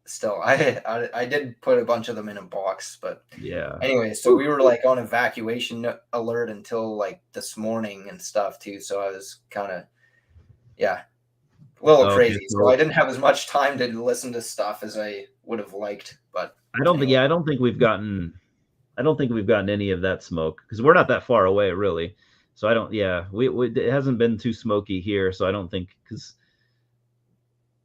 still, I did put a bunch of them in a box. But Yeah. anyway, so we were like on evacuation alert until like this morning and stuff too. So I was kind of, yeah, a little Okay. crazy. So I So didn't have as much time to listen to stuff as I would have liked. But I don't think. anyway, Yeah, I don't think we've gotten. I don't think we've gotten any of that smoke because we're not that far away, really. So I don't. Yeah, we it hasn't been too smoky here, so I don't think because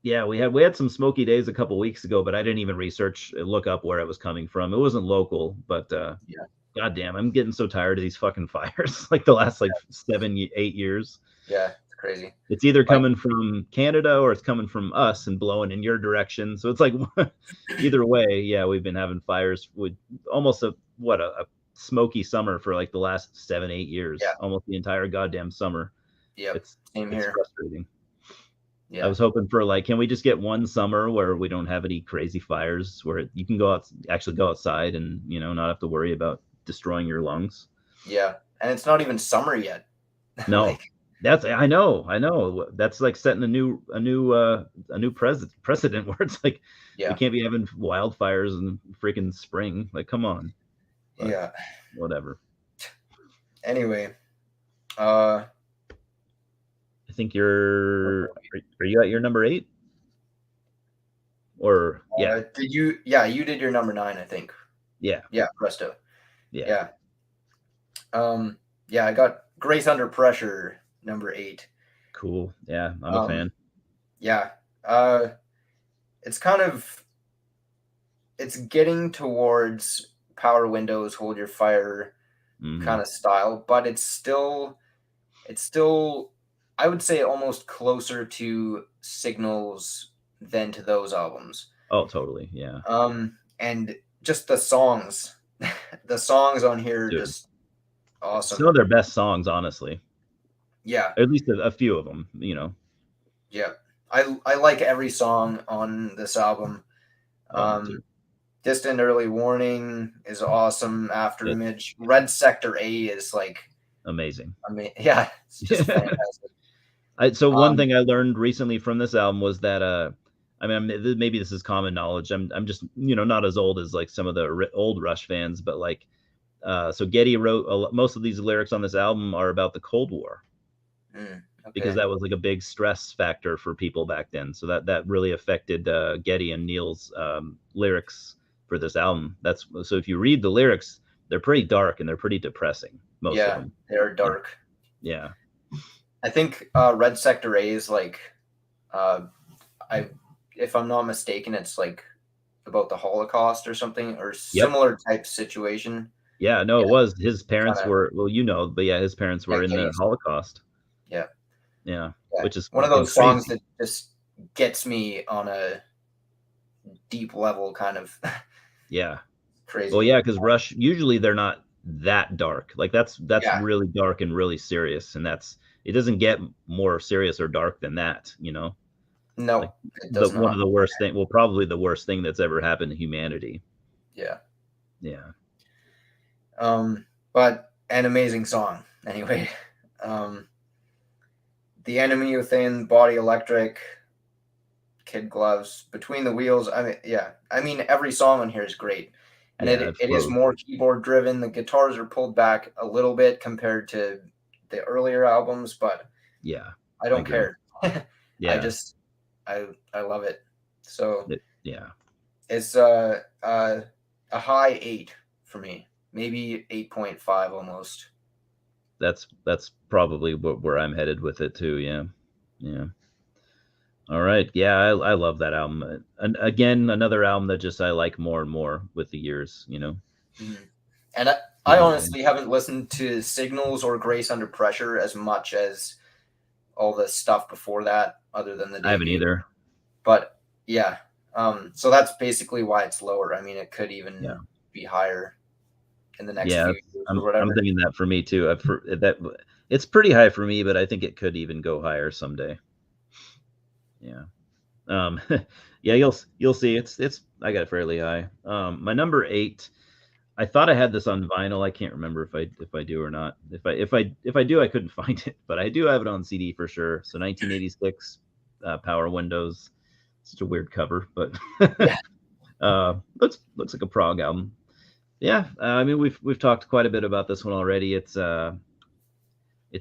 yeah, we had some smoky days a couple weeks ago, but I didn't even look up where it was coming from. It wasn't local, but yeah, goddamn, I'm getting so tired of these fucking fires. Like the last like 7, 8 years. yeah, it's crazy. It's either Like, coming from Canada or it's coming from us and blowing in your direction. So it's like either way, yeah, we've been having fires with almost a smoky summer for like the last 7, 8 years, yeah, almost the entire goddamn summer. yep, It's same it's here. frustrating. I Yeah, was hoping for like, can we just get one summer where we don't have any crazy fires, where you can actually go outside and not have to worry about destroying your lungs. yeah, and it's not even summer yet. No, Like, I know. That's like setting a new precedent where it's like we yeah, can't be having wildfires in freaking spring. Like, come on. But yeah. whatever. Anyway, uh, I think where you're. were we? Are you at your number 8? Or yeah, Did you? Yeah, you did your number 9, I think. yeah, Yeah, Presto. yeah. Yeah. Yeah, I got Grace Under Pressure, number 8. Cool. Yeah, I'm a Um, fan. yeah. Uh, it's kind of it's getting towards Power Windows, Hold Your Fire Hmm. kind of style, but it's still I would say almost closer to Signals than to those albums. Oh, totally. Yeah, And just the songs, the songs on here are dude. just Some of awesome. their best songs, honestly. Yeah, At least a few of them. yeah. I like every song on this album. Oh, me too. Um, Distant Early Warning is awesome. After It's Image, Red Sector A is like, amazing. I mean, yeah, it's just fantastic. So one Um, thing I learned recently from this album was that I mean maybe this is common knowledge. I'm just not as old as like some of the old Rush fans, but like so Getty wrote most of these lyrics on this album are about the Cold War because okay, that was like a big stress factor for people back then. So that really affected Getty and Neil's lyrics for this album. That's so if you read the lyrics, they're pretty dark and they're pretty depressing, most of yeah, them. they're Yeah, dark. yeah, I think Red Sector A is like, uh, I, if I'm not mistaken, it's like about the Holocaust or something or yep. similar type situation. Yeah, no, Yeah, it was. His kind parents of. were, well, but yeah, his parents Yeah, were in the Getty's. Holocaust. Yeah, Yeah, yeah. which is One of fucking those songs crazy. that just gets me on a deep level, kind of Yeah. Well, crazy. yeah, because Rush usually they're not that dark. Like that's Yeah, really dark and really serious, and it doesn't get more serious or dark than that. Like no, it the does one of not. the worst thing, well, probably the worst thing that's ever happened to humanity. Yeah. Yeah. But an amazing song anyway. Um, The Enemy Within, Body Electric, Kid Gloves, Between the Wheels. I mean, yeah. I mean, every song on here is great. And Yeah, it it is flows. more keyboard driven. The guitars are pulled back a little bit compared to the earlier albums, but Yeah, I I don't agree. care. I Yeah. just I love it. So Yeah. it's a high 8 for me. maybe 8.5 almost. That's probably where I'm headed with it too. Yeah, yeah. All right. Yeah, I love that album. And again, another album that just I like more and more with the years. Mhm. And I honestly haven't listened to Signals or Grace Under Pressure as much as all the stuff before that, other than the I haven't debut. either. But yeah, so that's basically why it's lower. I mean, it could Yeah. even be higher in the next Yeah, few years or I'm whatever. thinking that for me too. That it's pretty high for me, but I think it could even go higher someday. Yeah. Um, yeah, you'll see. It's I got it fairly high. My number 8. I thought I had this on vinyl. I can't remember if I do or not. If I do, I couldn't find it, but I do have it on CD for sure. So 1986, Power Windows. Such a weird cover, but Yeah, looks like a prog album. Yeah, I mean we've talked quite a bit about this one already. It's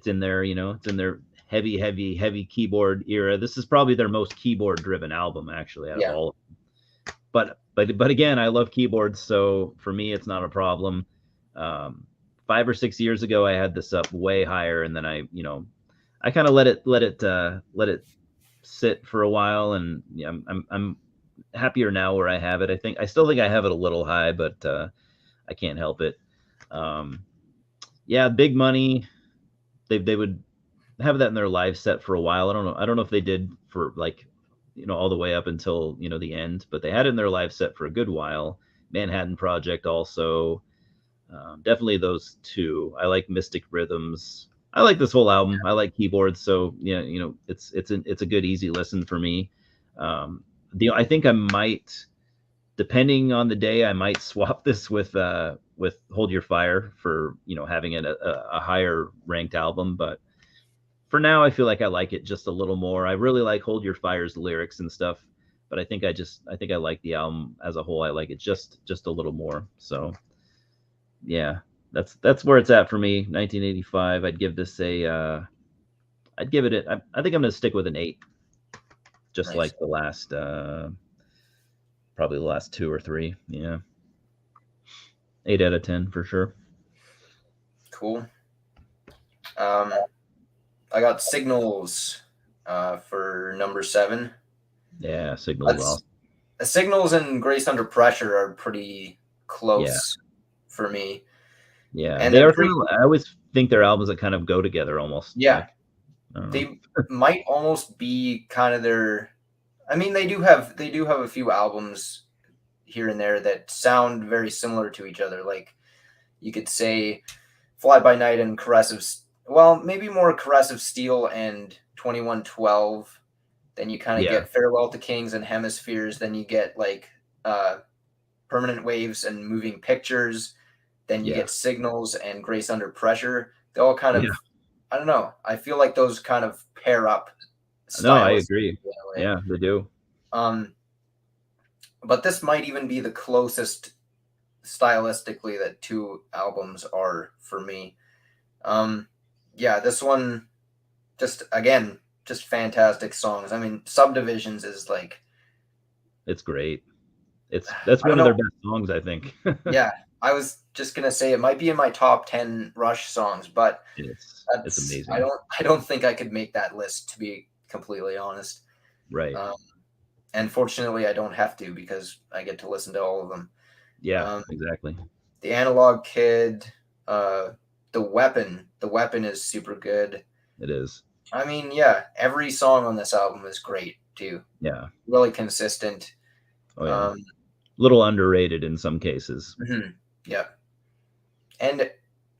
in there, it's in their heavy keyboard era. This is probably their most keyboard driven album actually out of yeah, all. But again, I love keyboards, so for me it's not a problem. 5 or 6 years ago, I had this up way higher, and then I kind of let it sit for a while, and yeah, I'm happier now where I have it. I still think I have it a little high, but I can't help it. Um, yeah, Big Money. They would have that in their live set for a while. I don't know if they did for like all the way up until the end, but they had it in their live set for a good while. Manhattan Project also. Definitely those two. I like Mystic Rhythms. I like this whole album. I like keyboards, so yeah, it's a good easy listen for me. I think I might, depending on the day, I might swap this with Hold Your Fire for having it a higher ranked album, but for now I feel like I like it just a little more. I really like Hold Your Fire's lyrics and stuff, but I think I like the album as a whole. I like it just a little more. So yeah, that's where it's at for me. 1985. I'd give this I'd give it I think I'm gonna stick with an 8, just nice, like the last probably the last 2 or 3. Yeah, 8 out of 10 for sure. cool. Um, I got Signals for number 7. Yeah, Signals That's awesome. Signals and Grace Under Pressure are pretty Yeah, close for me, yeah, and they they're are kind pretty. of. I always think they're albums that kind of go together almost. Yeah, Like I don't know. they might almost be kind of their. I mean, they do have a few albums here and there that sound very similar to each other. Like you could say Fly By Night and well, maybe more Caressive Steel and 2112. Then you kind of Yeah, get Farewell to Kings and Hemispheres. Then you get like uh, Permanent Waves and Moving Pictures. Then you yeah, get Signals and Grace Under Pressure. They all kind yeah. of, I don't know. I feel like those kind of pair up No, I stylistically agree. in a way. Yeah, they do. Um, but this might even be the closest stylistically that two albums are for me. Um, yeah, this one just again just fantastic songs. I mean, Subdivisions is like It's great. That's I don't one of their know. best songs, I think. Yeah, I was just gonna say it might be in my top 10 Rush songs, but It's that's I amazing. don't I don't think I could make that list to be completely honest. Right. Um, and fortunately, I don't have to because I get to listen to all of them. Yeah, Um, exactly. the Analog Kid, uh, the Weapon is super good. It is. I mean, yeah, every song on this album is great too. Yeah. Really consistent. Oh yeah. Um, Little underrated in some cases. mhm, yeah, and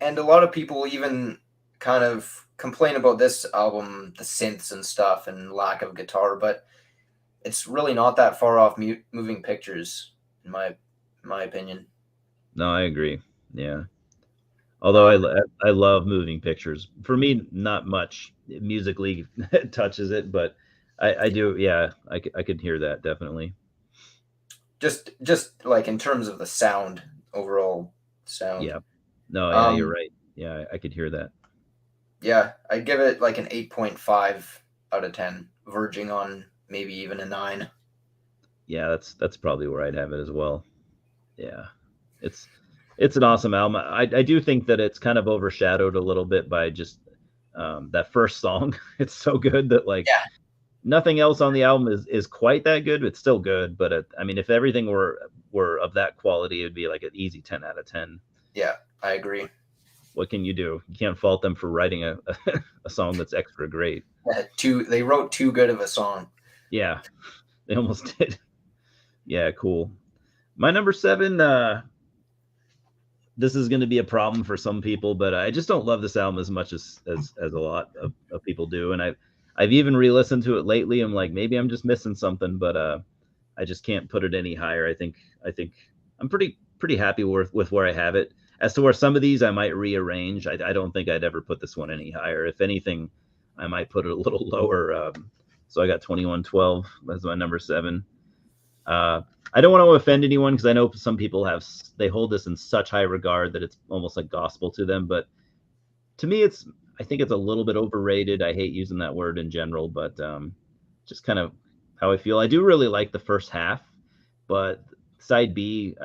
and a lot of people even kind of complain about this album, the synths and stuff, and lack of guitar, but it's really not that far off Moving Pictures, in my opinion. No, I agree. Yeah. Although Um, I love moving pictures. For me, not much musically touches it, but I do. Yeah, I could hear that definitely. just like in terms of the sound, overall sound. Yeah. No, yeah, you're Um, right. Yeah, I could hear that. yeah, I'd give it like an 8.5 out of 10, verging on maybe even a 9. Yeah, that's probably where I'd have it as well. Yeah. It's It's an awesome album. I do think that it's kind of overshadowed a little bit by just that first song. It's so good that like Yeah, nothing else on the album is quite that good. It's still good, but I mean, if everything were of that quality, it'd be like an easy 10 out of 10. yeah, I agree. What can you do? You can't fault them for writing a song that's extra great. They wrote too good of a song. Yeah, they almost did. Yeah, cool. My number seven. This is going to be a problem for some people, but I just don't love this album as much as a lot of people do. And I've even re-listened to it lately. I'm like, maybe I'm just missing something, but I just can't put it any higher. I think I'm pretty happy with where I have it. As to where some of these I might rearrange. I don't think I'd ever put this one any higher. If anything, I might put it a little lower. So I got 2112 as my number seven. Uh, I don't want to offend anyone because I know some people they hold this in such high regard that it's almost like gospel to them. But to me, I think it's a little bit overrated. I hate using that word in general, but just kind of how I feel. I do really like the first half, but side B,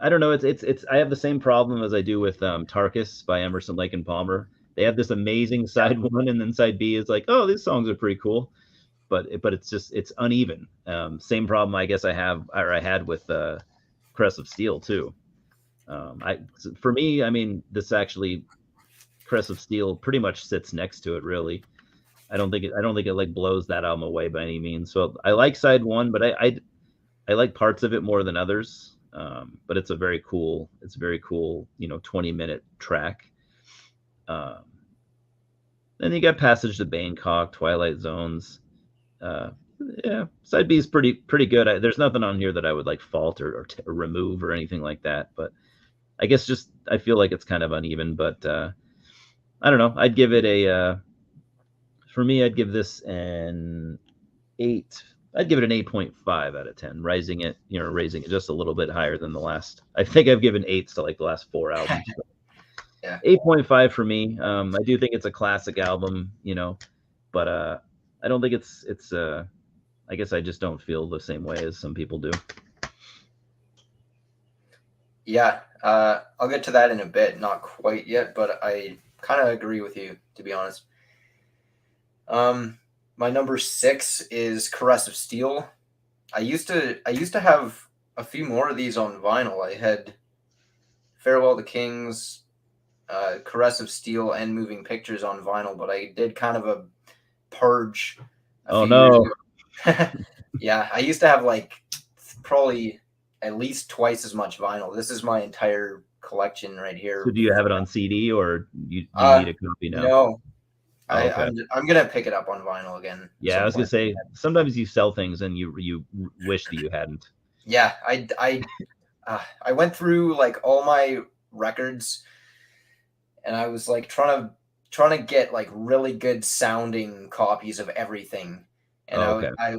I don't know. It's I have the same problem as I do with Tarkus by Emerson, Lake and Palmer. They have this amazing Yeah, side one, and then side B is like, oh, these songs are pretty cool, but it's uneven. Same problem I guess I had with Crest of Steel too. I For me, I mean, this actually Crest of Steel pretty much sits next to it. Really, I don't think it like blows that album away by any means. So I like side one, but I like parts of it more than others. But it's a very cool 20-minute track. Um, then you got Passage to Bangkok, Twilight Zones. Uh, yeah, side B is pretty good. There's nothing on here that I would like fault or remove or anything like that. But I guess just I feel like it's kind of uneven. But I don't know. I'd give it a for me. I'd give this an 8. I'd give it an 8.5 out of 10, raising it just a little bit higher than the last. I think I've given eights to like the last four albums. yeah, 8.5 for me. I do think it's a classic album, but I don't think it's I guess I just don't feel the same way as some people do. yeah. I'll get to that in a bit. Not quite yet, but I kind of agree with you, to be honest. My number 6 is Caress of Steel. I used to have a few more of these on vinyl. I had Farewell to Kings, Caress of Steel, and Moving Pictures on vinyl, but I did kind of a purge a Oh few years no. ago. Yeah, I used to have like probably at least twice as much vinyl. This is my entire collection right So here. do you have it on CD or you Uh, need a copy now? no, Oh, okay. I'm gonna pick it up on vinyl again Yeah, I some was gonna point. say sometimes you sell things and you wish that you hadn't. Yeah, I went through like all my records, and I was like trying to get like really good sounding copies of everything. And Oh, okay. I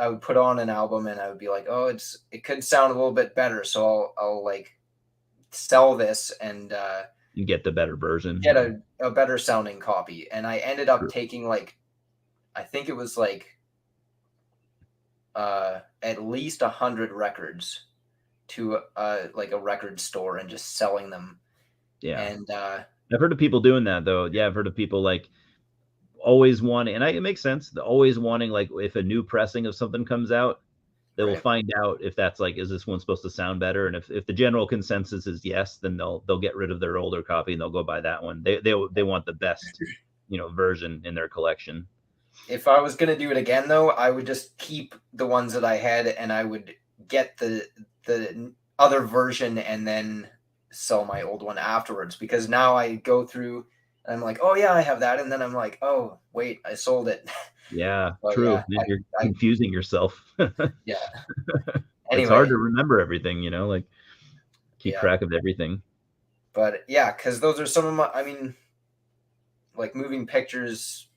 would put on an album, and I would be like, oh, it could sound a little bit better, so I'll like sell this and You get the better get version. a better sounding copy. And I ended up taking like, I think it was like at least 100 records to like a record store and just selling them. Yeah. And I've heard of people doing that though. Yeah, I've heard of people like always wanting, and it makes sense. Always wanting like if a new pressing of something comes out, they will right, find out if that's like, is this one supposed to sound better? And if the general consensus is yes, then they'll get rid of their older copy and they'll go buy that one. They want the best, version in their collection. if I was gonna do it again though, I would just keep the ones that I had, and I would get the other version and then sell my old one afterwards, because now I go through and I'm like, oh yeah, I have that, and then I'm like, oh wait, I sold it. Yeah, But true. yeah, Then you're I confusing yourself. yeah. It's hard Anyway, to remember everything, like keep yeah, track of everything. but yeah, because those are some of my. I mean, like Moving Pictures,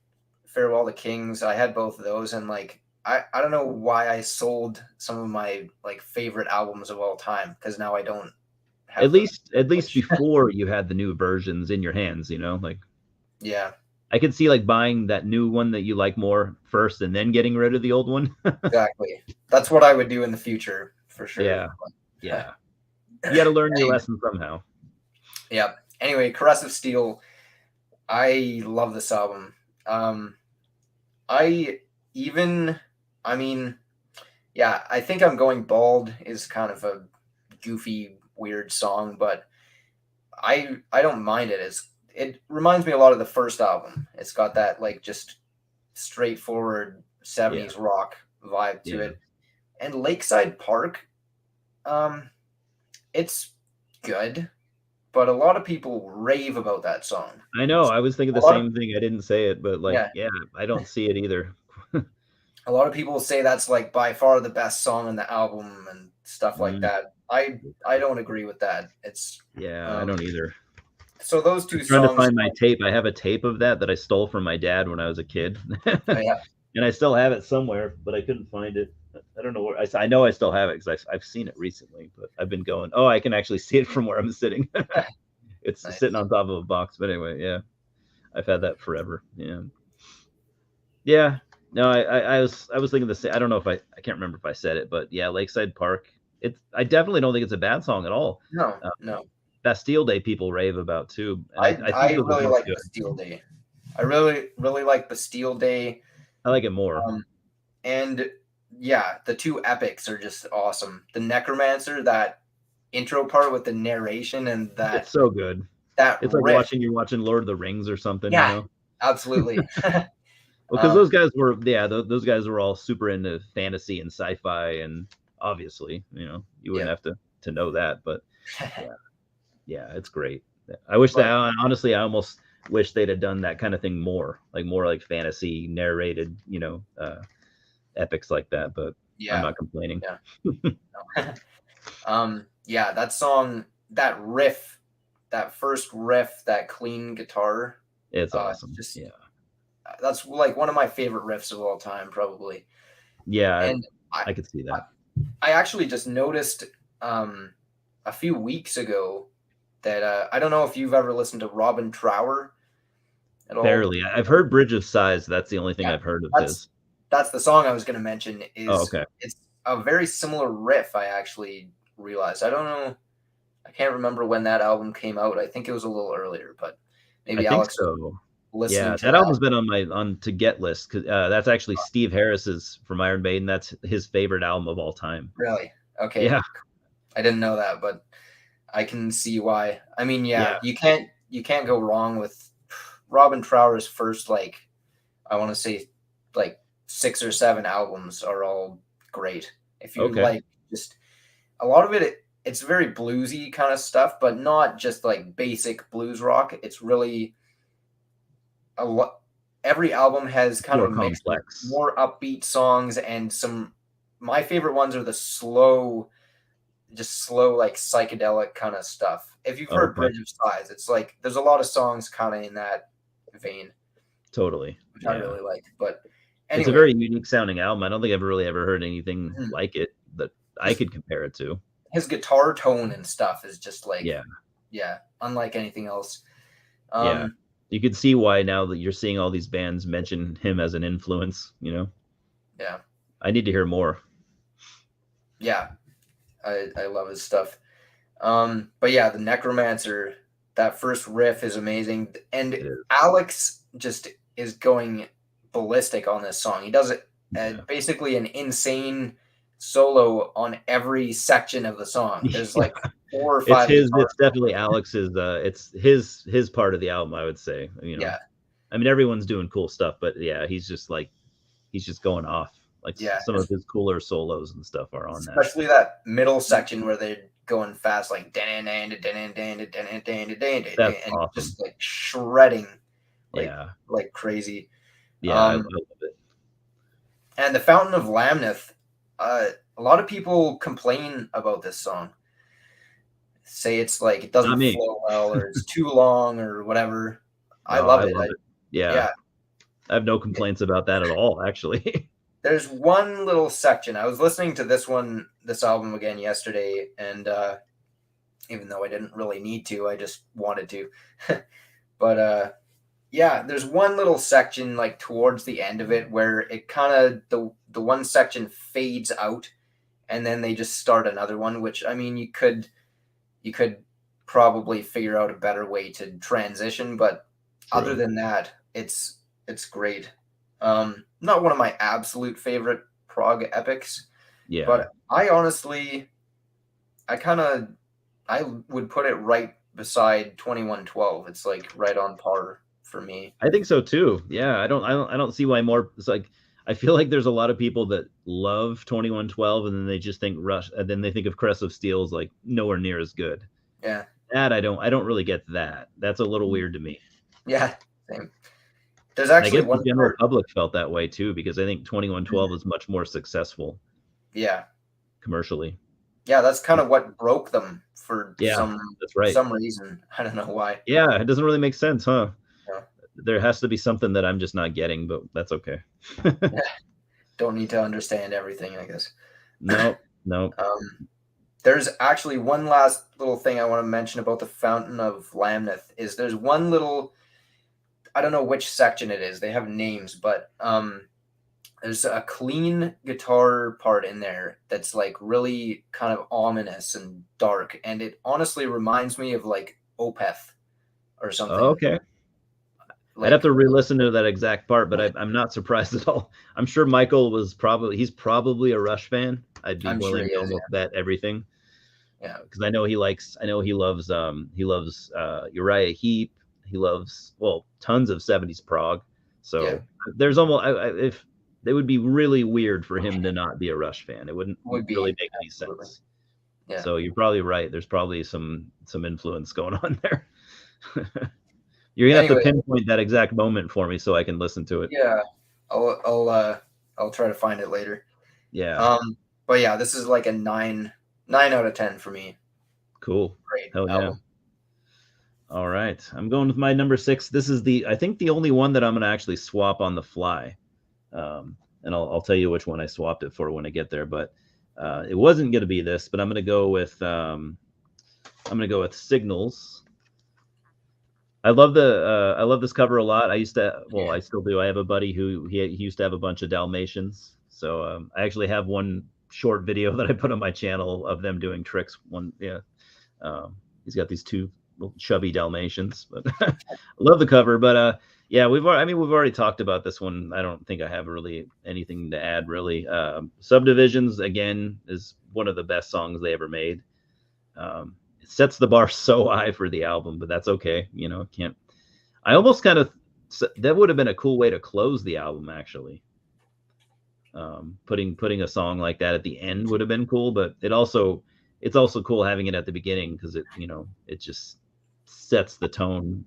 Farewell to Kings. I had both of those, and like I don't know why I sold some of my like favorite albums of all time, because now I don't At have them. least at least Which before you had the new versions in your hands, like yeah, I could see like buying that new one that you like more first and then getting rid of the old one. exactly. That's what I would do in the future for sure. Yeah. Yeah. You got to learn your Anyway, lesson somehow. yeah. Anyway, Corrosive Steel. I love this album. I even, I mean, yeah, I think I'm Going Bald is kind of a goofy, weird song, but I don't mind it. It reminds me a lot of the first album. It's got that like just straightforward Yeah. 70s rock vibe to Yeah. it. And Lakeside Park, um, it's good, but a lot of people rave about that song. I know. I was thinking A the lot of same thing. I didn't say it, but like, yeah, yeah, I don't see it either. a lot of people say that's like by far the best song on the album and stuff like Mm, that. I don't agree with that. It's yeah, I um don't either. so those I'm two trying to songs find my like tape. I have a tape of that I stole from my dad when I was a kid, yeah, and I still have it somewhere, but I couldn't find it. I don't know where. I know I still have it because I've seen it recently, but I've been going. Oh, I can actually see it from where I'm sitting. It's nice. sitting on top of a box. But anyway, yeah, I've had that forever. Yeah, yeah. No, I was thinking the same. I don't know if I can't remember if I said it, but yeah, Lakeside Park. I definitely don't think it's a bad song at all. No, Uh, no. Bastille Day people rave about too, and I I think those are really both like good. Bastille Day. I really like Bastille Day. I like it more. Um, and yeah, the two epics are just awesome. The Necromancer, that intro part with the narration and It's that so good. that It's like riff. you're watching Lord of the Rings or something, you Yeah, know? absolutely. Well, because um, those guys were, yeah, those guys were all super into fantasy and sci-fi, and obviously, you wouldn't yeah. have to know that, but yeah, yeah, it's great. I wish that But honestly, I almost wish they'd have done that kind of thing more like fantasy narrated, epics like that. But I'm yeah, not complaining. yeah. Yeah, that song, that riff, that first riff, that clean guitar, It's awesome. just Yeah, that's like one of my favorite riffs of all time, probably. yeah, And I, I could see I, that. I actually just noticed um, a few weeks ago that I don't know if you've ever listened to Robin Trower at all. Barely. I've heard Bridge of Sighs. That's the only thing Yeah, I've heard of that's his. that's the song I was going to mention. Oh, Is okay. it's a very similar riff. I actually realized. I don't know. I can't remember when that album came out. I think it was a little earlier, but I maybe think Alex was so. listening Yeah, to that that. album's been on my on to get list because that's actually Steve Harris's from Iron Maiden. That's his favorite album of all time. Really? Okay. Yeah, I didn't know that, but I can see why. I mean, yeah, yeah, you can't go wrong with Robin Trower's first like I want to say like 6 or 7 albums are all great. If you okay, like just a lot of it's very bluesy kind of stuff, but not just like basic blues rock. It's really a lot. Every album has kind of more a mix of complex. more upbeat songs and some. My favorite ones are the slow, just slow like psychedelic kind of stuff. If you've heard Okay, Bridge of Sighs, it's like there's a lot of songs kind of in that vein, totally. which I Yeah, really like. But it's a anyway, very unique sounding album. I don't think I've really ever heard anything mhm, like it that I just could compare it to. his guitar tone and stuff is just like, Yeah, yeah, unlike anything else. yeah. Um, You could see why now that you're seeing all these bands mention him as an influence. yeah, I need to hear more. yeah, I love his stuff. But yeah, the Necromancer, that first riff is amazing, and It is. Alex just is going ballistic on this song. He does it Yeah. basically an insane solo on every section of the song. There's like 4 or 5 guitar. It's definitely Alex's it's his part of the album, I would say. Yeah, I mean everyone's doing cool stuff, but yeah, he's just going off. Like yeah. some of his cooler solos and stuff are on that. Especially that middle section where they're going fast, like and That's awesome. just like shredding like Yeah. like crazy. Yeah, I Um, love it. and the Fountain of Lamneth, a lot of people complain about this song. Say it's like it Not doesn't me. flow well or it's too long or whatever. I No, love I it. love it. Yeah. Yeah, I have no complaints about that at all, actually. there's one little section. I was listening to this album again yesterday, and even though I didn't really need to, I just wanted to. But yeah, there's one little section like towards the end of it where it kind of the one section fades out and then they just start another one, which, I mean, you could probably figure out a better way to transition, but other True. than that, it's great. Not one of my absolute favorite prog epics, Yeah. but I honestly, I would put it right beside 2112. It's like right on par for me. I think so too. Yeah, I don't see why more. It's like I feel like there's a lot of people that love 2112 and then they just think Rush and then they think of Crest of Steel as like nowhere near as good. Yeah. That I don't really get that. That's a little weird to me. Yeah. Same. There's And I actually guess the one general part. public felt that way too because I think 2112 is much more successful Yeah. commercially. Yeah, that's kind of what broke them for Yeah, that's right. some reason. I don't know why. Yeah, it doesn't really make sense, huh? Yeah. There has to be something that I'm just not getting, but that's okay. Yeah. Don't need to understand everything, I guess. No, no. There's actually one last little thing I want to mention about the Fountain of Lamneth is there's one little, I don't know which section it is. They have names, but there's a clean guitar part in there that's like really kind of ominous and dark, and it honestly reminds me of like Opeth or Oh, something. okay. I'd have Like to re-listen to that exact part, but I'm not surprised at all. I'm sure Michael was he's probably a Rush fan. I'd be I'm sure willing he to is, almost bet everything yeah. because I know he loves Uriah Heep. He loves tons of 70s prog. Yeah. So there's almost if it would be really weird for him to not be a Rush fan. It wouldn't Would really be make any absolutely. sense. Yeah. So you're probably right. There's probably some influence going on there. You're gonna have to Anyway, pinpoint that exact moment for me so I can listen to it. yeah. I'll try to find it later. Yeah, But yeah, this is like a 9 out of 10 for me. cool. Great Hell yeah. album. All right, I'm going with my number 6. This is I think the only one that I'm gonna actually swap on the fly, and I'll tell you which one I swapped it for when I get there. But it wasn't gonna be this, but I'm gonna go with Signals. I love this cover a lot. I still do. I have a buddy who he used to have a bunch of Dalmatians, so I actually have one short video that I put on my channel of them doing tricks. He's got these two little chubby Dalmatians, but I love the cover. But yeah, we've already talked about this one. I don't think I have really anything to add. Really, Subdivisions again is one of the best songs they ever made. It sets the bar so high for the album, but that's okay. Can't. I almost kind of that would have been a cool way to close the album actually. Putting a song like that at the end would have been cool, but it's also cool having it at the beginning because it just sets the tone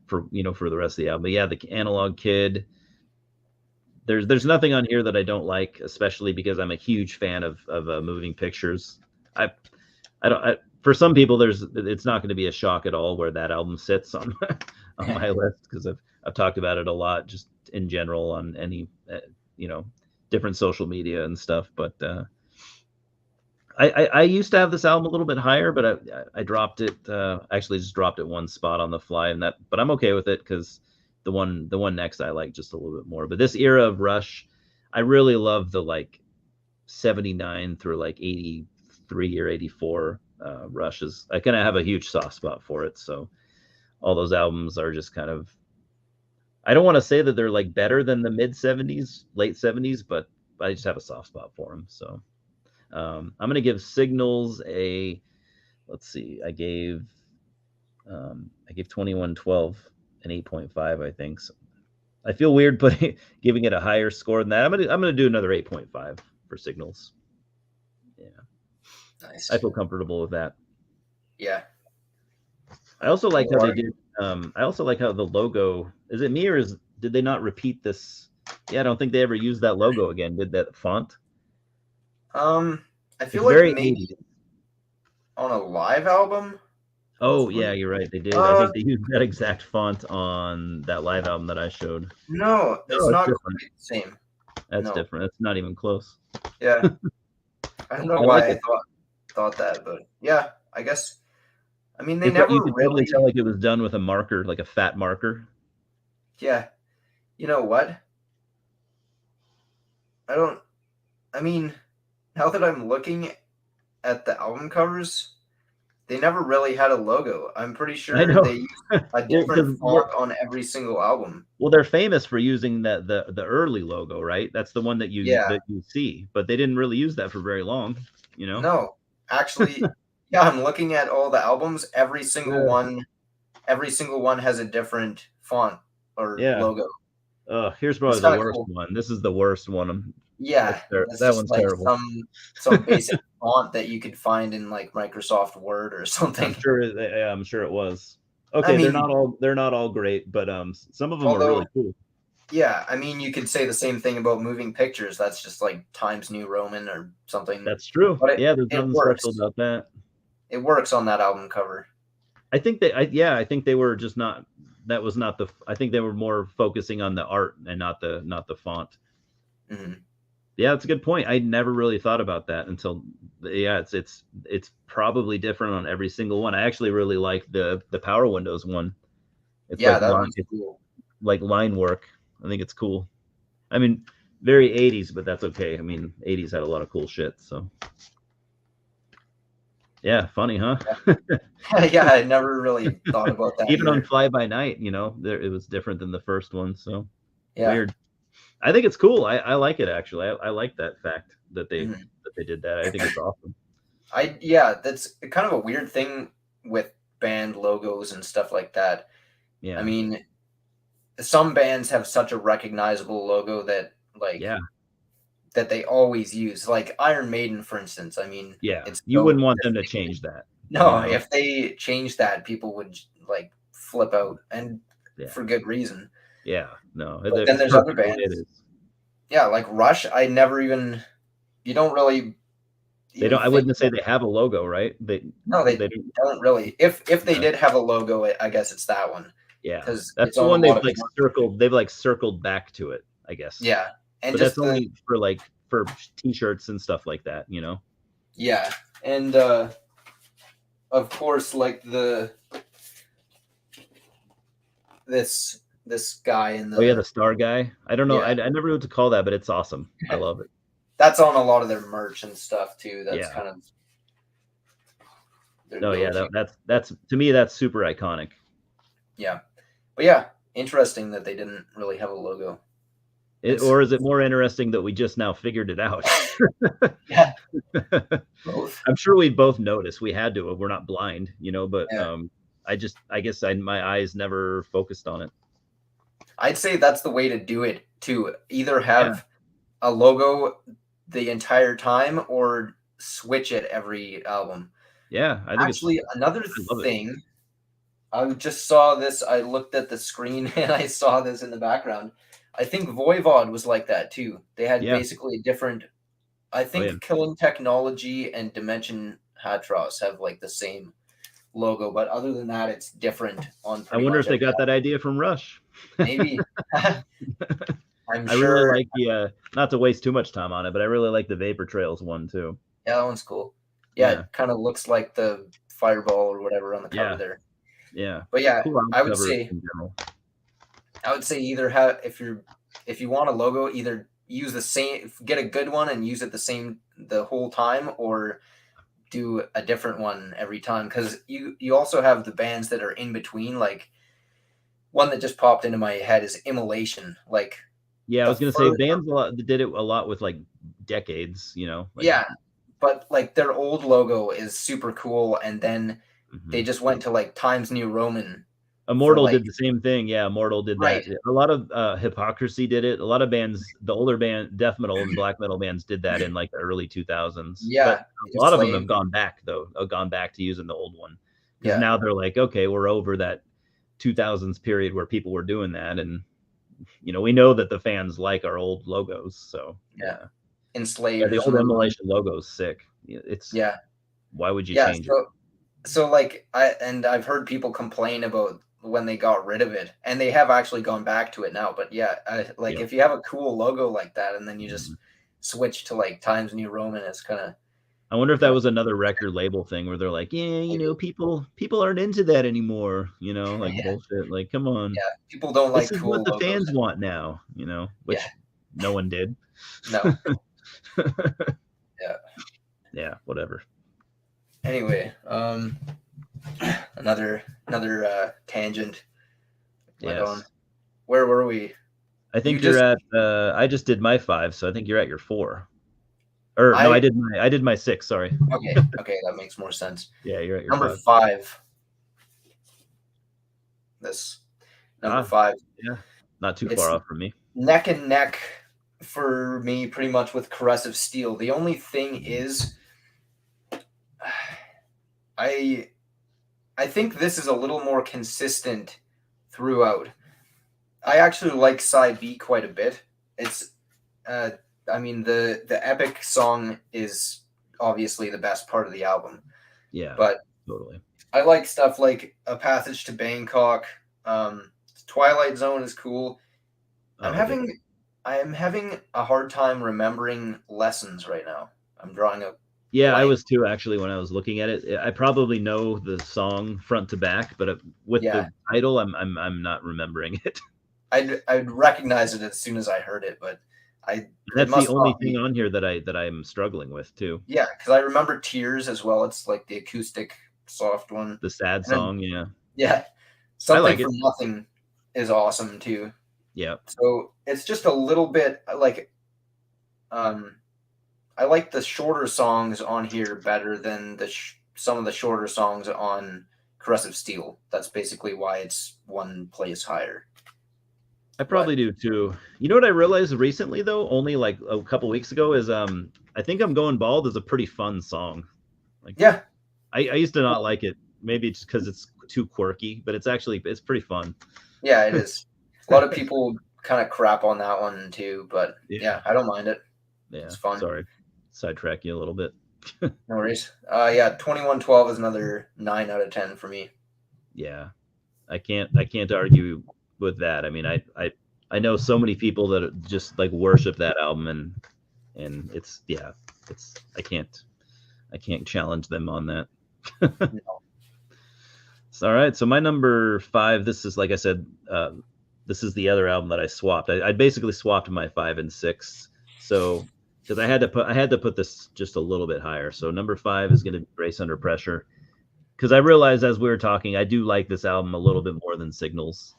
for the rest of the album. But yeah, the Analog Kid. There's nothing on here that I don't like, especially because I'm a huge fan of moving pictures. For some people, it's not going to be a shock at all where that album sits on my list because I've talked about it a lot just in general on any different social media and stuff. But I used to have this album a little bit higher, but I dropped it. Actually, just dropped it one spot on the fly, but I'm okay with it because the one next I like just a little bit more. But this era of Rush, I really love the like 79 through like 83 or 84 Rushes. I kind of have a huge soft spot for it. So all those albums are just kind of. I don't want to say that they're like better than the mid 70s, late 70s, but I just have a soft spot for them. So. I'm going to give Signals let's see, I gave 2112 an 8.5, I think. So I feel weird giving it a higher score than that. I'm going to do another 8.5 for Signals. Yeah. Nice. I feel comfortable with that. Yeah. I also like how they did I also like how the logo, is it me or did they not repeat this? Yeah, I don't think they ever used that logo again. Did that font? I feel It's like very maybe 80s. on a live album. Oh yeah, you're right. They did. I think they used that exact font on that live album that I showed. No, it's not quite the same. That's different. That's not even close. Yeah. I don't know why I thought that, but yeah, I guess. I mean, they never you could really probably tell like it was done with a marker, like a fat marker. Yeah. You know what? I mean, now that I'm looking at the album covers, they never really had a logo. I'm pretty I sure know. they used a Well, different because font on every single album. they're famous for using the early logo, right? That's the one that Yeah, you see, but they didn't really use that for very long, you know? no, actually, yeah, I'm looking at all the albums. Yeah. Every single one has a different font or Yeah. logo. Here's probably It's the kind of worst cool. one. This is the worst one. Yeah, that's That just one's like terrible. some basic font that you could find in like Microsoft Word or something. I'm sure it was. I Okay, mean, they're not all great, but some of them are although really cool. yeah, I mean, you could say the same thing about moving pictures. That's just like Times New Roman or something, That's true. but Yeah, there's it nothing special works. about that. It works on that album cover. I think they were just not that was not the I think they were more focusing on the art and not the font. Mhm. Yeah, that's a good point. I never really thought about that until yeah, it's probably different on every single one. I actually really like the Power Windows one. Yeah, that one's It's cool. like line work. I think it's cool. I mean, very 80s, but that's okay. I mean, 80s had a lot of cool shit, so yeah, funny, huh? Yeah, I never really thought about that Even on either. Fly By Night, it was different than the first one, so Yeah. weird. I think it's cool. I like it actually. I like that fact Mhm. that they did that. I think it's awesome. Yeah, that's kind of a weird thing with band logos and stuff like that. I Yeah. mean, some bands have such a recognizable logo that Yeah. that they always use. Like Iron Maiden, for instance. I mean, Yeah. it's You so wouldn't want them to change that, you no, know? if they changed that, people would like flip out, and Yeah. for good reason. Yeah. No, But then it's there's other perfect the way it bands. is. Yeah, like Rush, I never even you don't really They even don't I think wouldn't say about. they have a logo, right? No, they They don't don't really. If they yeah. did have a logo, I guess it's that one Yeah. because That's it's the on a one lot of merch. they've like circled back to it, I guess. Yeah, and But that's just the only for for t-shirts and stuff like that, you know? yeah, and of course, like the this guy in Oh yeah, the the star guy. I don't know. yeah, I never knew what to call that, but it's awesome. I love it. that's on a lot of their merch and stuff too. That's Yeah. kind of their No, yeah, go-to. that's to me that's super iconic. Yeah, but yeah, interesting that they didn't really have a logo. It's Or is it more interesting that we just now figured it out? yeah, both. I'm sure we both noticed. We had to. We're not blind, but Yeah, I guess my eyes never focused on it. I'd say that's the way to do it too. Either Yeah. have a logo the entire time or switch it every album. Yeah, Actually, another I love it. thing, I just saw this. I looked at the screen and I saw this in the background. I think Voivod was like that too. They had Yeah. basically a different. I Oh yeah. think Killing Technology and Dimension Hatros have like the same logo, but other than that, it's different on I pretty wonder much if they every got that album. idea from Rush. Maybe I'm I really sure. like the not to waste too much time on it, but I really like the Vapor Trails one too. Yeah, that one's cool. Yeah, Yeah. it kind of looks like the fireball or whatever on the cover Yeah. there. Yeah. But yeah, Cool album I would covers say in general. either have if you want a logo, either use the same get a good one and use it the whole time, or do a different one every time because you also have the bands that are in between. Like one that just popped into my head is Immolation. Like Yeah, I the was gonna say first bands did it a lot with like decades, like yeah, but like their old logo is super cool, and then they mhm. just went to like Times New Roman for Immortal like did the same thing. Yeah, Immortal did right. that. A lot of Hypocrisy did it. A lot of bands, the older band, death metal and black metal bands did that in like the early 2000s. But Yeah, a lot of them Slave. have gone back though, gone back to using the old one because Yeah, now they're like, okay, we're over that 2000s period where people were doing that, and we know that the fans like our old logos. So yeah. yeah, yeah, Enslaved the is old another one. Immolation logo is sick. It's Yeah, why would you yeah. change it? So like I've heard people complain about when they got rid of it, and they have actually gone back to it now. But yeah, like Yeah. if you have a cool logo like that, and then you Mhm. just switch to like Times New Roman, it's I wonder if that kind of was another record label thing where they're like, yeah, maybe people aren't into that anymore, like yeah, bullshit. Like, come on, yeah. People don't this like is what cool the logos fans anymore. want now, Yeah, which no one did. no, yeah. Yeah, whatever. Anyway, another tangent went on. Yes. Where were we? I You think you're just at I just did my 5, so I think you're at your 4. Or no, I I did my 6, sorry. okay, that makes more sense. Yeah, you're at your Number 5. 5. This number Ah, 5. yeah. Not too far It's off from me. neck and neck for me pretty much with Caressive Steel. The only thing is I I think this is a little more consistent throughout. I actually like side B quite a bit. It's I mean the epic song is obviously the best part of the album, Yeah, but totally. I like stuff like A Passage to Bangkok. Twilight Zone is cool. I'm Oh, yeah. having I am having a hard time remembering Lessons right now. I'm drawing a Yeah, I blank. was too actually when I was looking at it. I probably know the song front to back, but with Yeah, the title, I'm not remembering it. I'd recognize it as soon as I heard it, but I it That's the must only not thing be. on here that I'm struggling with too. Yeah, because I remember Tears as well. It's like the acoustic soft one, The sad and then song, yeah. yeah, I Something like for it. Nothing is awesome too. Yeah. So it's just a little bit like um I like the shorter songs on here better than some of the shorter songs on Caressive Steel. That's basically why it's one place higher. I But probably do too. You know what I realized recently though, only like a couple weeks ago, is I think I'm Going Bald is a pretty fun song. Like yeah, I used to not like it, maybe just because it's too quirky, but it's pretty fun. yeah, it is. A lot of people kind of crap on that one too, but Yeah. yeah, I don't mind it. Yeah. It's fun. Sorry. Sidetrack you a little bit. No worries. Yeah, 2112 is another 9 out of 10 for me. Yeah. I can't argue with that. I mean, I know so many people that just like worship that album, and it's yeah, it's I can't challenge them on that. No. So, all right, so my number 5. This is like I said, this is the other album that I swapped. I basically swapped my 5 and 6. So because I had to put this just a little bit higher. So number 5 is going to be Brace Under Pressure, because I realized as we were talking, I do like this album a little bit more than Signals.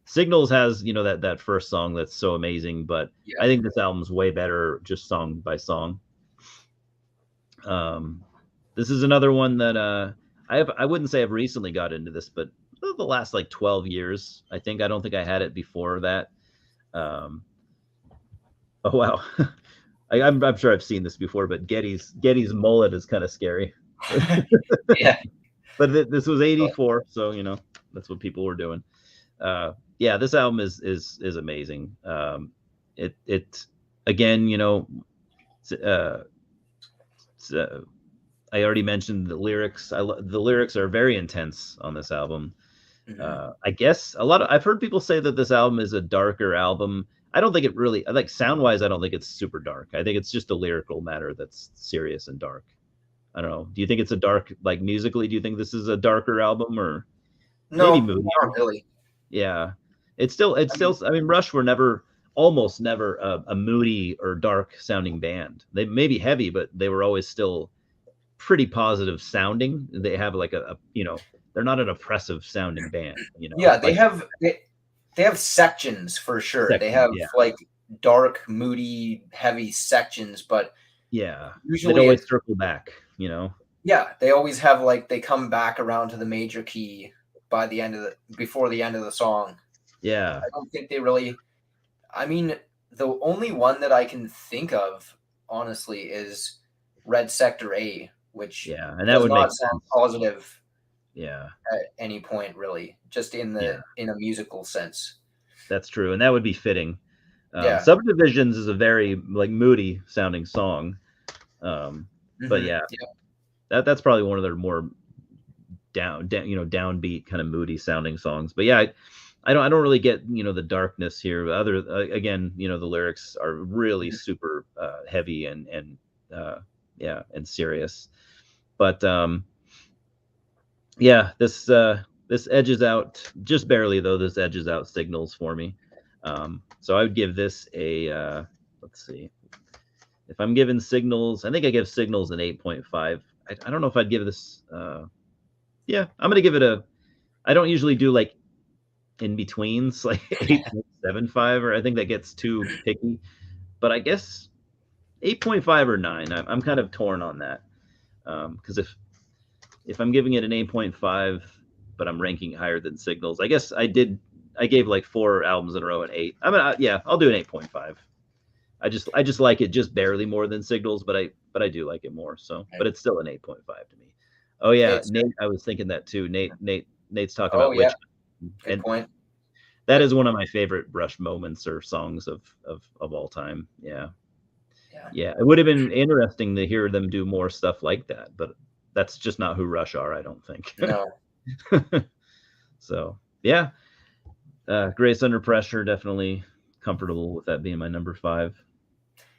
Signals has that first song that's so amazing, but I Yeah. think this album's way better just song by song. Um, this is another one that I wouldn't say I've recently got into this, but the last like 12 years, I think. I don't think I had it before that. Um, oh wow, I'm sure I've seen this before, but Getty's mullet is kind of scary. Yeah. But this was '84, so that's what people were doing. Yeah, this album is amazing. It again, uh, I already mentioned the lyrics. The lyrics are very intense on this album. Mhm. I guess I've heard people say that this album is a darker album. I don't think it really, like, sound wise. I don't think it's super dark. I think it's just a lyrical matter that's serious and dark. I don't know. Do you think it's a dark, like, musically? Do you think this is a darker album, or maybe No, not moodier? really. Yeah, it's I mean, still. I mean, Rush were almost never a moody or dark sounding band. They may be heavy, but they were always still pretty positive sounding. They have like they're not an oppressive sounding band. yeah, they Like have they have sections for sure. They sections. have Yeah, like dark, moody, heavy sections, but yeah. They'd usually always it's circle back. yeah, they always have like they come back around to the major key by the end of before the end of the song. Yeah, I don't think they really I mean, the only one that I can think of honestly is Red Sector A, which yeah. And that does would make not sound sense. positive Yeah, at any point really, just yeah. in a musical sense. That's true, and that would be fitting. Yeah. Subdivisions is a very like moody sounding song. Um, but Hmm. yeah, Yeah. that's probably one of their more downbeat kind of moody sounding songs. But yeah, I don't really get the darkness here. Other again, the lyrics are really super heavy and yeah, and serious. But yeah, this edges out just barely, though. This edges out Signals for me. So I would give this a let's see. if I'm giving Signals, I think I give Signals an 8.5. I don't know if I'd give this. Yeah, I'm gonna give it a. I don't usually do like in betweens, like 8.75, or I think that gets too picky. But I guess 8.5 or 9. I'm kind of torn on that, because if I'm giving it an 8.5, but I'm ranking higher than Signals, I guess I gave like 4 albums in a row an 8. Yeah, I'll do an 8.5. I just like it just barely more than Signals, but I do like it more. So, but it's still an 8.5 to me. Oh yeah, Nate, I was thinking that too. Nate's talking about yeah. Witch, Good and point. that is one of my favorite Rush moments or songs of all time. Yeah. It would have been interesting to hear them do more stuff like that, but that's just not who Rush are, I don't think. No. So yeah, Grace Under Pressure, definitely comfortable with that being my number 5.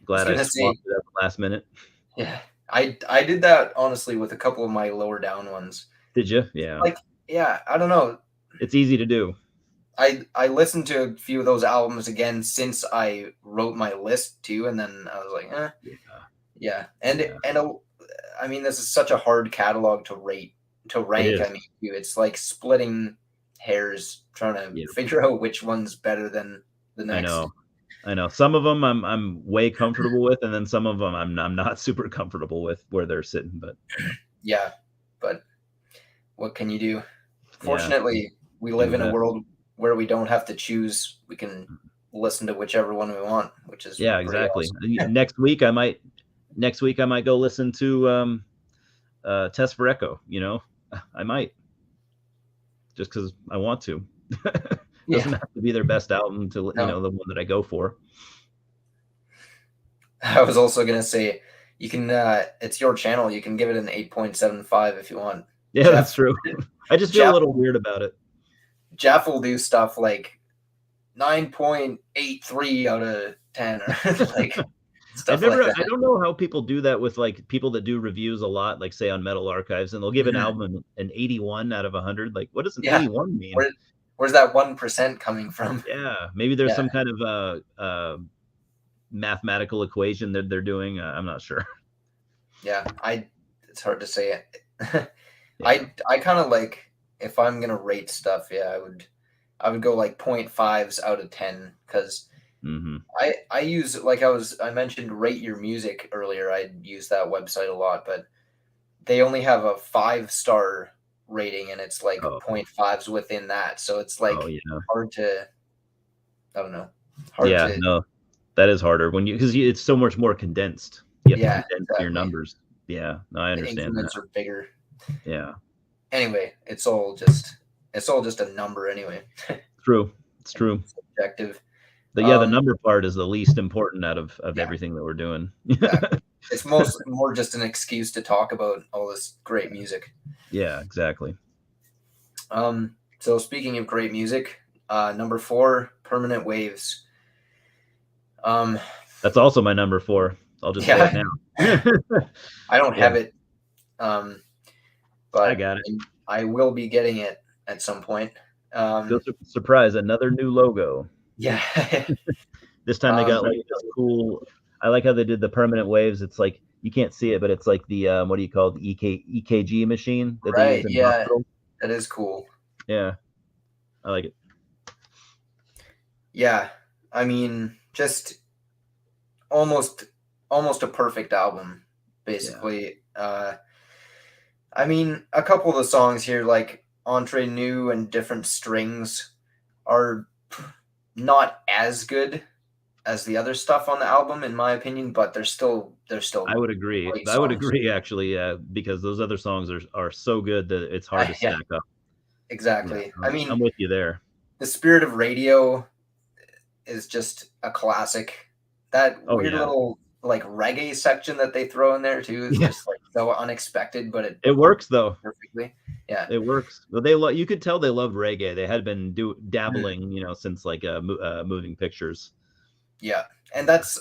Glad I swapped it at the last minute. Yeah, I did that honestly with a couple of my lower down ones. Did you? Yeah. Like, yeah, I don't know. It's easy to do. I listened to a few of those albums again since I wrote my list too, and then I was like, yeah, and I mean, this is such a hard catalog to rank. I mean, it's like splitting hairs trying to figure out which one's better than the next. I know. Some of them I'm way comfortable with, and then some of them I'm not super comfortable with where they're sitting. But yeah, but what can you do? Fortunately, we live in a world where we don't have to choose. We can listen to whichever one we want, which is exactly. Awesome. Next week I might go listen to Test for Echo. You know, I might, just because I want to. Doesn't have to be their best album to the one that I go for. I was also gonna say, you can. It's your channel. You can give it an 8.75 if you want. Yeah, Jeff, that's true. I just feel a little weird about it. Jeff will do stuff like 9.83 out of 10, or like. I don't know how people do that with like people that do reviews a lot, like say on Metal Archives, and they'll give an album an 81 out of 100. Like, what does an 81 mean? Where's that 1% coming from? Yeah, maybe there's some kind of mathematical equation that they're doing. I'm not sure. Yeah, it's hard to say it. I kind of like, if I'm gonna rate stuff, I would go like 0.5s out of 10, because I use, like I mentioned Rate Your Music earlier. I use that website a lot, but they only have a 5-star rating, and it's like 0.5s within that, so it's like hard to, I don't know. No, that is harder because it's so much more condensed. You have to condense your numbers. Yeah, no, I understand. The increments are bigger. Yeah. Anyway, it's all just a number anyway. True. It's true. Subjective. The number part is the least important out of everything that we're doing. Exactly. It's more just an excuse to talk about all this great music. Yeah, exactly. So speaking of great music, number 4, Permanent Waves. That's also my number 4. I'll just say it now. I don't have it. But I got it. I will be getting it at some point. Surprise, another new logo. Yeah. This time they got like this cool. I like how they did the Permanent Waves. It's like you can't see it, but it's like the what do you call the EKG machine that they use in the hospital. That is cool. Yeah, I like it. Yeah, I mean, just almost a perfect album, basically. Yeah. I mean, a couple of the songs here, like Entre Nous and Different Strings, are not as good as the other stuff on the album, in my opinion, but they're still. I would agree. I would agree, actually, because those other songs are so good that it's hard to stack up. Exactly. Yeah, I mean, I'm with you there. The Spirit of Radio is just a classic. That weird little like reggae section that they throw in there too is just like so unexpected, but it works though perfectly. Yeah, it works. Well, you could tell they loved reggae. They had been dabbling, since like Moving Pictures. Yeah, and that's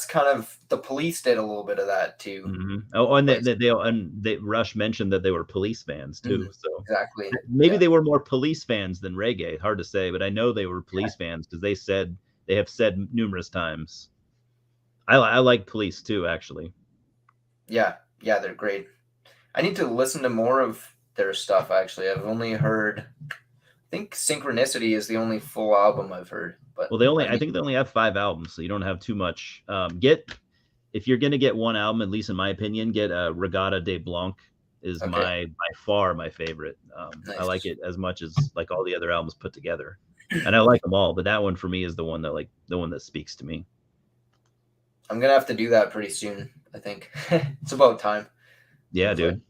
kind of the Police did a little bit of that too. Mm-hmm. Oh, and they Rush mentioned that they were Police fans too. So exactly, maybe they were more Police fans than reggae. Hard to say, but I know they were Police fans because they have said numerous times. I like Police too, actually. Yeah, yeah, they're great. I need to listen to more of their stuff. Actually, I've only heard. I think Synchronicity is the only full album I've heard. But Well, I I mean, think they only have 5 albums, so you don't have too much. If you're gonna get one album, at least in my opinion, get Regatta de Blanc is okay, my by far my favorite. I like nice. it as much as like all the other albums put together, and I like them all, but that one for me is the one that speaks to me. I'm gonna have to do that pretty soon. I think it's about time. Yeah, Seems like. dude.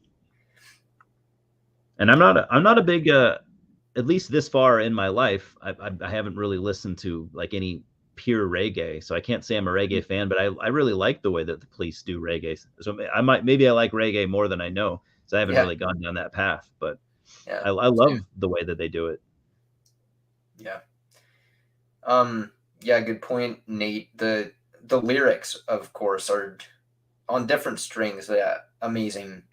And I'm not a big at least this far in my life, I haven't really listened to like any pure reggae, so I can't say I'm a reggae fan. But I really like the way that the Police do reggae. So maybe I like reggae more than I know, so I haven't Yeah, really gone down that path. But yeah, I same. love the way that they do it. Yeah. Yeah, good point, Nate. The lyrics, of course, are on different strings. Yeah, amazing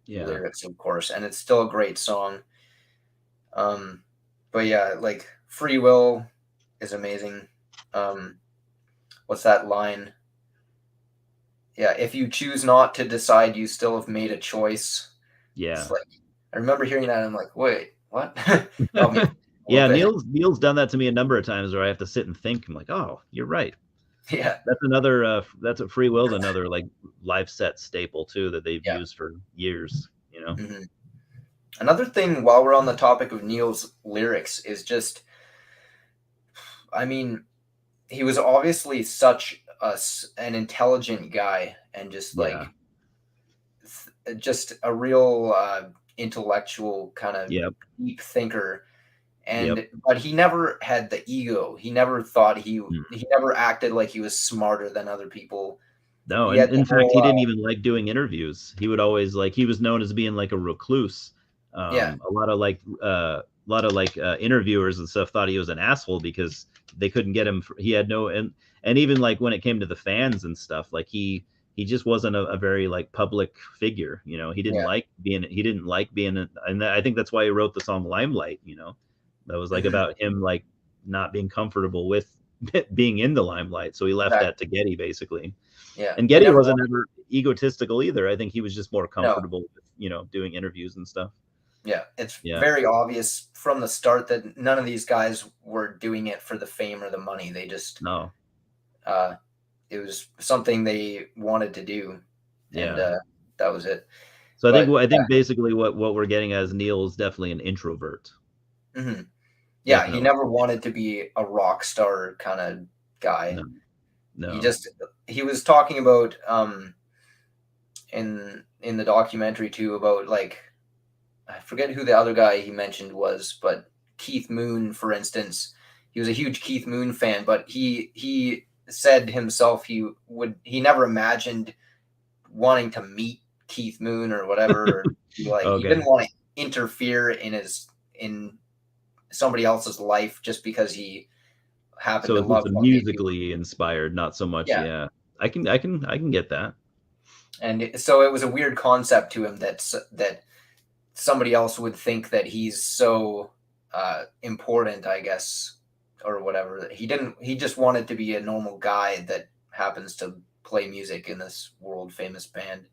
Yeah, lyrics, of course, and it's still a great song. Um, but yeah, like Free Will is amazing. Um, what's that line? Yeah, if you choose not to decide, you still have made a choice. It's yeah, like I remember hearing that, and I'm like, wait, what? Got me a little yeah. bit. Neil's done that to me a number of times where I have to sit and think. I'm like, oh, you're right. Yeah, That's another. That's what Free Will's another like live set staple too that they've yeah. used for years. Hmm. Another thing, while we're on the topic of Neil's lyrics, is just, I mean, he was obviously such an intelligent guy, and just Yeah. like just a real intellectual kind of Yep. deep thinker. Yep. And but he never had the ego. He never thought Mm. he never acted like he was smarter than other people. No, He and had the in fact, whole he didn't even like doing interviews. He would always like he was known as being like a recluse. yeah, A lot of like interviewers and stuff thought he was an asshole because they couldn't get him. He had no and even like when it came to the fans and stuff, like he just wasn't a very like public figure. yeah, He didn't like being, and I think that's why he wrote the song Limelight. That was like hmm, about him like not being comfortable with being in the limelight, so he left that exactly, to Getty basically. yeah. And He Getty never wasn't wanted. ever egotistical either. I think he was just more No, comfortable with, doing interviews and stuff. yeah. It's Yeah. very obvious from the start that none of these guys were doing it for the fame or the money. They just No. uh, it was something they wanted to do, and Yeah. that was it. So But I think basically what we're getting as Neil is definitely an introvert. mhm. Yeah, he Definitely. never wanted to be a rock star kind of guy. No. He No. just he was talking about in the documentary too about like I forget who the other guy he mentioned was, but Keith Moon, for instance, he was a huge Keith Moon fan, but he said himself he never imagined wanting to meet Keith Moon or whatever. Or like he Okay. didn't want to interfere in somebody else's life just because he happened So to it's love a what they do. musically inspired, not so much. Yeah, Yeah. I can get that. so it was a weird concept to him that somebody else would think that he's so important, I guess, or whatever. He didn't. He just wanted to be a normal guy that happens to play music in this world famous band.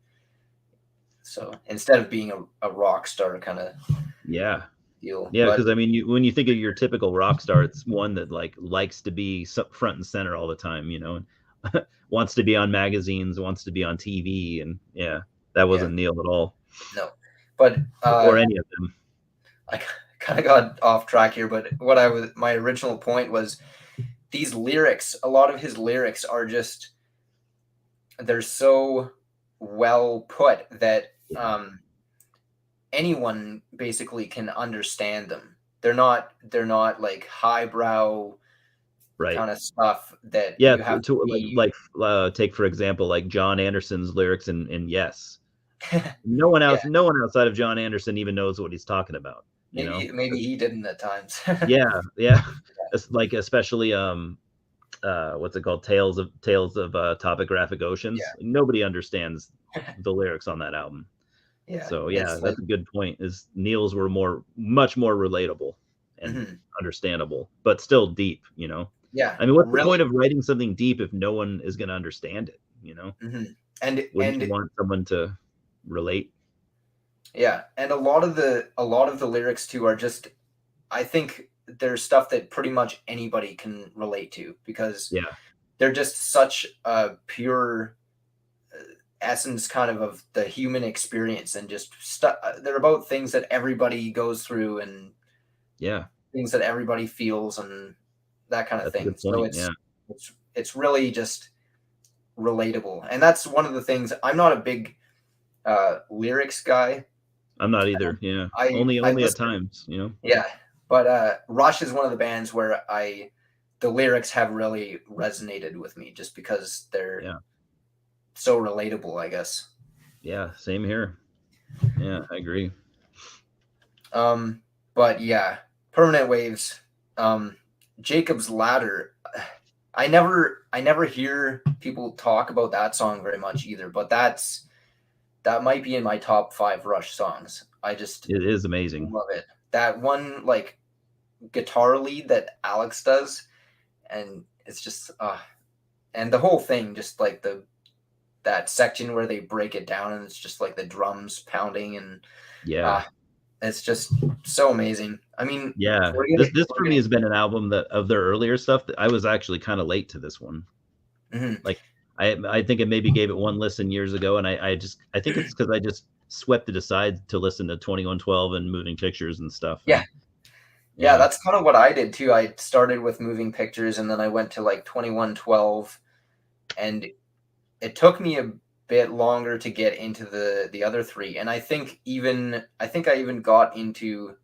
So instead of being a rock star kind of Yeah. deal, Yeah, but because I mean, when you think of your typical rock star, it's one that like likes to be front and center all the time, and wants to be on magazines, wants to be on TV, and yeah, that yeah, wasn't Neil at all, no, but or any of them. I kind of got off track here. But my original point was these lyrics. A lot of his lyrics are just they're so well put that Yeah, anyone basically can understand them. They're not like highbrow right. kind of stuff that Yeah, you have to be. take for example like John Anderson's lyrics in Yes. Yeah, No one outside of John Anderson even knows what he's talking about. You know? maybe he didn't at times. Yeah, yeah. It's like especially what's it called, Tales of Topographic Yeah, Oceans. Nobody understands the lyrics on that album, yeah, so yeah, it's like that's a good point. Is Neil's were much more relatable and mhm, understandable, but still deep. Yeah, I mean, what's the really. point of writing something deep if no one is going to understand it? Wouldn't you And want someone to relate? yeah, and a lot of the lyrics too are just, I think there's stuff that pretty much anybody can relate to, because Yeah, they're just such a pure essence kind of the human experience, and just stuff. They're about things that everybody goes through, and yeah, things that everybody feels, and that kind of that's a thing. good So point. it's Yeah, it's really just relatable, and that's one of the things. I'm not a big lyrics guy. I'm not either. Yeah, I only at listen, times. yeah, but Rush is one of the bands where the lyrics have really resonated with me, just because they're Yeah, so relatable, I guess. yeah, same here. Yeah, I agree. Um, but yeah, Permanent Waves, um, Jacob's Ladder. I never hear people talk about that song very much either, but that might be in my top 5 Rush songs. I just It is amazing. love it. That one, like, guitar lead that Alex does, and it's just and the whole thing, just like the that section where they break it down, and it's just like the drums pounding, and Yeah, uh it's just so amazing. I mean, yeah. This for me has been an album that of their earlier stuff that I was actually kind of late to this one. mhm. Like I think I maybe gave it one listen years ago, and I think it's because I just swept it aside to listen to 2112 and Moving Pictures and stuff. Yeah, And yeah, yeah, that's kind of what I did too. I started with Moving Pictures, and then I went to like 2112, and it took me a bit longer to get into the other three. And I think I even got into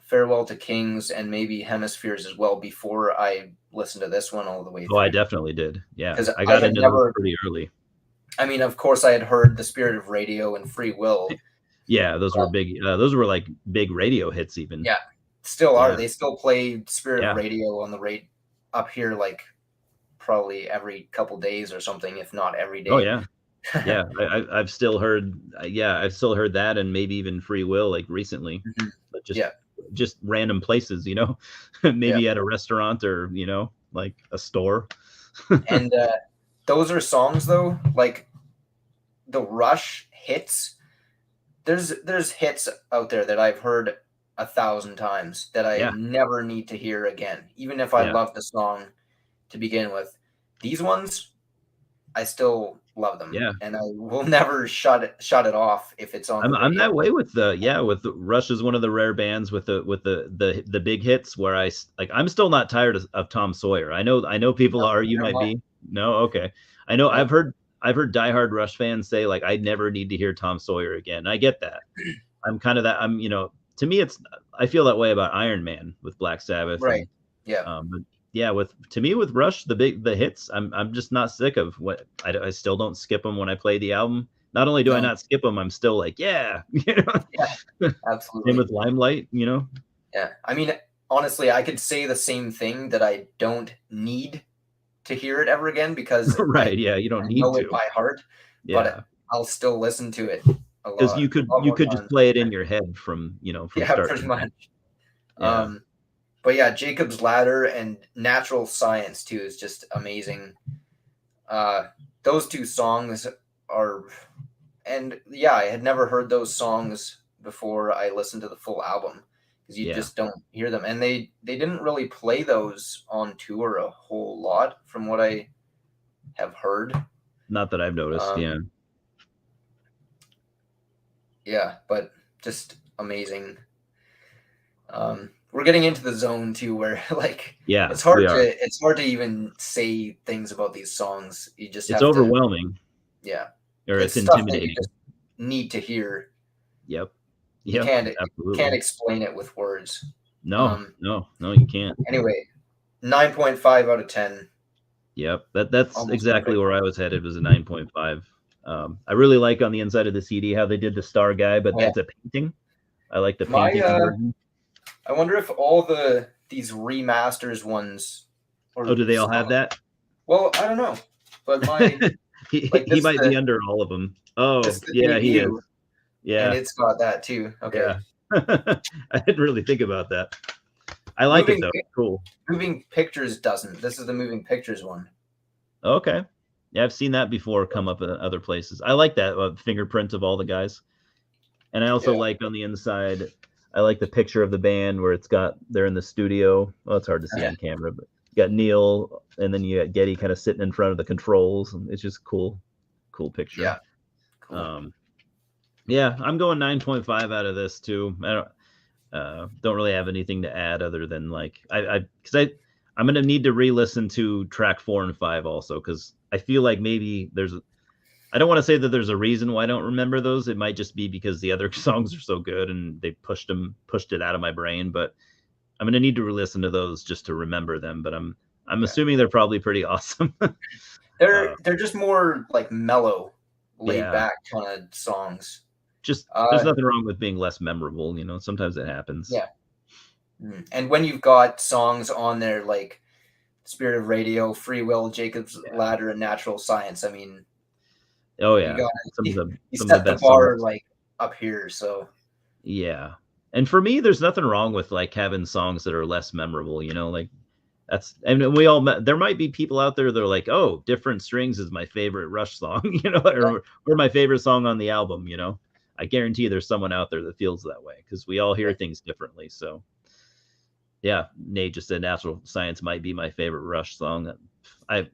Farewell to Kings and maybe Hemispheres as well before I listened to this one all the way oh, I through. definitely did. Yeah, Because I I got had into those never, pretty early. I mean, of course, I had heard The Spirit of Radio and Free Will, Yeah, those were but big. Those were like big radio hits, even. yeah, still are. Yeah, They still play Spirit of yeah. Radio on the rate up here, like probably every couple days or something, if not every Oh day. yeah, yeah. I've still heard. Yeah, I've still heard that, and maybe even Free Will, like recently, Mhm. but Yeah, just random places, yeah. maybe at a restaurant or like a store. And those are songs though, like the Rush hits. There's hits out there that I've heard 1,000 times that I Yeah, never need to hear again, even if I yeah, love the song to begin with. These ones, I still love them, yeah. and I will never shut it off if it's on the I'm radio. that way with Rush is one of the rare bands with the big hits where like I'm still not tired of Tom Sawyer. I know people No, are. You never might mind. be. No, okay. I know No, I've heard diehard Rush fans say like I never need to hear Tom Sawyer again. I get that. I'm kind of that. To me it's I feel that way about Iron Man with Black Sabbath right. and Yeah. but yeah, to me with Rush, the hits, I'm just not sick of what I still don't skip them when I play the album. Not only do I No. not skip them, I'm still like, yeah, Yeah. Same Absolutely. with Limelight, Yeah. I mean, honestly, I could say the same thing, that I don't need to hear it ever again, because I right? Yeah, you don't need know it to. by heart, but Yeah, I'll still listen to it a because lot, a lot you more could just times. play it in your head from Yeah, start pretty to much. finish. Yeah, Um, but yeah, Jacob's Ladder and Natural Science too is just amazing. Uh, those two songs are, and yeah, I had never heard those songs before I listened to the full album, because you yeah. just don't hear them, and they didn't really play those on tour a whole lot, from what I have heard. Not that I've noticed. Yeah, Um, yeah, but just amazing. We're getting into the zone too, where like yeah, it's we hard to are. it's hard to even say things about these songs. You just It's have to, overwhelming yeah. or It's it's stuff that you intimidating. just need to hear. Yep, You yep, can't absolutely. explain it with words. No, Um, no, you can't. anyway, 9.5 out of 10, Yep, that's almost exactly perfect. where I was headed. Was a 9.5. I really like on the inside of the CD how they did the star guy, but Oh yeah, it's a painting. I like the my painting version. I wonder if all these remasters ones, Oh, or do they all some, have that? well, I don't know, but my, like, He might be under all of them. this Oh, is the yeah, he is. debut, and Yeah, it's got that too. Okay. yeah. I didn't really think about that. I like it though. Cool. Moving Pictures doesn't. This is the Moving Pictures one. Okay. Yeah, I've seen that before come up at other places. I like that fingerprint of all the guys. And I also like on the inside, I like the picture of the band where they're in the studio. Well, it's hard to see on camera, but you got Neil and then you got Geddy kind of sitting in front of the controls. And it's just cool picture. Yeah. Cool. Yeah, I'm going 9.5 out of this too. I don't really have anything to add other than like I'm gonna need to re-listen to track 4 and 5 also, because I feel like maybe I don't want to say that there's a reason why I don't remember those. It might just be because the other songs are so good and they pushed it out of my brain. But I'm gonna need to re-listen to those just to remember them. But I'm assuming they're probably pretty awesome. They're just more like mellow, laid back kind of songs. Just there's nothing wrong with being less memorable, you know. Sometimes it happens. Yeah. And when you've got songs on there like Spirit of Radio, Free Will, Jacob's Ladder, and Natural Science, I mean, oh yeah, you set the bar like up here. So yeah, and for me, there's nothing wrong with like having songs that are less memorable, you know, like and there might be people out there that are like, oh, Different Strings is my favorite Rush song, you know, or my favorite song on the album, you know. I guarantee there's someone out there that feels that way because we all hear things differently. So yeah, Nate just said Natural Science might be my favorite Rush song. I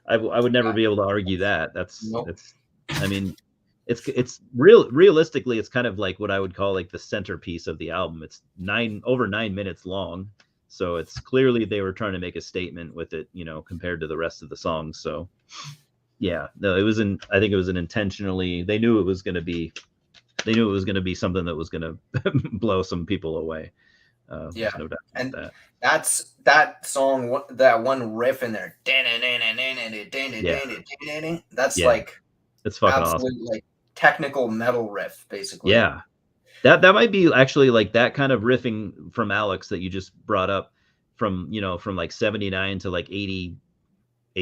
would never be able to argue that. That's I mean, it's realistically, it's kind of like what I would call like the centerpiece of the album. It's over 9 minutes long. So it's clearly they were trying to make a statement with it, you know, compared to the rest of the songs. So yeah, no, I think it was an intentionally, they knew it was going to be something that was going to blow some people away. No doubt and that. That's that song, that one riff in there. That's like it's fucking absolute awesome. Like technical metal riff, basically. Yeah, that might be actually like that kind of riffing from Alex that you just brought up from like 79 to like 80, I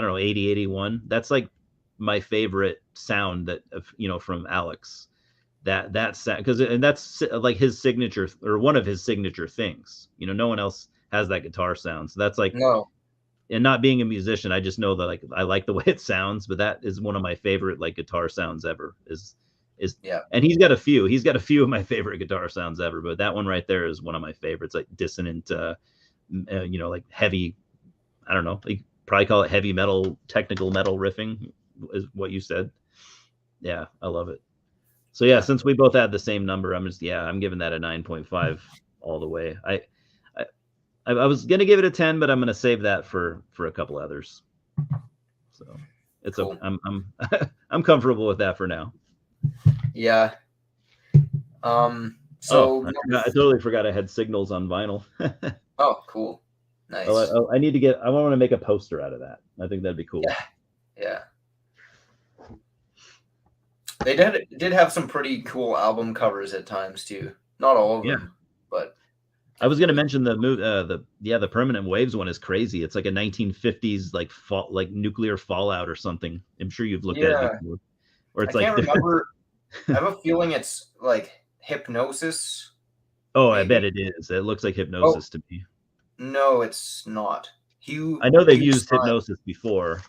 don't know, 80, 81. That's like my favorite sound that from Alex. That sound, because and that's like his signature, or one of his signature things. You know, no one else has that guitar sound. So that's like, no. And not being a musician, I just know that like I like the way it sounds, but that is one of my favorite like guitar sounds ever. And he's got a few of my favorite guitar sounds ever, but that one right there is one of my favorites. Like dissonant, like heavy. I don't know. You probably call it heavy metal, technical metal riffing, is what you said. Yeah, I love it. So yeah, since we both had the same number, I'm giving that a 9.5 all the way. I was gonna give it a 10, but I'm gonna save that for a couple others. So it's cool. I'm comfortable with that for now. Yeah. So I totally forgot I had Signals on vinyl. Oh, cool. Nice. I need to I want to make a poster out of that. I think that'd be cool. Yeah. They did have some pretty cool album covers at times too. Not all of them, but I was going to mention the Permanent Waves one is crazy. It's like a 1950s like nuclear fallout or something. I'm sure you've looked at it before. Or it's I can't remember. I have a feeling it's like Hypnosis. Oh, maybe. I bet it is. It looks like Hypnosis to me. No, it's not. I know they've used Hypnosis before.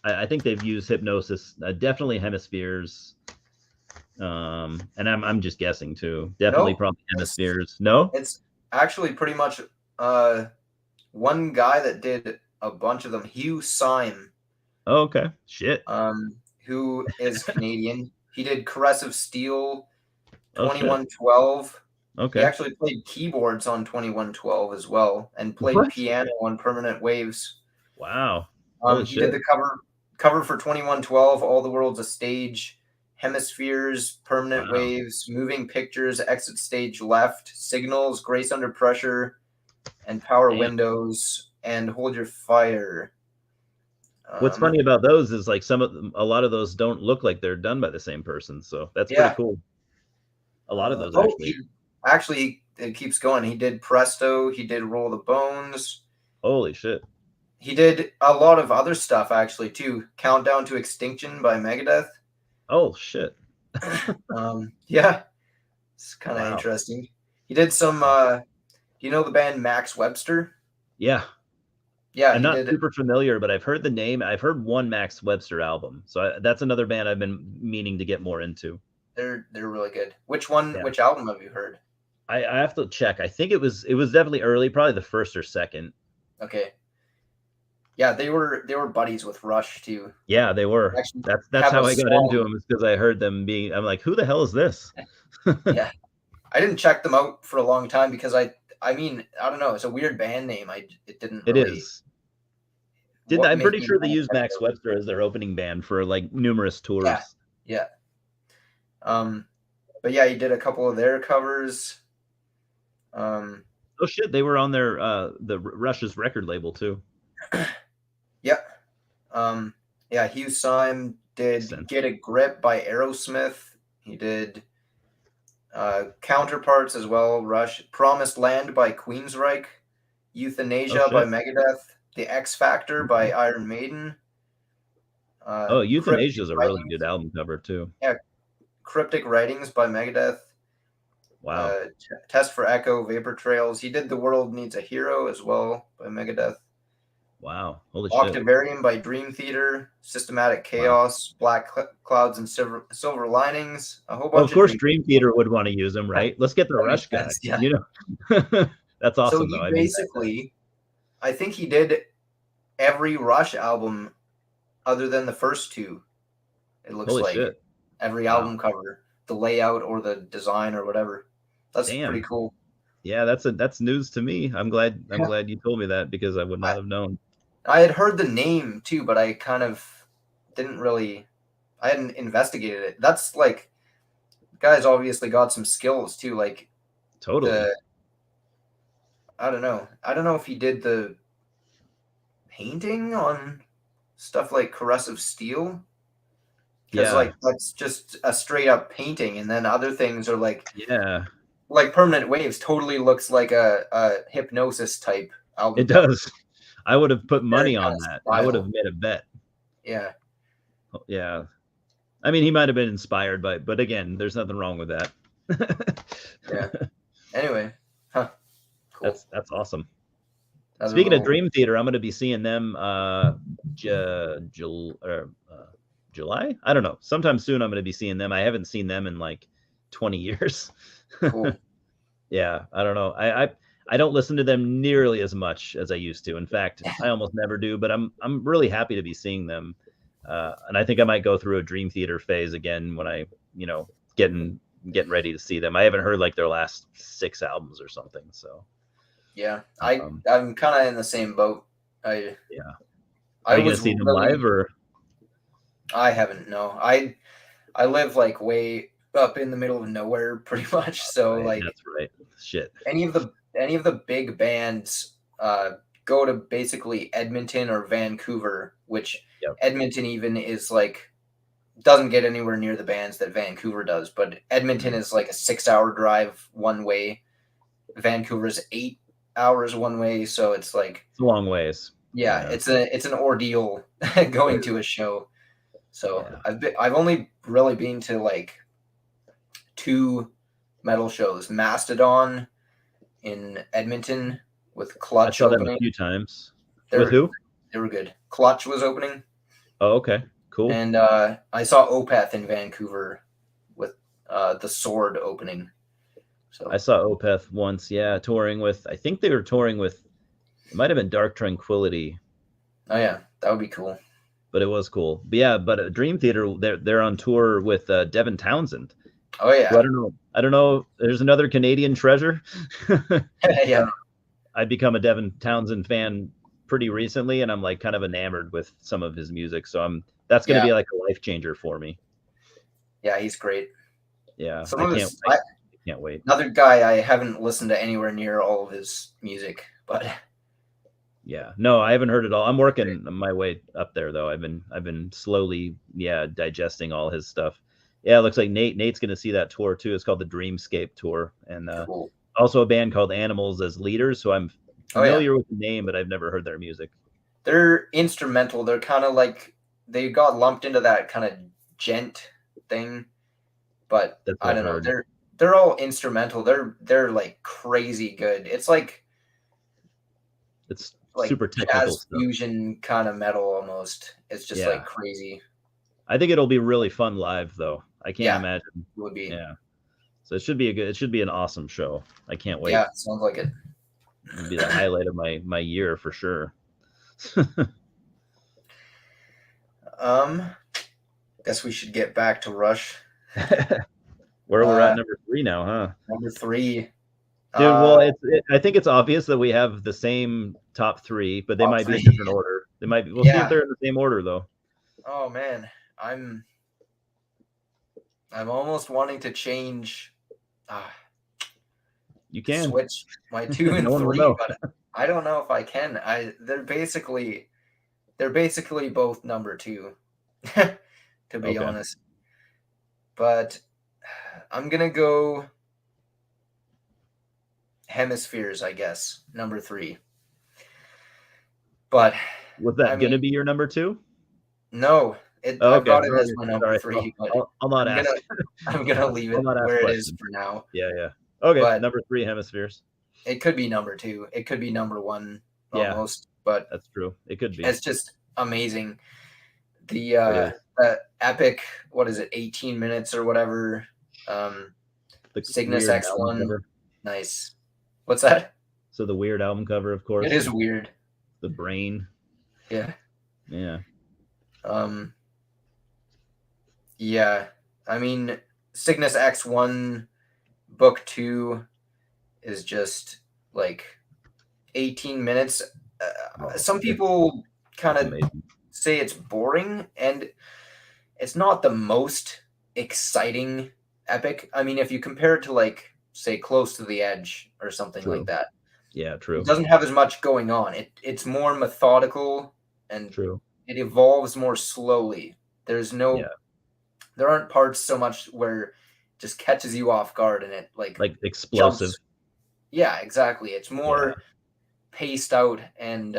I think they've used Hypnosis. Definitely Hemispheres. And I'm just guessing too. Definitely, probably Hemispheres. No, it's actually pretty much one guy that did a bunch of them. Hugh Syme. Oh, okay. Shit. Who is Canadian? He did Caressive Steel, 2112. Okay. He actually played keyboards on 2112 as well, and played piano on Permanent Waves. Wow. He did the cover for 2112, All the World's a Stage, Hemispheres, Permanent Waves, Moving Pictures, Exit Stage Left, Signals, Grace Under Pressure, and Power Windows, and Hold Your Fire. What's funny about those is like a lot of those don't look like they're done by the same person, so that's pretty cool. A lot of those actually it keeps going. He did Presto, he did Roll the Bones. Holy shit. He did a lot of other stuff actually too. Countdown to Extinction by Megadeth. Oh shit. Yeah. It's kind of interesting. He did some Do you know the band Max Webster? Yeah. Yeah, I'm he not did. super familiar, but I've heard the name. I've heard one Max Webster album. So that's another band I've been meaning to get more into. They're really good. Which one? Yeah. Which album have you heard? I have to check. I think it was definitely early, probably the first or second. Okay. Yeah, they were buddies with Rush too. Yeah, they were. Actually, That's have a how I got into song. them, is because I heard them being. I'm like, who the hell is this? Yeah, I didn't check them out for a long time because I mean, I don't know. It's a weird band name. It didn't It really is. what I'm make pretty me sure they want to used check it Max out. Webster as their opening band for like numerous Yeah, tours. yeah. Um, but yeah, he did a couple of their covers. Um, Oh shit, they were on their the Rush's record label too. yeah. Yeah, Hugh Syme Makes did sense. Get a Grip by Aerosmith. He did Counterparts as well, Rush. Promised Land by Queensryche. Oh Euthanasia by shit. Megadeth. The X Factor by Okay. Iron Maiden. Oh, Cryptic Euthanasia is a really Writings. good album cover too. Yeah, Cryptic Writings by Megadeth. Wow. Test for Echo, Vapor Trails. He did The World Needs a Hero as well by Megadeth. Wow. Holy shit. Octavarium by Dream Theater, Systematic Wow. Chaos, Black Clouds and Silver Linings, a whole Well, of bunch of course, Dream Dream Theater would want to use them, right? Let's get the That Rush makes guy. sense, yeah. You know, that's So awesome though. he I mean, basically, I think he did every Rush album other than the first two. It looks holy like shit. every Wow. album cover, the layout or the design or whatever. That's pretty Damn. cool. Yeah, that's news to me. I'm glad Yeah. you told me that, because I would not have known. I had heard the name too, but I kind of didn't really. I hadn't investigated it. That's like, guy's obviously got some skills too. Like Totally. I don't know. I don't know if he did the painting on stuff like Corrosive Steel, because Yeah. like that's just a straight up painting, and then other things are Yeah. like Permanent Waves totally looks like a Hypnosis type album It cover. does. I would have put Their money kind on of that. I would have style. made a bet. Yeah. Yeah. I mean, he might have been inspired by, but again, there's nothing wrong with that. Yeah. Anyway, huh? Cool. That's awesome. Another Speaking of little. Dream Theater, I'm going to be seeing them July. I don't know. Sometime soon, I'm going to be seeing them. I haven't seen them in like 20 years. Cool. Yeah, I don't know. I don't listen to them nearly as much as I used to. In fact, I almost never do. But I'm really happy to be seeing them, and I think I might go through a Dream Theater phase again when I getting ready to see them. I haven't heard like their last 6 albums or something. So Yeah, um, I'm kind of in the same boat. yeah. I Are you gonna was see them really. live or? I haven't. No, I live like way up in the middle of nowhere, pretty much. So Right, like that's right. Shit. any of the big bands go to basically Edmonton or Vancouver, which Yep. Edmonton even is like doesn't get anywhere near the bands that Vancouver does, but Edmonton is like a 6-hour drive one way. Vancouver's 8 hours one way, so it's like It's a long ways. yeah, it's an ordeal going to a show. So Yeah. I've only really been to like 2 metal shows, Mastodon in Edmonton with I Clutch saw them a opening. few times. With They're who? they were good. Clutch was opening, Oh, okay. Cool. and I saw Opeth in Vancouver with the Sword opening. So I saw Opeth once, yeah, touring with, I think they were touring with, it might have been Dark Tranquillity, oh yeah, that would be cool. but it was cool. But yeah, but Dream Theater, they're on tour with Devin Townsend. Oh yeah, So I don't know. There's another Canadian treasure. yeah, I become a Devin Townsend fan pretty recently, and I'm like kind of enamored with some of his music. So that's going to yeah, be like a life changer for me. yeah. He's great. Yeah, Some I of can't his I can't wait. another guy I haven't listened to anywhere near all of his music, but Yeah, no, I haven't heard it all. I'm working my way up there though. I've been slowly, digesting all his stuff. Yeah, it looks like Nate's going to see that tour too. It's called the Dreamscape Tour, and cool. also a band called Animals as Leaders. So I'm Oh yeah, familiar with the name, but I've never heard their music. they're instrumental. They're kind of like they got lumped into that kind of gent thing, but That's I what I've don't know. heard. they're all instrumental. They're like crazy good. It's like super technical jazz stuff. fusion kind of metal almost. It's just like crazy. I think it'll be really fun live though. I can't imagine. It would be. Yeah. So it should be an awesome show. I can't wait. Yeah, sounds like it. It'll be the highlight of my year for sure. Guess we should get back to Rush. Where we're at number 3 now, huh? Number 3. Dude, well, I think it's obvious that we have the same top 3, but they might be in different order. They might be. We'll see if they're in the same order though. Oh man, I'm almost wanting to change. You can switch my 2 and 3, but I don't know if I can. They're basically both number 2, to be honest. But I'm gonna go Hemispheres, I guess, number 3. But was that gonna be your number 2? No, I've got it as my number 3. But I'll not ask. I'm gonna leave it where it is for now. Yeah. Okay, but number 3, Hemispheres. It could be number 2. It could be number 1 almost. But that's true. It could be. It's just amazing. The epic, what is it, 18 minutes or whatever. The Cygnus X1. Nice. What's that? So the weird album cover, of course. It is weird. The brain. Yeah. Yeah. Yeah. I mean, Cygnus X1 book 2 is just like 18 minutes. Some people kind of say it's boring, and it's not the most exciting epic. I mean, if you compare it to like, say, Close to the Edge or something like that. Yeah, true. It doesn't have as much going on. It's more methodical, and it evolves more slowly. There's no there aren't parts so much where it just catches you off guard and it like explosive. Jumps. Yeah, exactly. It's more paced out, and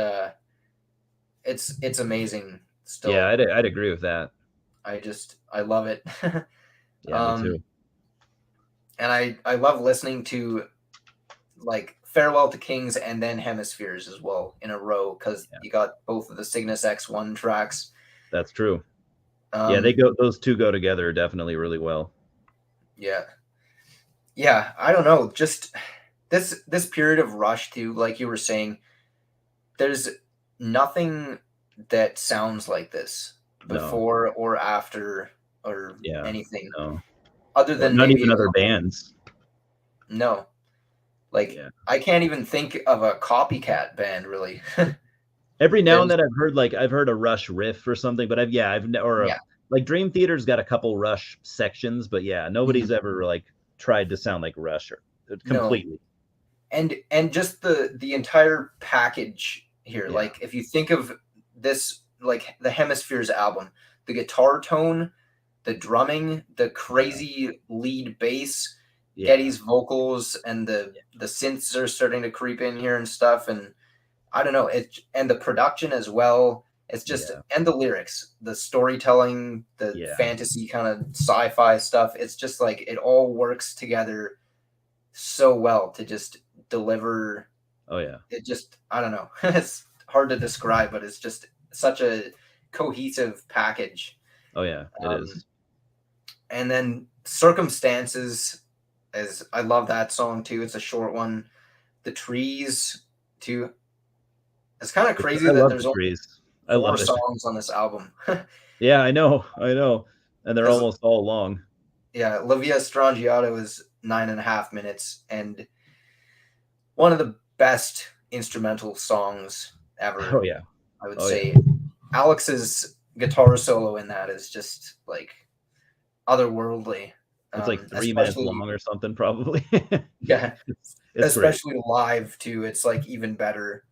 it's amazing still. Yeah, I'd agree with that. I love it. Yeah, me too. And I love listening to like Farewell to Kings and then Hemispheres as well in a row, because you got both of the Cygnus X1 tracks. That's true. Those two go together definitely really well. Yeah, I don't know, just this period of Rush too, like you were saying, there's nothing that sounds like this before or after or anything. No. Other than not even other bands. No. Like I can't even think of a copycat band really. Every now and then I've heard a Rush riff or something, but like Dream Theater's got a couple Rush sections, but nobody's ever like tried to sound like Rush completely. No. And just the entire package here, like if you think of this, like the Hemispheres album, the guitar tone, the drumming, the crazy lead bass, Geddy's vocals, and the synths are starting to creep in here and stuff, and I don't know, and the production as well. It's just and the lyrics, the storytelling, the fantasy kind of sci-fi stuff. It's just like it all works together so well to just deliver. Oh yeah. It just, I don't know. It's hard to describe, but it's just such a cohesive package. Oh yeah, it is. And then Circumstances, I love that song too. It's a short one. The Trees too. It's kind of crazy that there's only 4 songs on this album. Yeah, I know. And they're almost all long. Yeah, La Via Strangiato is 9.5 minutes, and one of the best instrumental songs ever. Oh yeah. I would say Alex's guitar solo in that is just like otherworldly. It's like 3 minutes long or something, probably. Yeah. Especially great. Live too. It's like even better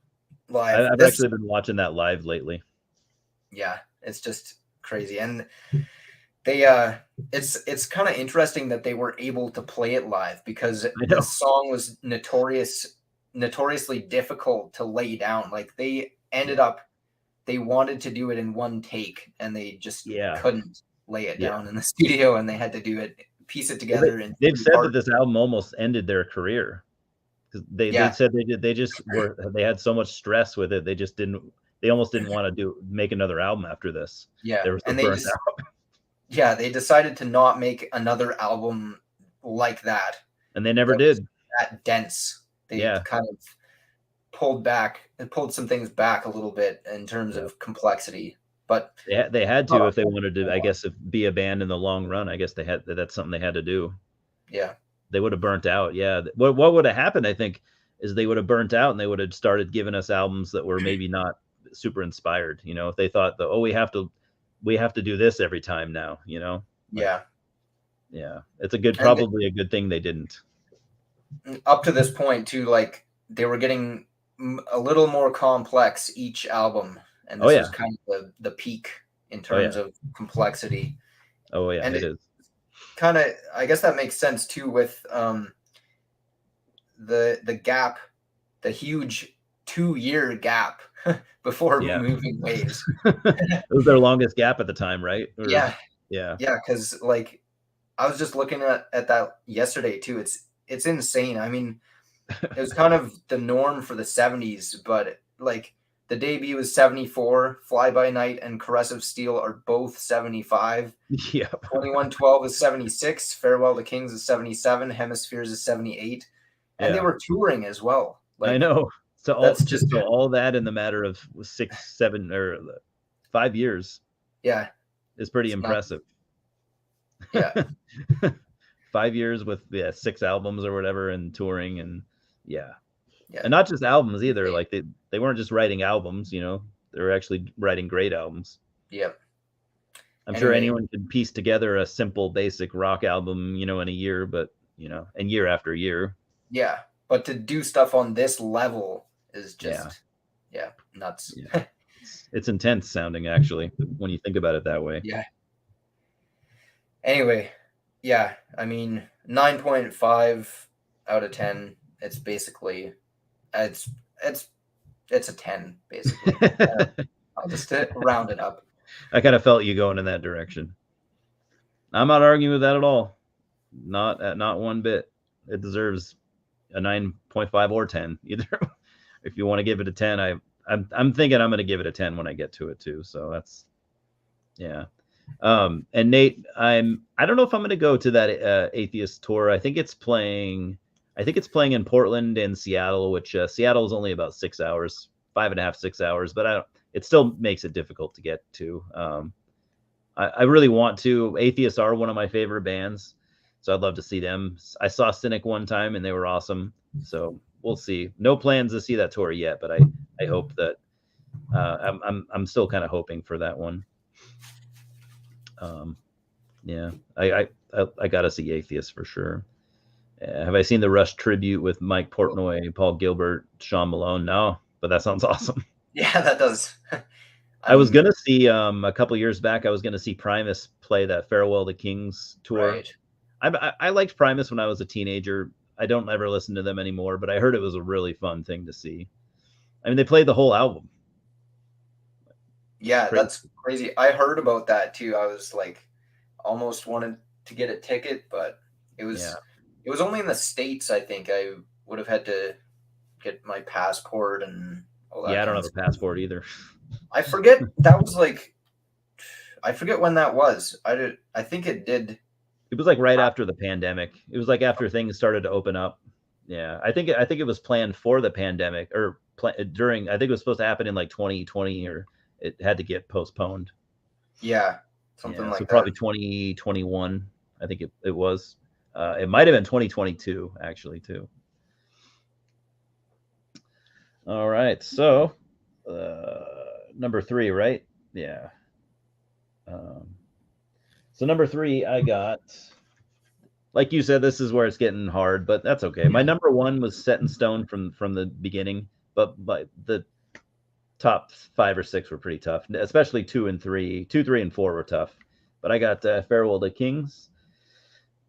live. I've actually been watching that live lately. Yeah, it's just crazy. And they it's kind of interesting that they were able to play it live, because this song was notoriously difficult to lay down. Like they wanted to do it in one take, and they just couldn't lay it down in the studio, and they had to do it piece it together in They've three said that parts. this album almost ended their career because they Yeah, said they had so much stress with it, they almost didn't want to make another album after this. yeah, They were so and burnt out, they decided to not make another album like that. and they never That was did. that dense. They Yeah, kind of pulled some things back a little bit in terms yeah. of complexity, but They had not to a if they wanted to, whole I lot. guess, if be a band in the long run. I guess that's something they had to do. Yeah, They would have burnt out. Yeah. What would have happened, I think, is they would have burnt out and they would have started giving us albums that were maybe not super inspired. If they thought that, oh, we have to do this every time now. Like, yeah. yeah, it's And probably a good thing they didn't. up to this point too, like they were getting a little more complex each album, and Oh this was yeah. kind of the peak in Oh terms yeah. of complexity. Oh yeah. And It it is. kind of, I guess that makes sense too with the gap, the huge 2 year gap before Yeah. moving waves. It was their longest gap at the time, right? Or Yeah, yeah. yeah, because like I was just looking at that yesterday too. It's insane. I mean, it was kind of the norm for the 70s, but like the debut was 74, Fly By Night and Caressive Steel are both 75. Yeah. 2112 is 76, Farewell to Kings is 77, Hemispheres is 78, and they Yeah. were touring as well. I Like know. that's just So all that in the matter of 6, 7, or 5 years yeah, is pretty it's not impressive. yeah, 5 years with 6 albums or whatever and touring and yeah, yeah, and not just albums either. insane. Like they weren't just writing albums. They were actually writing great albums. Yeah. I'm sure Anyway, anyone can piece together a simple, basic rock album, in a year, but and year after year. yeah, but to do stuff on this level is Yeah, just nuts. yeah, it's intense sounding actually when you think about it that way. Yeah. Anyway, yeah, I mean 9.5 out of 10. It's basically it's it's it's a 10 basically. I'll just round it up. I kind of felt you going in that direction. I'm not arguing with that at all. Not one bit. It deserves a 9.5 or 10 either. If you want to give it a 10, I'm thinking I'm going to give it a 10 when I get to it too. So that's yeah. And Nate, I don't know if I'm going to go to that Atheist tour. I think it's playing in Portland and Seattle, which Seattle is only about 6 hours, 5.5, 6 hours, but it still makes it difficult to get to. I really want to. Atheists are one of my favorite bands, so I'd love to see them. I saw Cynic one time and they were awesome. So we'll see. No plans to see that tour yet, but I hope that I'm still kind of hoping for that one. Yeah, I gotta see Atheists for sure. Have I seen the Rush tribute with Mike Portnoy, Paul Gilbert, Sean Malone? No, but that sounds awesome. Yeah, that does. I was gonna see a couple years back. I was gonna see Primus play that Farewell to Kings tour. Right. I liked Primus when I was a teenager. I don't ever listen to them anymore, but I heard it was a really fun thing to see. I mean, they played the whole album. Yeah, Crazy. that's crazy. I heard about that too. I was like almost wanted to get a ticket, but it was only in the States, I think. I would have had to get my passport and all that. Yeah, I don't kind have of a passport either. I forget that was like I forget when that was. I think it did. It was like right after the pandemic. It was like after things started to open up. Yeah, I think it was planned for the pandemic or during. I think it was supposed to happen in like 2020, or it had to get postponed. Yeah, something like so that. probably 2021. I think it was. It might have been 2022 actually too. All right, so number 3, right? Yeah. So number 3, I got. Like you said, this is where it's getting hard, but that's okay. My number 1 was set in stone from the beginning, but the top 5 or 6 were pretty tough, especially 2 and 3. 2, 3, and 4 were tough. But I got Farewell to Kings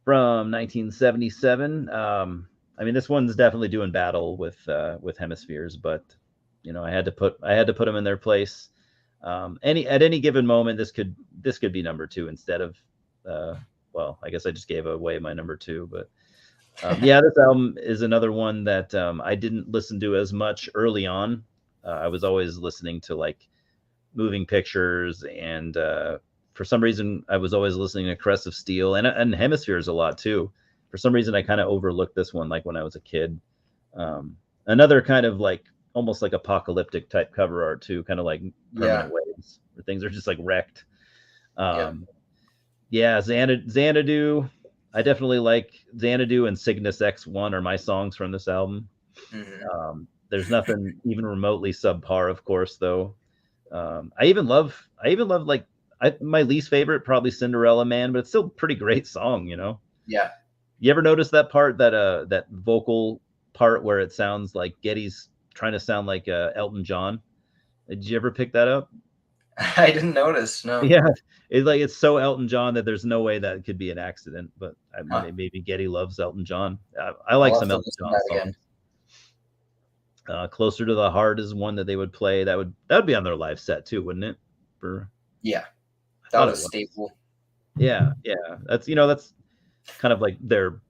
from 1977. I mean, this one's definitely doing battle with Hemispheres, but I had to put them in their place. At any given moment, this could be number 2 instead of well, I guess I just gave away my number 2, but yeah, this album is another one that I didn't listen to as much early on. I was always listening to like Moving Pictures, and for some reason, I was always listening to Crest of Steel and Hemispheres a lot too. For some reason, I kind of overlooked this one, like when I was a kid. Another kind of like almost like apocalyptic type cover art too, kind of like Permanent Waves, where things are just like wrecked. Yeah, Xanadu. I definitely like Xanadu and Cygnus X1 are my songs from this album. There's nothing even remotely subpar, of course, though. I even love like my least favorite, probably Cinderella Man, but it's still a pretty great song, you know? Yeah. You ever notice that part, that vocal part where it sounds like Getty's trying to sound like Elton John? Did you ever pick that up? I didn't notice. No. Yeah, it's so Elton John that there's no way that could be an accident. But maybe Getty loves Elton John. I like some Elton John songs. Closer to the Heart is one that they would play. That would be on their live set too, wouldn't it? That was a staple. Yeah. That's kind of like their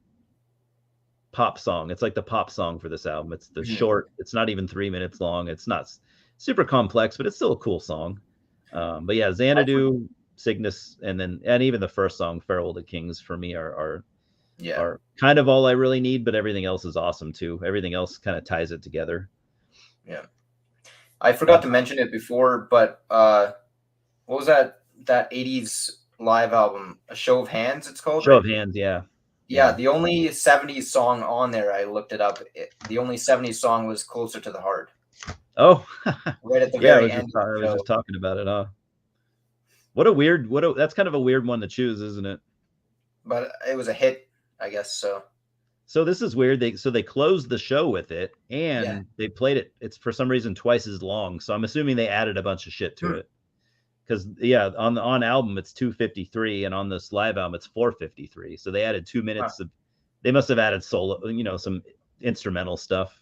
pop song. It's like the pop song for this album. It's the short. It's not even 3 minutes long. It's not super complex, but it's still a cool song. But yeah, Xanadu, Cygnus, and even the first song, Farewell to Kings, for me are kind of all I really need, but everything else is awesome too. Everything else kind of ties it together. Yeah. I forgot to mention it before, but what was that 80s live album? A Show of Hands, it's called? Show of Hands, yeah. Yeah, the only 70s song on there, I looked it up. The only 70s song was Closer to the Heart. Oh, right at the very end. I was just talking about it, huh? That's kind of a weird one to choose, isn't it? But it was a hit, I guess so. So this is weird. They closed the show with it, and they played it. It's for some reason twice as long. So I'm assuming they added a bunch of shit to it. Because on album it's 2:53, and on this live album it's 4:53. So they added 2 minutes of. They must have added solo, some instrumental stuff,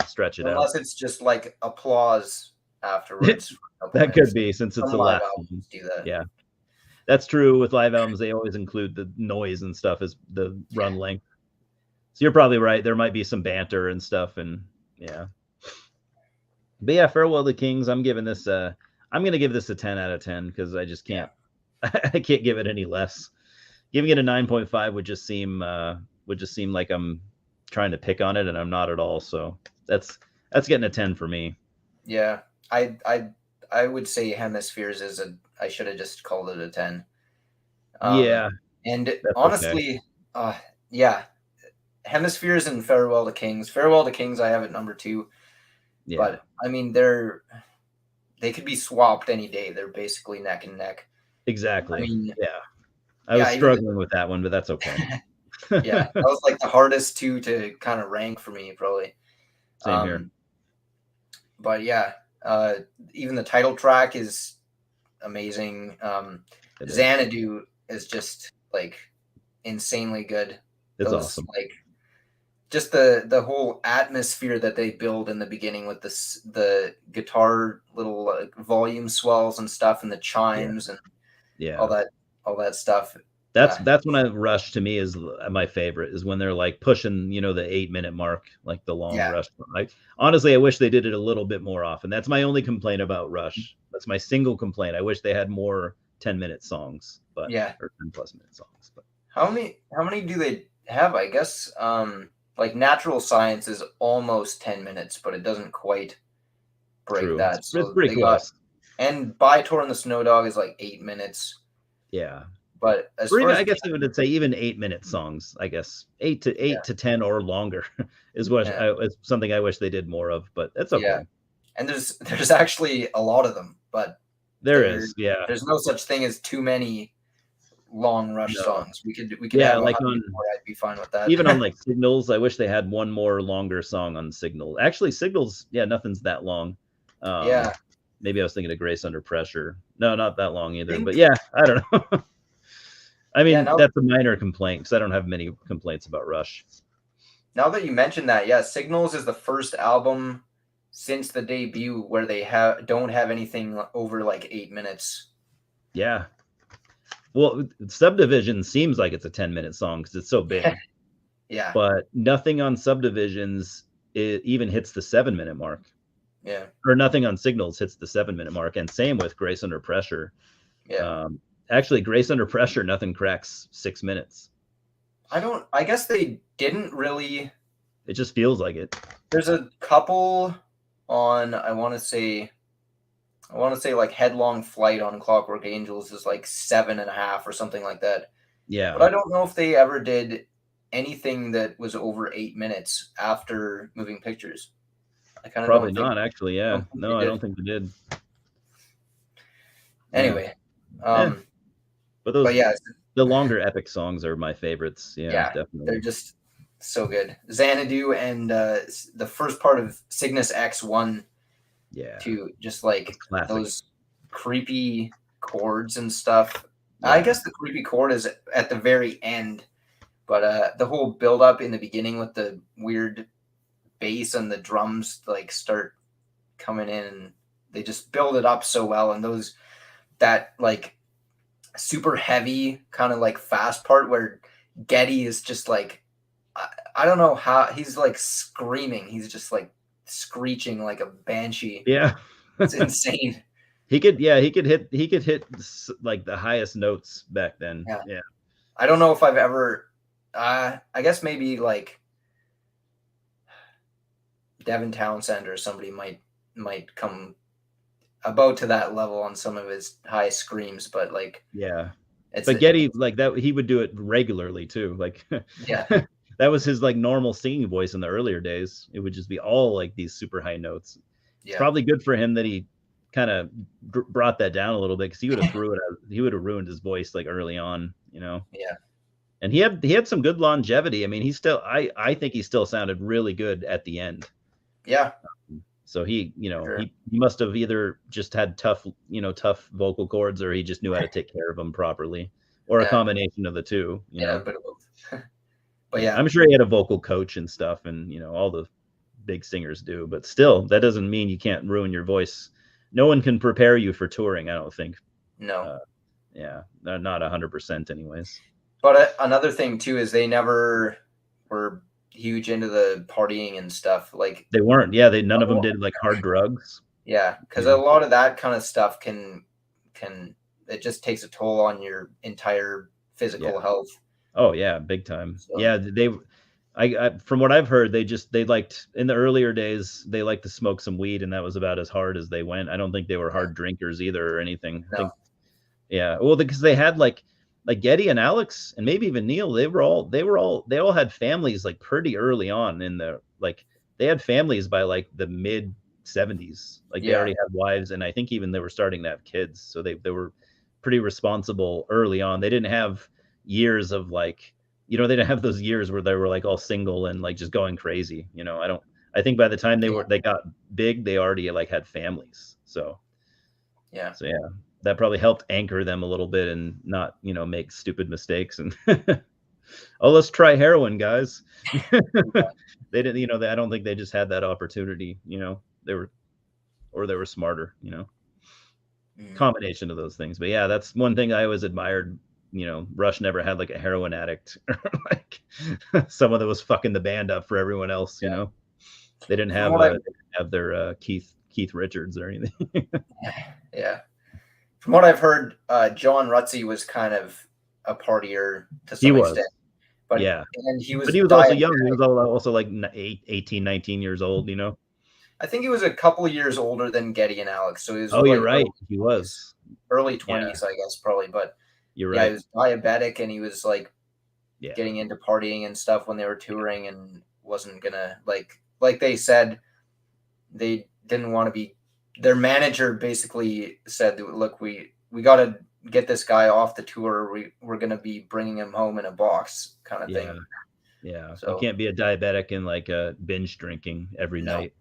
stretch it out. Unless it's just like applause afterwards. That could be, since it's the last album. Do that. Yeah, that's true. With live albums, they always include the noise and stuff as the run length. So you're probably right. There might be some banter and stuff, and yeah. But yeah, Farewell to Kings. I'm giving this. I'm gonna give this a 10 out of 10 because I just can't. I can't give it any less. Giving it a 9.5 would just seem like I'm trying to pick on it, and I'm not at all. So that's getting a 10 for me. Yeah, I would say Hemispheres is I should have just called it a 10. Yeah, and honestly, okay. Hemispheres and Farewell to Kings. Farewell to Kings, I have at number 2. Yeah. But I mean, they could be swapped any day. They're basically neck and neck. Exactly. I mean, I was struggling with that one, but that's okay. That was like the hardest two to kind of rank for me, probably. Same here. But yeah, even the title track is amazing. Xanadu is just like insanely good. It's awesome. Like just the whole atmosphere that they build in the beginning with the guitar little volume swells and stuff, and the chimes and all that stuff. That's when Rush to me is my favorite, is when they're like pushing, the 8-minute mark, like the long Rush. Honestly, I wish they did it a little bit more often. That's my only complaint about Rush. That's my single complaint. I wish they had more 10-minute songs, or 10+ minute songs. But how many do they have? I guess like Natural Science is almost 10 minutes, but it doesn't quite break that. So it's pretty close. And By Tor and the Snow Dog is like 8 minutes. Yeah. But I guess I would say even 8-minute songs, I guess 8 to 10 or longer is is something I wish they did more of, but it's okay. Yeah. And there's actually a lot of them, but there's no such thing as too many long Rush songs. We could have like I'd be fine with that. Even on like Signals, I wish they had one more longer song on Signal. Actually, Signals, nothing's that long. Maybe I was thinking of Grace Under Pressure. No, not that long either. But I don't know. I mean, that's a minor complaint because I don't have many complaints about Rush. Now that you mention that, Signals is the first album since the debut where they don't have anything over like 8 minutes. Yeah. Well, Subdivision seems like it's a 10-minute song because it's so big, Yeah. but nothing on Subdivisions it even hits the 7-minute mark, Yeah. or nothing on Signals hits the 7-minute mark, and same with Grace Under Pressure. Yeah. Actually, Grace Under Pressure, nothing cracks 6 minutes. I guess they didn't really. It just feels like it. There's a couple on, I want to say like Headlong Flight on Clockwork Angels is like 7.5 or something like that. Yeah. But I don't know if they ever did anything that was over 8 minutes after Moving Pictures. I kind of Probably don't think. not, actually. Yeah. No, I don't think they did. Anyway, Yeah. But those, but yeah, the longer epic songs are my favorites. Yeah, yeah, definitely. they're just so good. Xanadu and the first part of Cygnus X1. Yeah. To just like those creepy chords and stuff. Yeah. I guess the creepy chord is at the very end, but the whole build up in the beginning with the weird bass and the drums like start coming in, and they just build it up so well. And that like super heavy kind of like fast part where Getty is just like, I don't know how he's like screaming. He's just like screeching like a banshee. Yeah. It's insane. He could hit like the highest notes back then. Yeah. I don't know if I've ever, I guess maybe like Devin Townsend or somebody might come about to that level on some of his high screams, but like, yeah. But Getty, like that, he would do it regularly too. Like, yeah, that was his like normal singing voice in the earlier days. It would just be all like these super high notes. It's probably good for him that he kind of brought that down a little bit, because he would have he would have ruined his voice like early on, you know. Yeah. And he had some good longevity. I mean, I think he still sounded really good at the end. Yeah. So he, you know, he must have either just had tough vocal cords, or he just knew how to take care of them properly, or a combination of the two, you know. But yeah, I'm sure he had a vocal coach and stuff, and you know, all the big singers do, but still, that doesn't mean you can't ruin your voice. No one can prepare you for touring, I don't think. No. Yeah, not 100% anyways. But another thing too is they never were huge into the partying and stuff. Like they weren't. Yeah, none of them did like hard drugs. Yeah, because a lot of that kind of stuff can it just takes a toll on your entire physical health. Oh yeah, big time. So. Yeah, I from what I've heard, they liked, in the earlier days, they liked to smoke some weed, and that was about as hard as they went. I don't think they were hard drinkers either or anything. No. I think, yeah, well, because they had like Getty and Alex and maybe even Neil, they all had families like pretty early on in the, like, they had families by like the mid 70s. Like they already had wives, and I think even they were starting to have kids. So they were pretty responsible early on. They didn't have years of like, you know, they didn't have those years where they were like all single and like just going crazy. You know, I think by the time they got big, they already like had families. So yeah, that probably helped anchor them a little bit and not, you know, make stupid mistakes and oh, let's try heroin, guys. They didn't, you know, I don't think they just had that opportunity, you know. They were smarter, you know. Combination of those things. But yeah, that's one thing I always admired. You know, Rush never had like a heroin addict or like someone that was fucking the band up for everyone else. You know, they didn't have their Keith Richards or anything. Yeah, from what I've heard, John Rutsey was kind of a partier to some extent. But yeah, and he was also young. He was also like 18, 19 years old. You know. I think he was a couple of years older than Getty and Alex, so he was. Oh, like, you're right. He was early 20s, I guess, probably. But you're right. He was diabetic, and he was like getting into partying and stuff when they were touring, and wasn't gonna like they said they didn't want to be. Their manager basically said, "Look, we got to get this guy off the tour. We're gonna be bringing him home in a box, kind of thing." Yeah, so you can't be a diabetic and like binge drinking every night.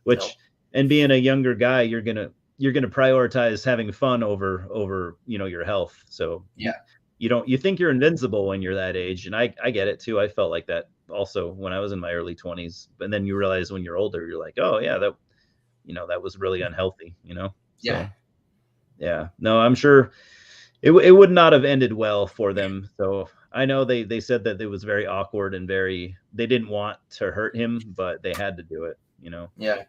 Which, and being a younger guy, you're gonna prioritize having fun over you know, your health. So you think you're invincible when you're that age, and I get it too. I felt like that also when I was in my early 20s. But then you realize when you're older, you're like, oh yeah, that, you know, that was really unhealthy. You know. So, yeah. No, I'm sure it would not have ended well for them. So I know they said that it was very awkward and they didn't want to hurt him, but they had to do it, you know. Yeah,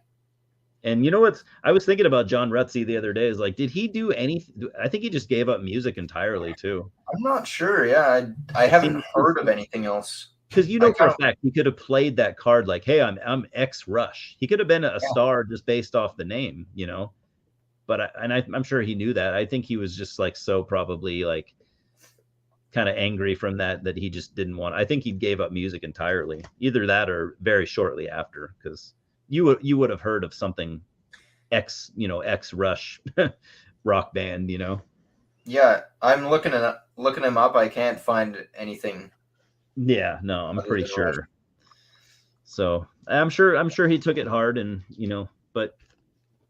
And you know what? I was thinking about John Rutsey the other day. Is like, did he do anything? I think he just gave up music entirely too. I'm not sure. Yeah, I It haven't seems heard of anything else. because you I know for kind a of fact he could have played that card like, hey, I'm X Rush. He could have been a yeah star just based off the name, you know. But I'm sure he knew that. I think he was just like so probably like kind of angry from that he just didn't want. I think he gave up music entirely. Either that or very shortly after, because you would have heard of something X Rush rock band, you know. yeah. I'm looking him up. I can't find anything Yeah, no, I'm other pretty than Rush. sure. So I'm sure he took it hard, and but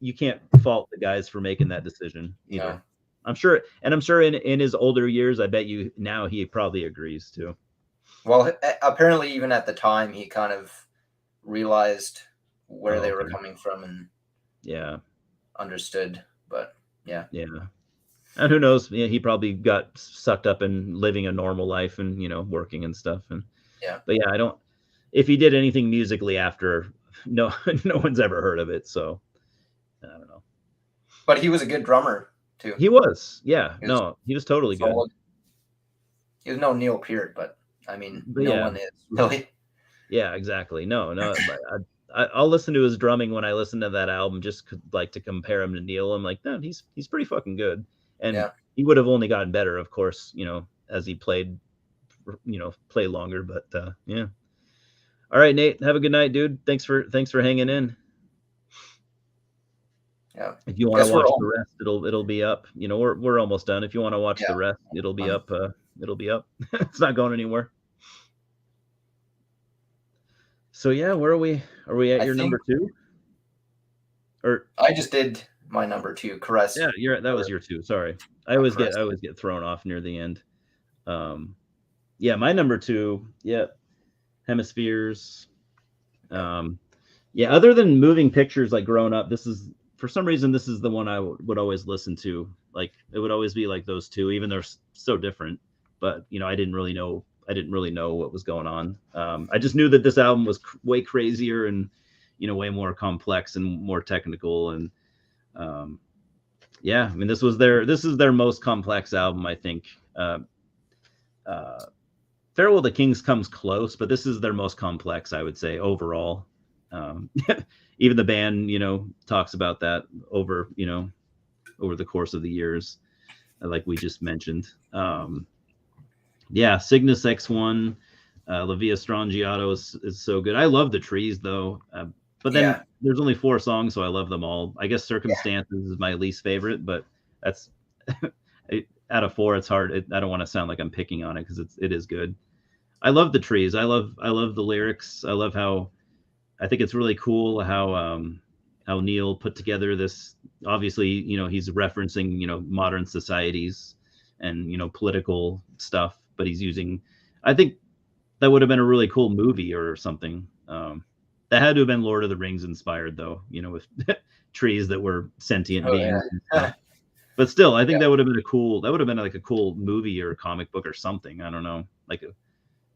you can't fault the guys for making that decision No. either. I'm sure in his older years, I bet you now he probably agrees too. Well, apparently, even at the time, he kind of realized where Oh, they were okay. coming from and Yeah, understood. But yeah, yeah. And who knows? Yeah, he probably got sucked up in living a normal life and working and stuff. And yeah. but yeah, I don't. If he did anything musically after, no, no one's ever heard of it. So I don't know. But he was a good drummer too. He was, yeah, He was no, he was totally good. solid. He was no Neil Peart, but I mean, But no yeah, one is really. yeah, exactly. No, no, but I'll listen to his drumming when I listen to that album, just like to compare him to Neil. I'm like, no, he's pretty fucking good, and Yeah. he would have only gotten better, of course, as he play longer. But yeah. All right, Nate, have a good night, dude. Thanks for hanging in. Yeah. If you want to Guess we're watch all. the rest, it'll be up. We're almost done. If you want to watch Yeah. the rest, it'll be Um, up. It'll be up. It's not going anywhere. So yeah, where are we? Are we at I your think number two? Or I just did my number two, Caress. yeah, that was Or your two. Sorry, I always get Caress. I always get thrown off near the end. Um, yeah, my number two. Yeah, Hemispheres. Um, yeah, other than moving pictures, like growing up, this is for some reason this is the one I would always listen to. Like it would always be like those two, even they're so different. But I didn't really know what was going on. I just knew that this album was way crazier and way more complex and more technical. And um, yeah, I mean this is their most complex album, I think. Uh, Farewell to Kings comes close, but this is their most complex, I would say, overall. Um, Even the band, talks about that over the course of the years, like we just mentioned. Yeah, Cygnus X1, La Via Strangiato is so good. I love the trees though, but then Yeah. there's only 4 songs, so I love them all. I guess Yeah. Circumstances is my least favorite, but that's out of 4. It's hard. I don't want to sound like I'm picking on it because it is good. I love the trees. I love the lyrics. I love how I think it's really cool how Neil put together this. Obviously, he's referencing modern societies and political stuff, but he's using. I think that would have been a really cool movie or something. That had to have been Lord of the Rings inspired, though. With trees that were sentient Oh beings and stuff. yeah. But still, I think Yeah. that would have been a cool. That would have been like a cool movie or a comic book or something. I don't know, like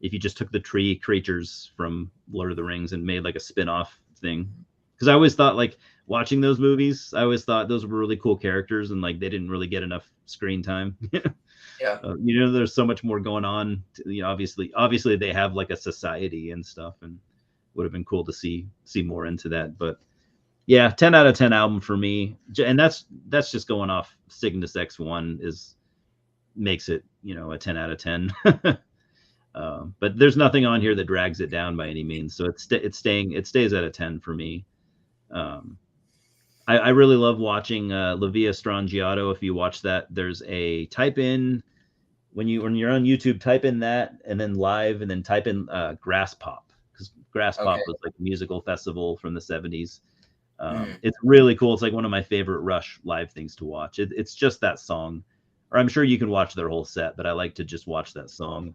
if you just took the tree creatures from Lord of the Rings and made like a spin-off thing. Because I always thought like watching those movies, I always thought those were really cool characters and like they didn't really get enough screen time. Yeah. There's so much more going on. Obviously they have like a society and stuff, and would have been cool to see more into that. But yeah, 10 out of 10 album for me, and that's just going off Cygnus X1 is makes it a 10 out of 10. But there's nothing on here that drags it down by any means. So it stays at a 10 for me. Um, I really love watching La Via Strangiato. If you watch that, there's a type in when you're on YouTube, type in that and then live and then type in Grass Pop, because Grass Okay. Pop was like a musical festival from the 70s. Mm. It's really cool. It's like one of my favorite Rush live things to watch. It's just that song, or I'm sure you can watch their whole set, but I like to just watch that song.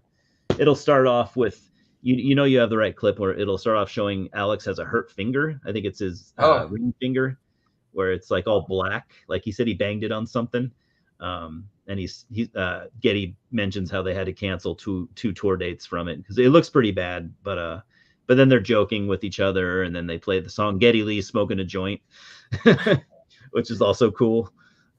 It'll start off with you have the right clip where it'll start off showing Alex has a hurt finger. I think it's his Oh. ring finger, where it's like all black. Like he said he banged it on something. and Getty mentions how they had to cancel two tour dates from it because it looks pretty bad. But then they're joking with each other, and then they play the song Geddy Lee smoking a joint, which is also cool.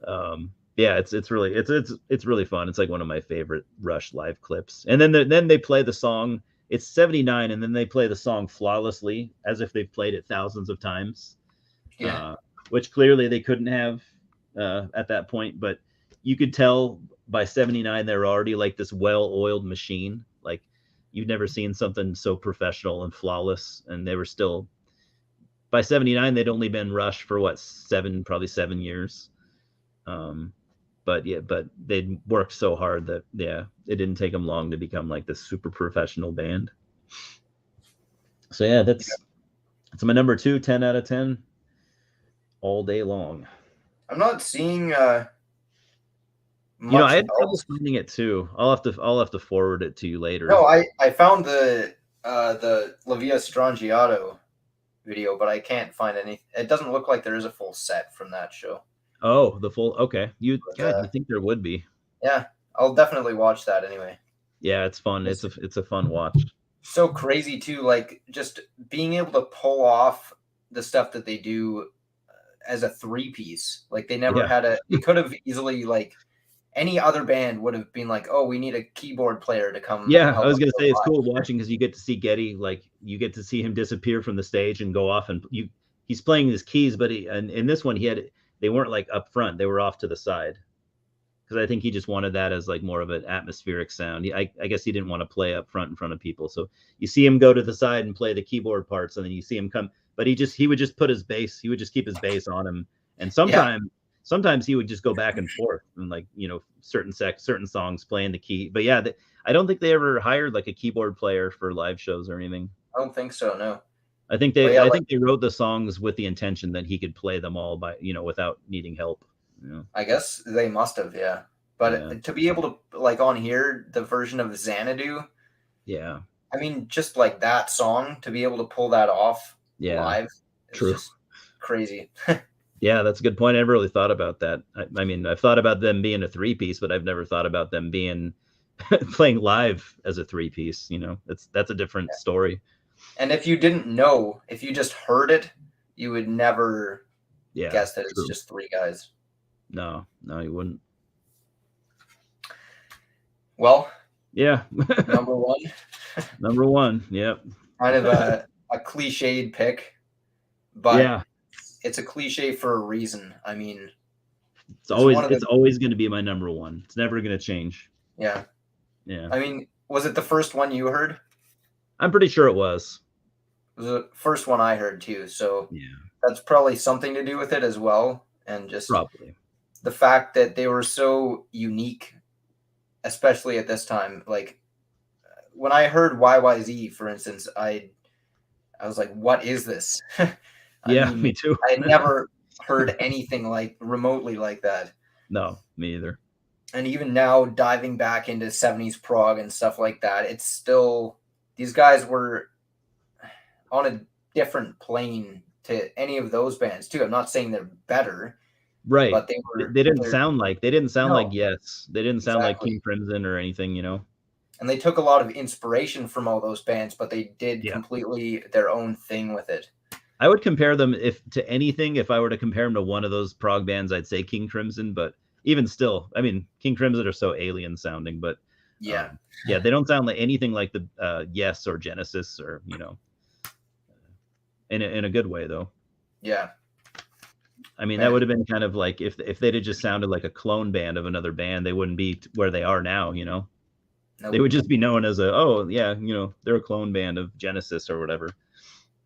Yeah, it's really fun. It's like one of my favorite Rush live clips. And then they play the song. It's 79, and then they play the song flawlessly as if they've played it thousands of times. Yeah. Which clearly they couldn't have at that point, but you could tell by 79 they're already like this well-oiled machine. Like you've never seen something so professional and flawless, and they were still by 79 they'd only been Rush for what, probably 7 years. But they'd worked so hard that it didn't take them long to become like this super professional band. So yeah, that's my number 2, 10 out of 10 all day long. I'm not seeing I had much trouble else. finding it too. I'll have to forward it to you later. No, I found the La Via Strangiato video, but I can't find any. It doesn't look like there is a full set from that show. Oh, the full. Okay, you But, think there would be? Yeah, I'll definitely watch that anyway. Yeah, it's fun. It's a fun watch. So crazy too, like just being able to pull off the stuff that they do as a 3-piece. Like they never had a. They could have easily, like any other band would have been like, oh, we need a keyboard player to come. Yeah, I was gonna say it's cool watching because you get to see Geddy, like you get to see him disappear from the stage and go off, and he's playing his keys, but and in this one they weren't like up front, they were off to the side. Because I think he just wanted that as like more of an atmospheric sound. I guess he didn't want to play up front in front of people. So you see him go to the side and play the keyboard parts, and then you see him come. But he would just put his bass. He would just keep his bass on him, and sometimes he would just go back and forth and like certain songs playing the key. But yeah, I don't think they ever hired like a keyboard player for live shows or anything. I don't think so. No. I think they wrote the songs with the intention that he could play them all by without needing help. Yeah. I guess they must have, yeah. But to be able to, like on here, the version of Xanadu, yeah. I mean, just like that song, to be able to pull that off live is just crazy. Yeah, that's a good point. I never really thought about that. I mean, I've thought about them being a 3-piece, but I've never thought about them being playing live as a 3-piece. That's a different story. And if you didn't know, if you just heard it, you would never guess that it's just 3 guys. No, you wouldn't. Well, yeah. Number 1. Number 1, yep. Kind of a cliched pick, but it's a cliche for a reason. I mean, it's always going to be my number 1. It's never going to change. Yeah. Yeah. I mean, was it the first one you heard? I'm pretty sure it was. It was the first one I heard too, so that's probably something to do with it as well, and just probably the fact that they were so unique, especially at this time. Like when I heard YYZ, for instance, I was like, "What is this?" Me too. I had never heard anything like remotely like that. No, me either. And even now, diving back into 70s prog and stuff like that, it's still, these guys were on a different plane to any of those bands too. I'm not saying they're better, right? But they didn't sound like Yes. They didn't sound like King Crimson or anything, And they took a lot of inspiration from all those bands, but they did completely their own thing with it. I would compare them to anything. If I were to compare them to one of those prog bands, I'd say King Crimson. But even still, I mean, King Crimson are so alien sounding. But they don't sound like anything like the Yes or Genesis or in a good way though. Yeah. I mean, that would have been kind of like if they'd have just sounded like a clone band of another band, they wouldn't be where they are now. Nope. They would just be known as they're a clone band of Genesis or whatever.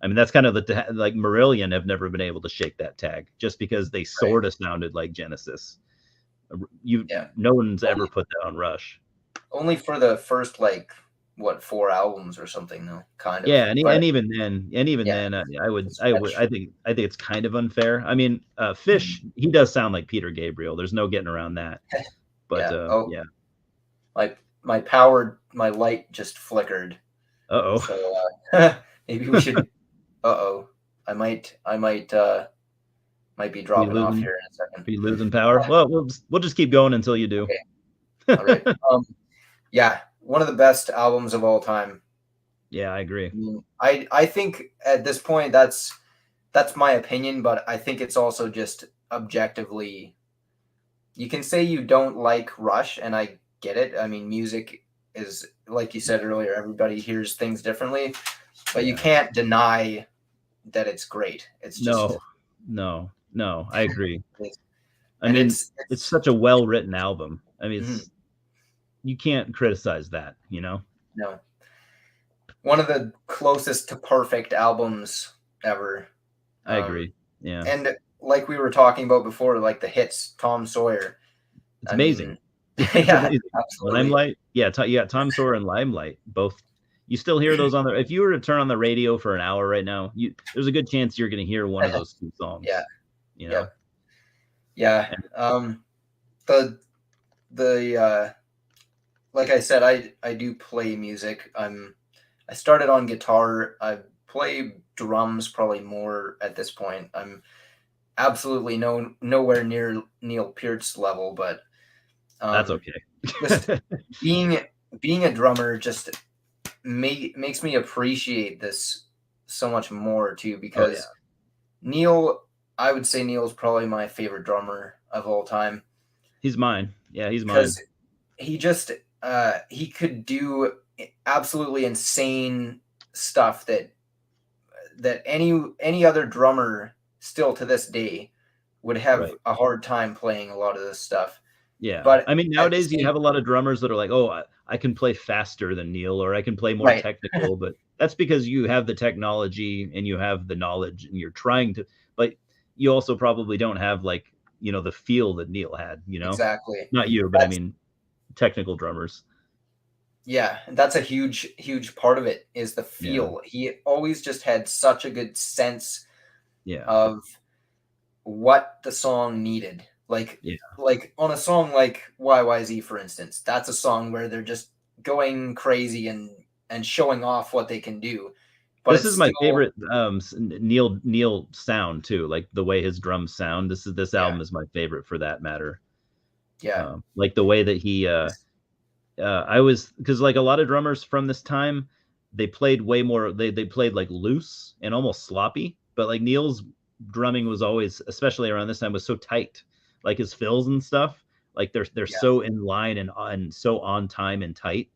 I mean, that's kind of like Marillion have never been able to shake that tag just because they sort of sounded like Genesis. No one's ever put that on Rush. Only for the first 4 albums or something though, kind of. Yeah, and even then, I think it's kind of unfair. I mean, Fish, he does sound like Peter Gabriel. There's no getting around that. But my light just flickered. So maybe we should. I might Might be Are you dropping off losing? here in a second. Are you losing power? Well, we'll just keep going until you do. Okay. All right. Yeah, one of the best albums of all time. Yeah, I agree. I mean, I think at this point that's my opinion, but I think it's also just objectively. You can say you don't like Rush, and I get it. I mean, music is, like you said earlier, everybody hears things differently, but you Yeah. can't deny that it's great. It's just No. I agree. it's, I and mean, it's such a well-written album. I mean, mhm, you can't criticize that, you know? no, one of the closest to perfect albums ever. I agree. Yeah. And like we were talking about before, like the hits, Tom Sawyer. It's I amazing. mean, It's yeah, amazing. absolutely. Limelight. Yeah, Tom Sawyer and Limelight, both. You still hear those on the if you were to turn on the radio for an hour right now, there's a good chance you're going to hear one of those two Yeah, songs, you know? yep, yeah. And The like I said, I do play music. I started on guitar. I play drums probably more at this point. I'm absolutely nowhere near Neil Peart's level, but that's um, just okay. being being a drummer just makes me appreciate this so much more too, Oh yeah. because Neil, I would say Neil's probably my favorite drummer of all time, He's mine. Yeah, he's mine. because he just he could do absolutely insane stuff that any other drummer still to this day would have Right. a hard time playing a lot of this stuff. Yeah. But I mean, at the nowadays you same have a lot of drummers that are like, "Oh, I can play faster than Neil or I can play more right, technical," but that's because you have the technology and you have the knowledge and you're trying to but you also probably don't have like, the feel that Neil had, you know? exactly. Not you, but I That's mean technical drummers. Yeah, that's a huge part of it is the Yeah. feel. He always just had such a good sense Yeah. of what the song needed. Yeah. Like on a song like YYZ, for instance, that's a song where they're just going crazy and showing off what they can do, but This it's is my still favorite Neil sound too, like the way his drums sound. This yeah, album is my favorite for that matter. yeah, Like the way that he I was because like a lot of drummers from this time, they played way more. They played like loose and almost sloppy. But like Neil's drumming was always, especially around this time, was so tight. Like his fills and stuff, like they're yeah, so in line and so on time and tight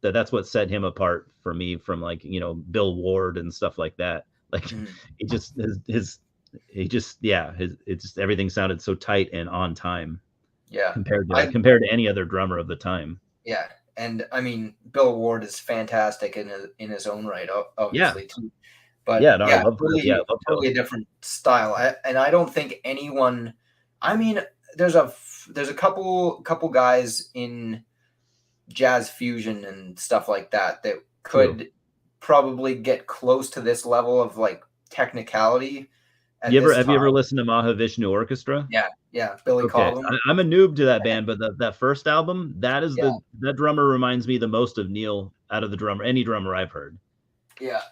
that's what set him apart for me from like Bill Ward and stuff like that. Like mhm, he just his he just yeah his it's just everything sounded so tight and on time yeah. I compared to any other drummer of the time. Yeah, and I mean, Bill Ward is fantastic in his own right, Yeah, obviously too. But yeah, no, I yeah, love yeah, I love totally Bill. a different style. And I don't think anyone. I mean, there's a couple guys in jazz fusion and stuff like that that True. could probably get close to this level of like technicality at You ever this have you time. ever listened to Mahavishnu Orchestra? Yeah, yeah, Billy Okay, Cobham. I'm a noob to that band, but that first album, Yeah, that drummer reminds me the most of Neil out of the drummer any drummer I've heard. yeah,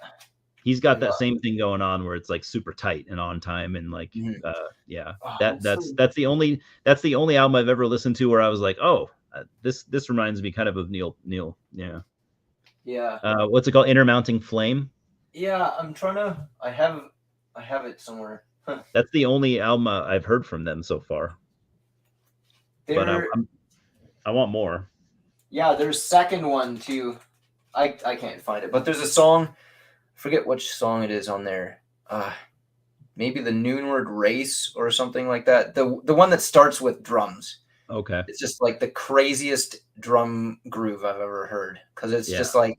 He's got and that same thing going on where it's like super tight and on time and like mhm. yeah What's the that's the only album I've ever listened to where I was like, oh, this reminds me kind of Neil. Yeah. yeah. What's it called? Intermounting Flame. Yeah, I'm trying to. I have it somewhere. That's the only album I've heard from them so far, but There, I want more. yeah, there's second one too. I can't find it, but there's a song. I forget which song it is on there. Maybe the Noonward Race or something like that. The one that starts with drums. Okay. It's just like the craziest drum groove I've ever heard, because it's Yeah. just like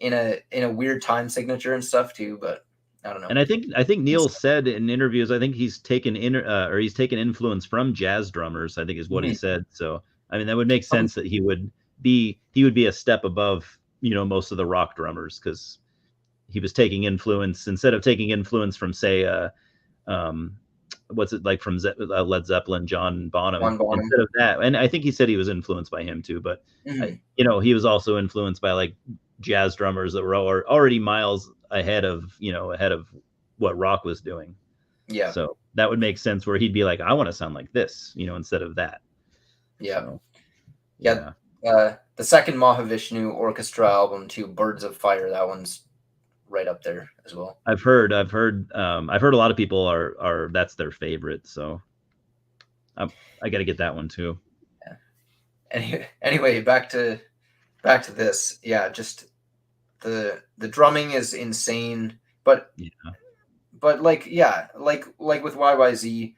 in a weird time signature and stuff too. But I don't know. And I think Neil said in interviews, I think he's taken he's taken influence from jazz drummers, I think is what he Mhm. said. So I mean that would make Um, sense that he would be a step above, most of the rock drummers because he was taking influence instead of taking influence from say um what's it like from Led Zeppelin, John One Bonham. Bonham. Instead of that, and I think he said he was influenced by him too, but Mhm. he was also influenced by like jazz drummers that were already miles ahead of what rock was doing. Yeah. So that would make sense where he'd be like, I want to sound like this, instead of that. Yeah. So, Yeah. The second Mahavishnu orchestra album too, Birds of Fire, that one's right up there as well. I've heard a lot of people are that's their favorite. So I got to get that one too. Yeah. Anyway, back to this. Yeah, just the drumming is insane, but like with YYZ,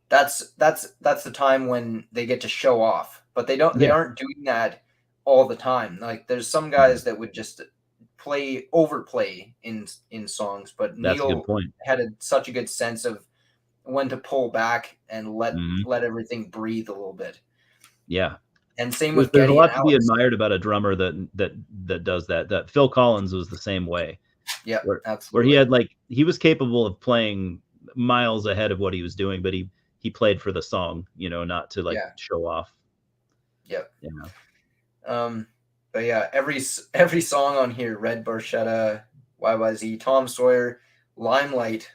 that's the time when they get to show off, but they aren't doing that all the time. Like there's some guys that would just overplay in songs, but That's a good Neil point. had such a good sense of when to pull back and let everything breathe a little bit. Yeah. And same with There's a Geddy lot and to be Alex. admired about a drummer that does that. That Phil Collins was the same way. Yeah, where he had he was capable of playing miles ahead of what he was doing, but he played for the song, not to show off. Yep. Yeah. But yeah, every song on here, Red Barchetta, YYZ, Tom Sawyer, Limelight.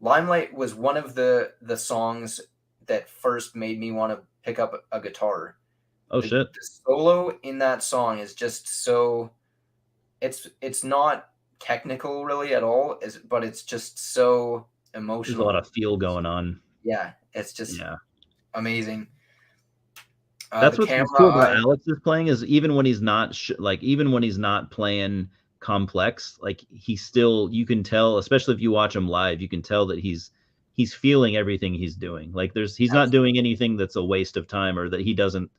Limelight was one of the songs that first made me want to pick up a guitar. Oh shit. The solo in that song is just so it's not technical really at all, but it's just so emotional. There's a lot of feel going on. Yeah, it's just amazing. That's what's cool about Alex's playing is even when he's not even when he's not playing complex, he still, you can tell, especially if you watch him live, you can tell that he's feeling everything he's doing. He's not doing anything that's a waste of time or that he doesn't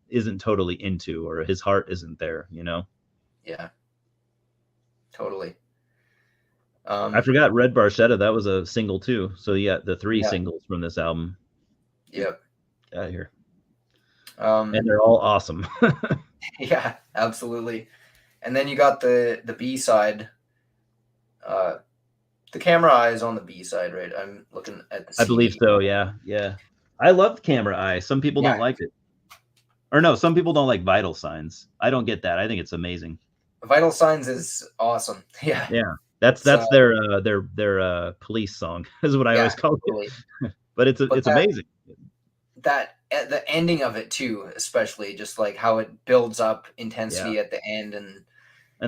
isn't totally into, or his heart isn't there, Yeah, totally. I forgot Red Barchetta, that was a single too. So yeah, the 3 singles from this album. Yep. Get out of here. And they're all awesome. Yeah, absolutely. And then you got the B side. The Camera Eye is on the B side, right? I'm looking at the CD. I believe so. Yeah. I love Camera Eye. Some people don't like it. Or no, some people don't like Vital Signs. I don't get that. I think it's amazing. Vital Signs is awesome. Yeah. Yeah. That's their police song is what I always call it. But it's amazing. That the ending of it too, especially just how it builds up intensity at the end, and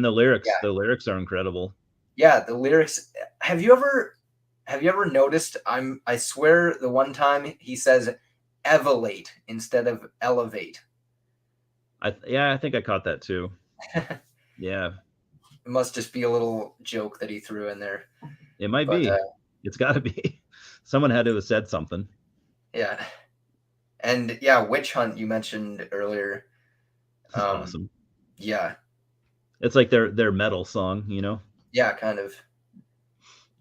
the lyrics are incredible. Yeah, the lyrics. Have you ever noticed? I swear the one time he says "evolate" instead of "elevate." I think I caught that too. Yeah. It must just be a little joke that he threw in there. It might be. It's got to be. Someone had to have said something. Yeah. And Witch Hunt you mentioned earlier. Awesome. Yeah. It's like their metal song, Yeah, kind of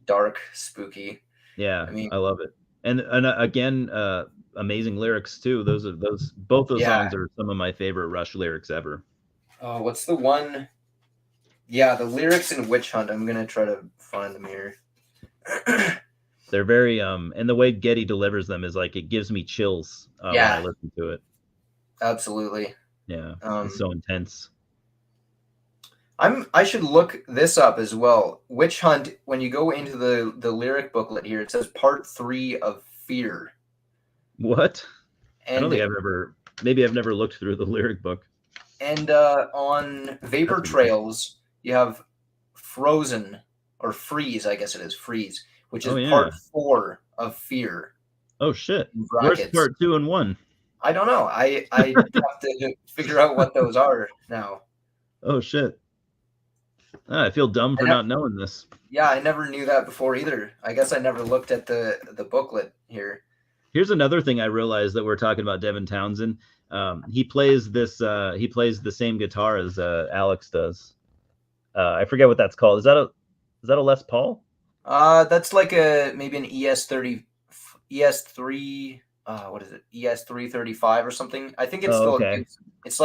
dark, spooky. Yeah, I love it. And again, amazing lyrics too. Both those songs are some of my favorite Rush lyrics ever. Oh, what's the one? Yeah, the lyrics in Witch Hunt. I'm gonna try to find them here. They're very and the way Geddy delivers them is it gives me chills when I listen to it. Absolutely. Yeah, it's so intense. I should look this up as well. Witch Hunt, when you go into the lyric booklet here, it says part 3 of Fear. What? I don't think maybe I've never looked through the lyric book. And on Vapor Trails, you have Frozen, or Freeze, I guess it is, Freeze, which is part 4 of Fear. Oh shit. Where's part 2 and 1? I don't know. I have to figure out what those are now. Oh shit. I feel dumb for not knowing this. Yeah, I never knew that before either. I guess I never looked at the booklet here. Here's another thing I realized that we're talking about Devin Townsend. He plays the same guitar as Alex does. I forget what that's called. Is that a Les Paul? That's maybe an ES3. What is it? ES335 or something. I think it's still okay. It's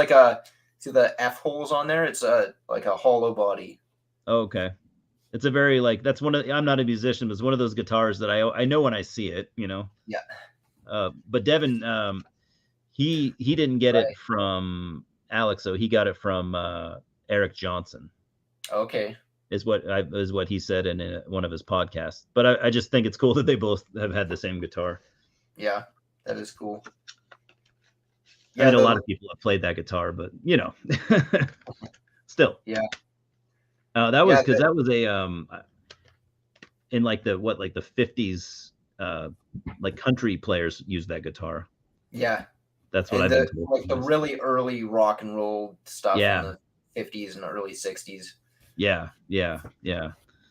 see the F holes on there. It's like a hollow body. Okay. It's a very that's one of, I'm not a musician, but it's one of those guitars that I know when I see it, Yeah. But Devin, he didn't get it from Alex, so he got it from Eric Johnson. Okay. is what he said in one of his podcasts. But I just think it's cool that they both have had the same guitar. Yeah, that is cool. I mean, a lot of people have played that guitar, but still. Yeah. That was because that was a in like the 50s, like country players used that guitar. Yeah. That's what I've been told. Like the really early rock and roll stuff in Yeah. the 50s and early 60s. Yeah.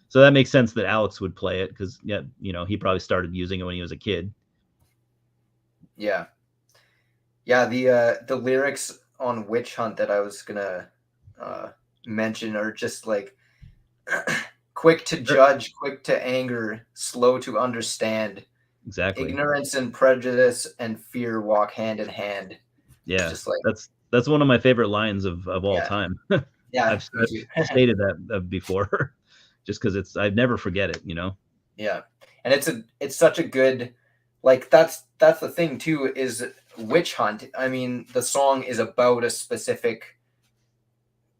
So that makes sense that Alex would play it because he probably started using it when he was a kid. Yeah. The lyrics on Witch Hunt that I was gonna mention are just like quick to judge, quick to anger, slow to understand. Exactly. Ignorance and prejudice and fear walk hand in hand. Yeah, just like that's one of my favorite lines of all time. Yeah, I've stated that before, just because I'd never forget it. Yeah, and it's such a good, like that's the thing too, is Witch Hunt. I mean, the song is about a specific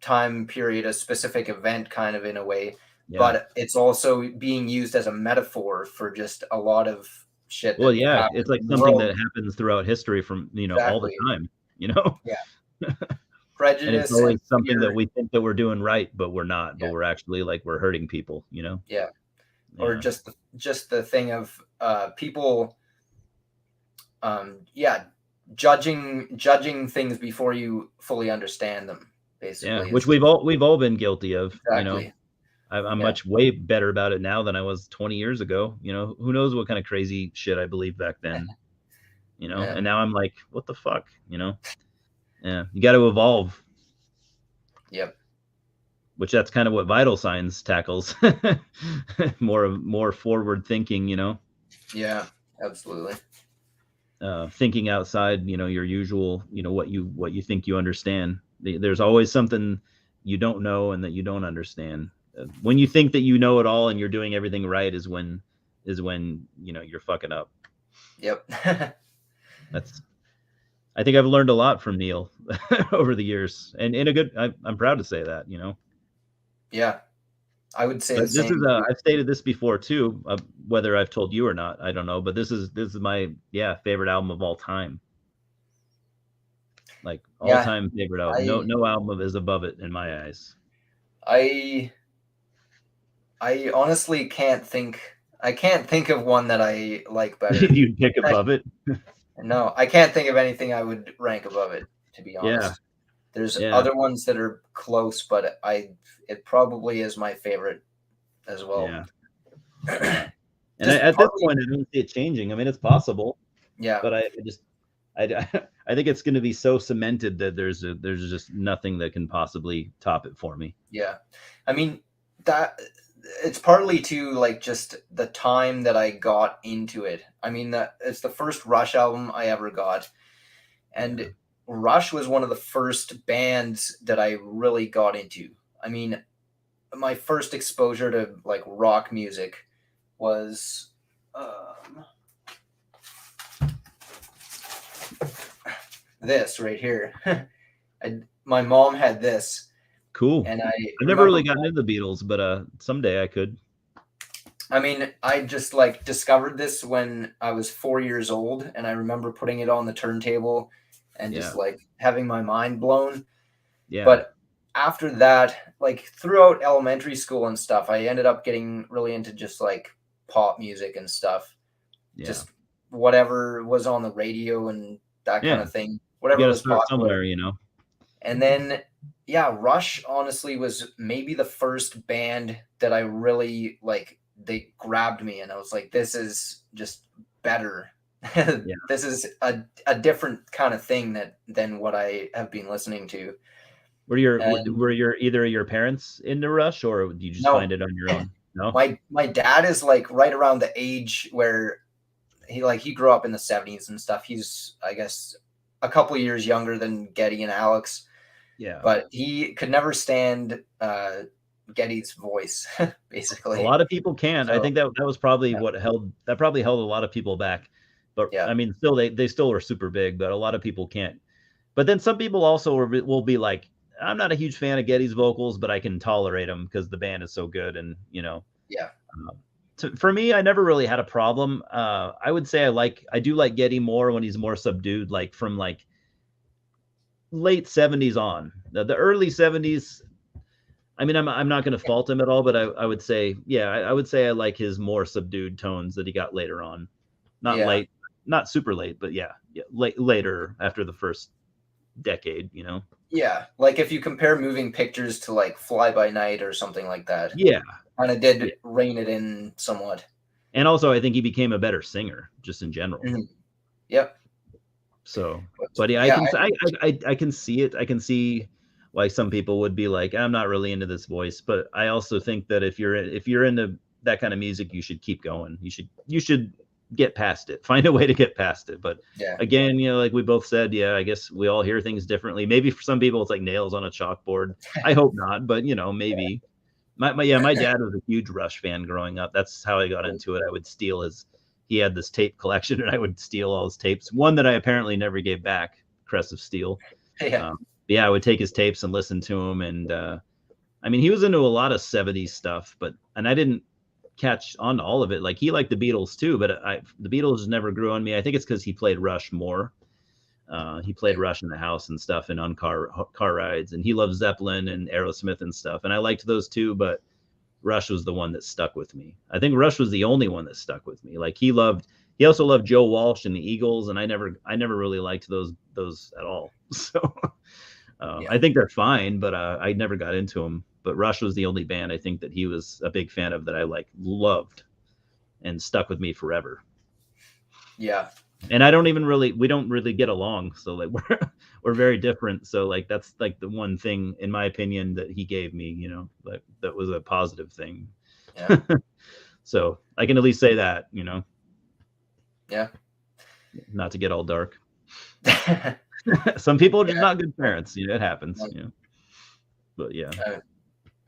time period, a specific event, kind of in a way, but it's also being used as a metaphor for just a lot of shit. Well, yeah, it's like something that happens throughout history from all the time. Yeah. Prejudice, and it's always something that we think that we're doing right, but we're not. But we're actually we're hurting people. Yeah. Or just the thing of people, judging things before you fully understand them. Basically, which we've all been guilty of. Exactly. I'm much way better about it now than I was 20 years ago. Who knows what kind of crazy shit I believed back then. And now I'm like, what the fuck, Yeah, you got to evolve. Yep. Which that's kind of what Vital Signs tackles. more forward thinking, Yeah, absolutely. Thinking outside, your usual, what you think you understand. There's always something you don't know and that you don't understand. When you think that you know it all and you're doing everything right is when you're fucking up. Yep. I think I've learned a lot from Neil over the years, and in a good. I'm proud to say that. Yeah, I would say the same. I've stated this before too. Whether I've told you or not, I don't know. But this is my favorite album of all time. Like all time favorite album. No album is above it in my eyes. I honestly can't think. I can't think of one that I like better. You'd pick above it? No, I can't think of anything I would rank above it, to be honest. Yeah. There's other ones that are close, but it probably is my favorite as well. Yeah. And at this point, I don't see it changing. I mean, it's possible. Yeah. But I think it's going to be so cemented that there's just nothing that can possibly top it for me. Yeah. I mean, that it's partly to like just the time that I got into it. I mean, it's the first Rush album I ever got. And Rush was one of the first bands that I really got into. I mean, my first exposure to like rock music was this right here. My mom had this. Cool. And I've never really gotten into the Beatles, but someday I could. I mean, I just like discovered this when I was 4 years old, and I remember putting it on the turntable and just like having my mind blown. Yeah. But after that, like throughout elementary school and stuff, I ended up getting really into just like pop music and stuff. Yeah. Just whatever was on the radio and that kind of thing. Whatever was popular. Somewhere, And then, Rush honestly was maybe the first band that I really like. They grabbed me, and I was like, "This is just better. This is a different kind of thing than what I have been listening to." Were either of your parents into Rush, or did you just find it on your own? No. My dad is like right around the age where he grew up in the 70s and stuff. He's, I guess, a couple of years younger than Geddy and Alex. Yeah. But he could never stand Geddy's voice, basically. A lot of people can't. So, I think that was probably what held a lot of people back. But I mean, still they still are super big, but a lot of people can't. But then some people also will be like, I'm not a huge fan of Geddy's vocals, but I can tolerate them because the band is so good. And Yeah. For me, I never really had a problem. I would say I do like Geddy more when he's more subdued, like from like late 70s on. The early 70s, I mean, I'm not going to fault him at all, but I would say, yeah, I would say I like his more subdued tones that he got later on. Not Yeah. late, not super late, but yeah, later after the first decade, Yeah. Like if you compare Moving Pictures to like Fly By Night or something like that, Yeah. kind of did rein it in somewhat. And also, I think he became a better singer just in general. Mhm. Yep. So, but yeah, Yeah, I can see it. I can see why some people would be like, I'm not really into this voice. But I also think that if you're into that kind of music, you should keep going. You should get past it. Find a way to get past it. But yeah. again, like we both said, yeah, I guess we all hear things differently. Maybe for some people it's like nails on a chalkboard. I hope not, but maybe. My dad was a huge Rush fan growing up. That's how I got into it. I would steal he had this tape collection, and I would steal all his tapes. One that I apparently never gave back, Crest of Steel. Yeah. I would take his tapes and listen to him. And I mean, he was into a lot of 70s stuff, and I didn't catch on to all of it. Like he liked the Beatles too, but the Beatles never grew on me. I think it's because he played Rush more. He played Rush in the house and stuff and on car rides, and he loved Zeppelin and Aerosmith and stuff. And I liked those too, but Rush was the one that stuck with me. I think Rush was the only one that stuck with me. Like he also loved Joe Walsh and the Eagles, and I never really liked those at all. So I think they're fine, but I never got into them. But Rush was the only band I think that he was a big fan of that I loved and stuck with me forever. Yeah. And we don't really get along. So like we're very different. So like, that's like the one thing in my opinion that he gave me, like that was a positive thing. Yeah. So I can at least say that, Yeah. not to get all dark. Some people are just not good parents. It happens. But yeah.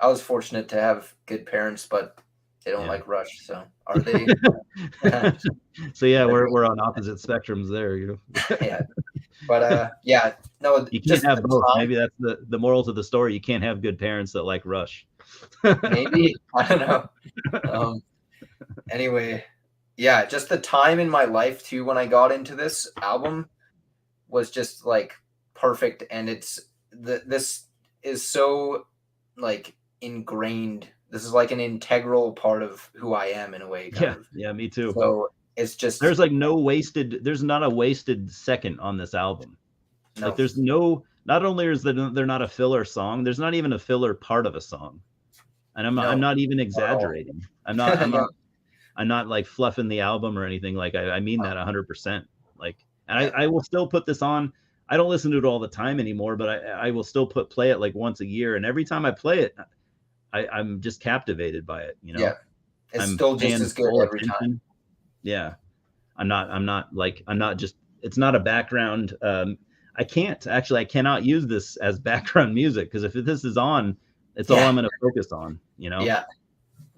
I was fortunate to have good parents, but they don't like Rush. So are they? So yeah, we're on opposite spectrums there. Yeah. But yeah, no, you can't have both. Maybe that's the moral to the story. You can't have good parents that like Rush. Maybe, I don't know. Anyway, yeah, just the time in my life too when I got into this album was just like perfect, and this is so like ingrained. This is like an integral part of who I am in a way. Yeah, me too. So it's just there's not a wasted second on this album. No. Like there's not only is they're not a filler song, there's not even a filler part of a song. And I'm not even exaggerating. I'm not like fluffing the album or anything. Like I mean that 100%. Like, and I will still put this on. I don't listen to it all the time anymore, but I will still play it like once a year. And every time I play it, I'm just captivated by it. Yeah, it's still just as good every time. Yeah, I'm not just. It's not a background. I cannot use this as background music, because if this is on, it's all I'm going to focus on. Yeah.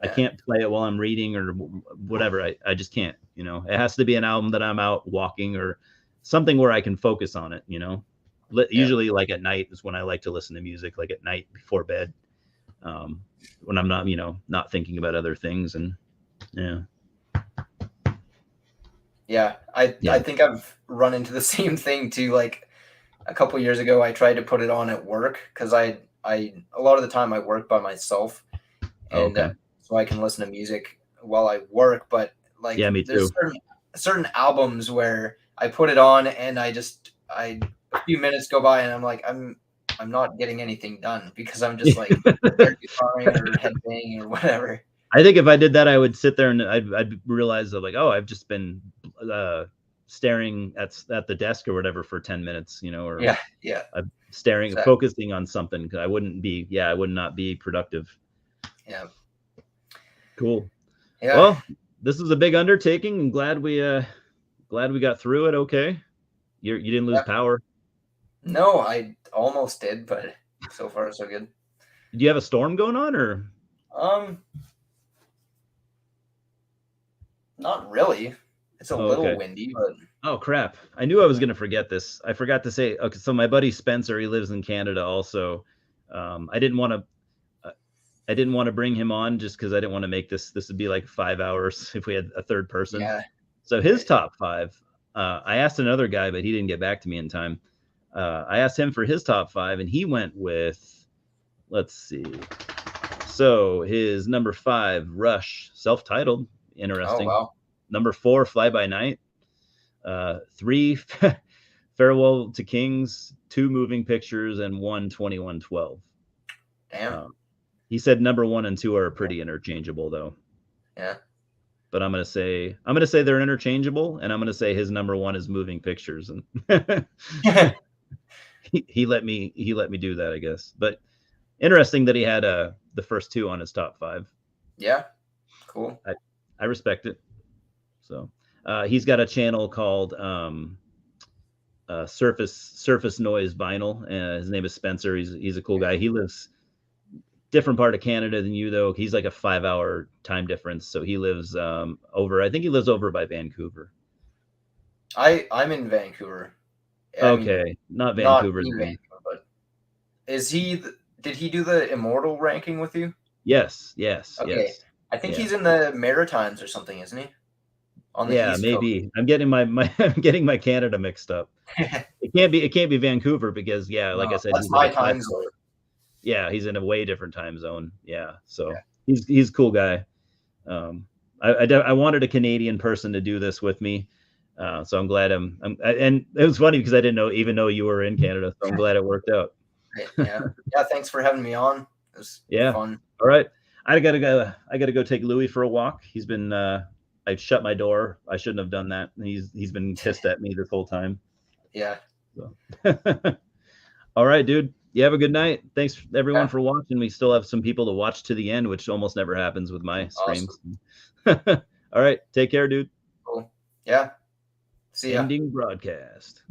I can't play it while I'm reading or whatever. I just can't. It has to be an album that I'm out walking or something where I can focus on it. Usually like at night is when I like to listen to music, like at night before bed, when I'm not not thinking about other things. And I think I've run into the same thing too. Like a couple years ago, I tried to put it on at work because I a lot of the time I work by myself, and so I can listen to music while I work. But like, me too. Certain albums where I put it on and a few minutes go by and I'm like, I'm not getting anything done because I'm just like guitaring or headbanging or whatever. I think if I did that, I would sit there and I'd realize that, like, oh, I've just been staring at the desk or whatever for 10 minutes, or I'm staring, focusing on something, because I would not be productive. Yeah. Cool. Yeah. Well, this is a big undertaking. I'm glad we got through it. Okay. You didn't lose power. No, I almost did, but so far so good. Do you have a storm going on, or? Not really. It's a little windy, but. Oh crap! I knew I was gonna forget this. I forgot to say. Okay, so my buddy Spencer, he lives in Canada also, I didn't want to. I didn't want to bring him on just because I didn't want to make this. This would be like 5 hours if we had a third person. Yeah. So his top five. I asked another guy, but he didn't get back to me in time. I asked him for his top five, and he went with. Let's see. So his number 5, Rush, self-titled, Oh interesting. wow. Number 4, Fly By Night. 3, Farewell to Kings. 2, Moving Pictures, and 1, 2112. Damn. He said number 1 and 2 are pretty interchangeable, though. Yeah. But I'm gonna say they're interchangeable, and I'm gonna say his number 1 is Moving Pictures, and he let me do that, I guess. But interesting that he had the first 2 on his top 5. Yeah. Cool. I respect it. So he's got a channel called Surface Noise Vinyl. His name is Spencer. He's a cool guy. He lives different part of Canada than you, though. He's like a 5-hour time difference, so he lives over. I think he lives over by Vancouver. I'm in Vancouver. Okay, not Vancouver. Not in Vancouver, but is he? Did he do the Immortal ranking with you? Yes. Okay. Yes. I think he's in the Maritimes or something, isn't he? On the East maybe. Coast. I'm getting I'm getting my Canada mixed up. It can't be Vancouver because like I said, that's my time zone. Yeah, he's in a way different time zone. Yeah, so he's a cool guy. I wanted a Canadian person to do this with me, so I'm glad and it was funny because I didn't even know you were in Canada, so I'm glad it worked out. Yeah. Thanks for having me on. It was fun. All right, I gotta go take Louis for a walk. He's been I shut my door. I shouldn't have done that. He's been pissed at me this whole time. Yeah. So. All right, dude. You have a good night. Thanks everyone for watching. We still have some people to watch to the end, which almost never happens with my streams. Awesome. All right. Take care, dude. Cool. Yeah. See ya. Ending broadcast.